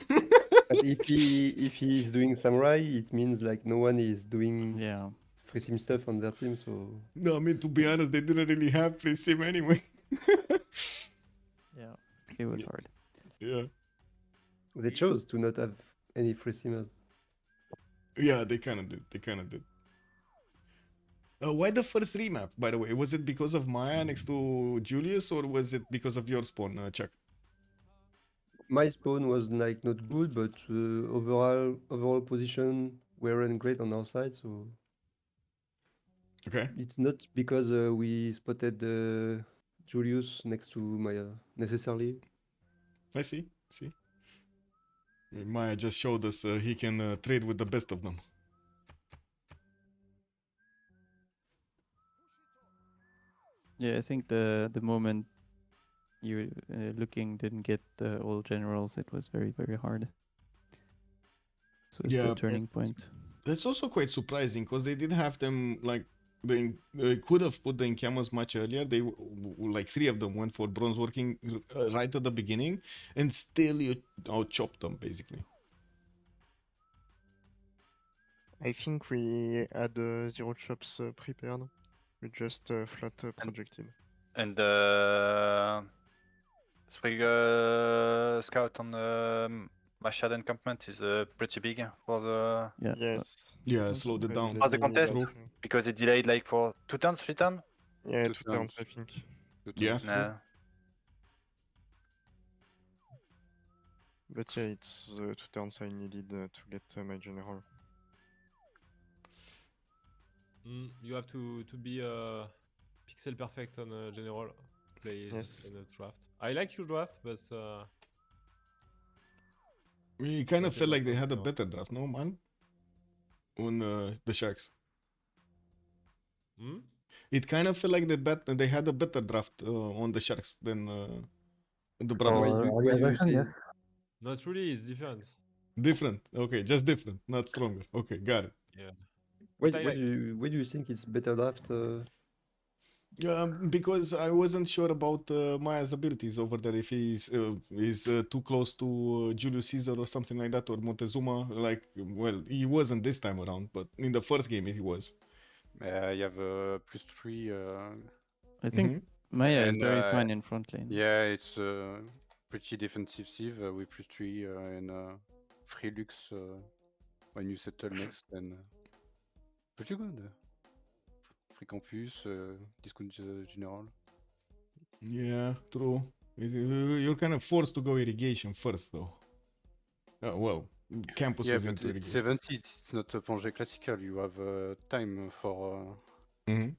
But if he is doing samurai, it means like no one is doing Yeah. free sim stuff on their team. So No, I mean, to be honest, they didn't really have free sim anyway. Yeah. It was hard. Yeah. they chose to not have any free simmers. Yeah, they kind of did. They kind of did. Why the first remap, by the way? Was it because of Maya next to Julius, or was it because of your spawn, Chuck? My spawn was like not good, but overall position weren't great on our side. So Okay. it's not because we spotted Julius next to Maya necessarily. I see. See. Maya just showed us he can trade with the best of them. Yeah, I think the moment you looking didn't get all generals, it was very, very hard. This was Yeah. the turning point. That's also quite surprising because they did have them like they could have put the encampments much earlier. They like 3 of them went for bronze working right at the beginning, and still you out-chopped them basically. I think we had 0 chops prepared. We just flat projected. And three scout on the Mashad encampment is pretty big for the Yeah. Yes. Yeah, slowed it down. For the contest? because it delayed like for 2 turns, 3 turns. Yeah, 2 2 turns, I think. Yeah. Nah. But yeah, it's the 2 turns I needed to get my general. You have to be pixel perfect on a general play Yes. in a draft. I like your draft, but We kind of Okay, felt like that's they had a no. better draft, no man? On the Sharks. It kind of felt like they had a better draft on the Sharks than the Brothers. Why do you say that? not really. It's different. Different. Okay, just different, not stronger. Okay, got it. Yeah. Why But I do you think it's better draft? Because I wasn't sure about Maya's abilities over there. If he's too close to Julius Caesar or something like that, or Montezuma. Like, well, he wasn't this time around, but in the first game he was. You have +3. I think Mhm. Maya is And, very fine in front lane. Yeah, it's pretty defensive Civ with +3 and free lux when you settle next, and pretty good. Free campus, discount general. Yeah, true. You're kind of forced to go irrigation first, though. Well, campus Yeah, is but into it's irrigation. 70, it's not a Pongé classical. You have time for. Mhm.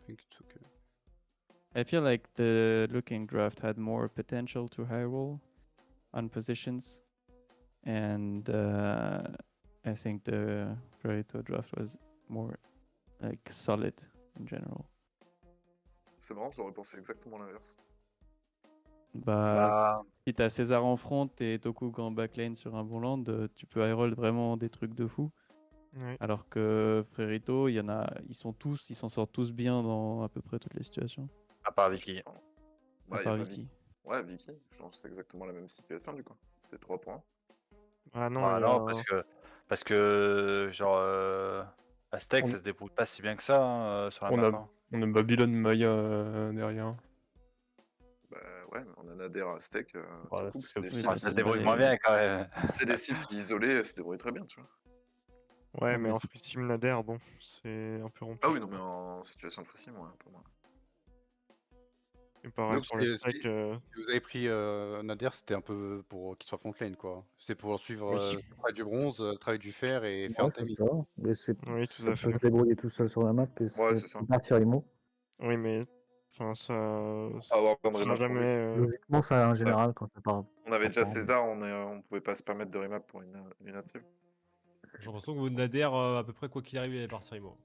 I think it's okay. I feel like the looking draft had more potential to high roll on positions, and I think the Frerito draft was more like solid in general. C'est marrant, j'aurais pensé exactement l'inverse. Bah, si t'as César en front et Tokug en backlane sur un bon land, tu peux high roll vraiment des trucs de fou. Ouais. Alors que Frerito, ils s'en sortent tous bien dans à peu près toutes les situations. À part Vicky. Ouais, À y a part pas Vicky. Ouais, Vicky, je pense que c'est exactement la même situation du coup. C'est 3 points. Ah non, Ah il y a- non, parce que genre Aztec, ça se débrouille pas si bien que ça sur la map. Hein. On a Babylone Maya derrière. Bah ouais, mais on a Nader à Aztec. Voilà, Tokug, c'est c'est des aussi- cibles Ouais, Ah, qui- ça se débrouille moins bien quand même. c'est des cibles qui isolées se débrouillent très bien, tu vois. Ouais, Ah, mais mais en c'est- free team Nader, bon, c'est un peu rompu. Ah oui, non, mais en situation de free ouais, pour moi. Et pareil Donc, pour le c'est- stack. Si vous avez pris Nader, c'était un peu pour qu'il soit front lane quoi. C'est pour suivre Oui. le travail du bronze, le travail du fer et faire Ouais, un c'est timing. ça. Mais Oui, tout ça à peut fait. se débrouiller tout seul sur la map et Ouais, c'est ça. partir IMO. Oui, mais enfin, ça avoir ça besoin de fera remap pour jamais. Logiquement, ça en général quand ça part. On avait déjà Comprendre. César, on pouvait pas se permettre de remap pour une native. J'ai l'impression que vous Nader, à peu près quoi qu'il arrive, il allait partir IMO.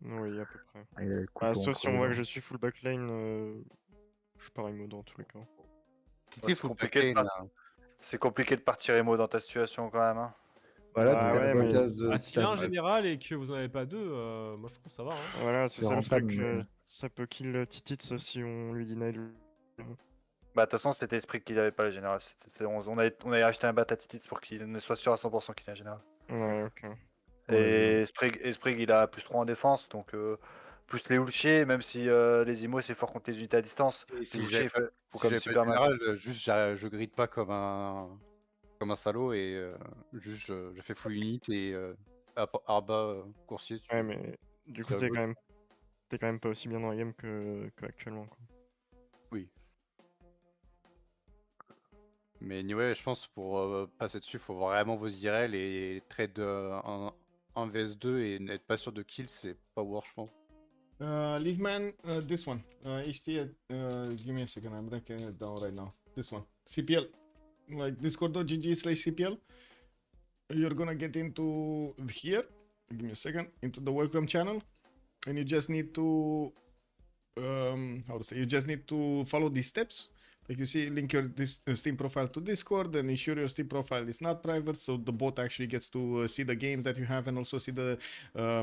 Oui, à peu près. Il a le Ah, couteau sauf entre si on les voit que dents. je suis full backline, je pars IMO dans tous les cas. Titi, c'est faut compliqué de backline, pas- C'est compliqué de partir émo dans ta situation quand même. Hein. Voilà, Bah donc ouais, t'as mais- l'avantage Ah, de. s'il y a un général et que vous en avez pas deux, moi je trouve ça va. Hein. Voilà, c'est C'est ça le rentable, truc. mais- Ça peut kill Titit sauf si on lui deny le. Bah de toute façon c'était Esprit qui avait pas le général. On avait acheté un bat à Titits pour qu'il ne soit sûr à 100% qu'il ait un général. Ouais, ok. Et Esprit il a plus 3 en défense, donc plus les ultiers, même si les IMO c'est fort contre les unités à distance. Et Les si ultiers, j'avais pas, faut si comme j'avais pas Superman. le général, juste je gride pas comme un salaud et juste je fais full unit et Arba coursier. Ouais, mais du coup, c'est t'es quand même pas aussi bien dans la game que actuellement. Quoi. Oui. Mais anyway, je pense pour passer dessus, faut vraiment vos IRL et trade un VS2 et n'être pas sûr de kill, c'est pas worth, je pense. Leave man, this one. HT, give me a second. I'm breaking it down right now. This one. CPL. Like discord.gg/CPL. You're gonna get into here. Give me a second. Into the welcome channel. And you just need to you just need to follow these steps. Like you see, link your Steam profile to Discord and ensure your Steam profile is not private, so the bot actually gets to see the games that you have and also see the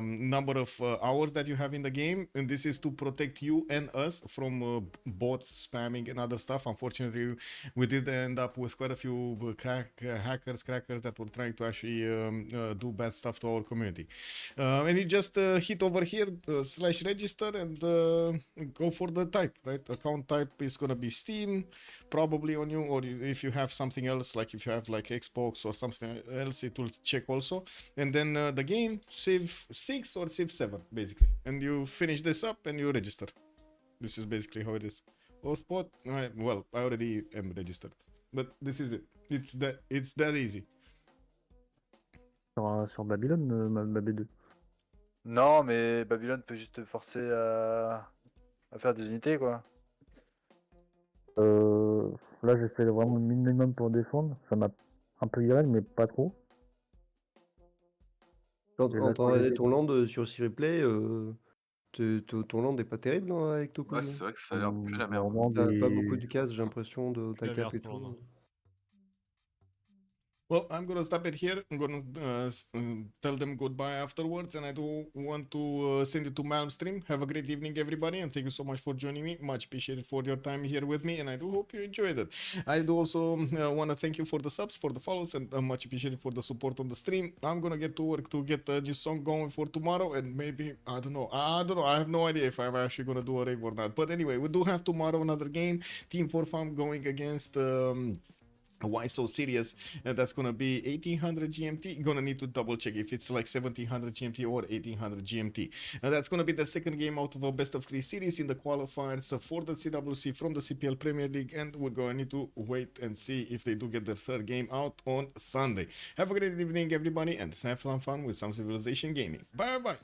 number of hours that you have in the game. And this is to protect you and us from bots spamming and other stuff. Unfortunately, we did end up with quite a few crackers that were trying to actually do bad stuff to our community. And you just hit over here /register and go for the type, right? Account type is gonna be Steam, probably on you, or if you have something else, like if you have like Xbox or something else, it will check also. And then the game, Civ6 or Civ7, basically. And you finish this up and you register. This is basically how it is. OnSpot, well, I already am registered, but this is it. It's that easy. Sur Babylone, ma B2. Non, mais Babylone peut juste te forcer à faire des unités quoi. Là, j'essaie vraiment le minimum pour défendre. Ça m'a un peu irré, mais pas trop. Quand Et là, t'as regardé ton land sur Cireplay, ton land est pas terrible non, avec tout Ouais, c'est vrai que ça a l'air plus la merde. vraiment T'as pas des- beaucoup de cases, j'ai l'impression, de ta la cap merde, et pour le tout. moment. Well, I'm gonna stop it here. I'm gonna tell them goodbye afterwards, and I do want to send you to Malm stream. Have a great evening, everybody, and thank you so much for joining me. Much appreciated for your time here with me, and I do hope you enjoyed it. I do also want to thank you for the subs, for the follows, and much appreciated for the support on the stream. I'm gonna get to work to get this song going for tomorrow, and maybe I don't know. I have no idea if I'm actually gonna do a rave or not. But anyway, we do have tomorrow another game. Team 4 Farm going against. Why so serious? And that's gonna be 1800 GMT. Gonna need to double check if it's like 1700 GMT or 1800 GMT. And that's gonna be the second game out of a best of 3 series in the qualifiers for the CWC from the CPL Premier League, and we're gonna need to wait and see if they do get their third game out on Sunday. Have a great evening, everybody, and have some fun with some Civilization gaming. Bye bye.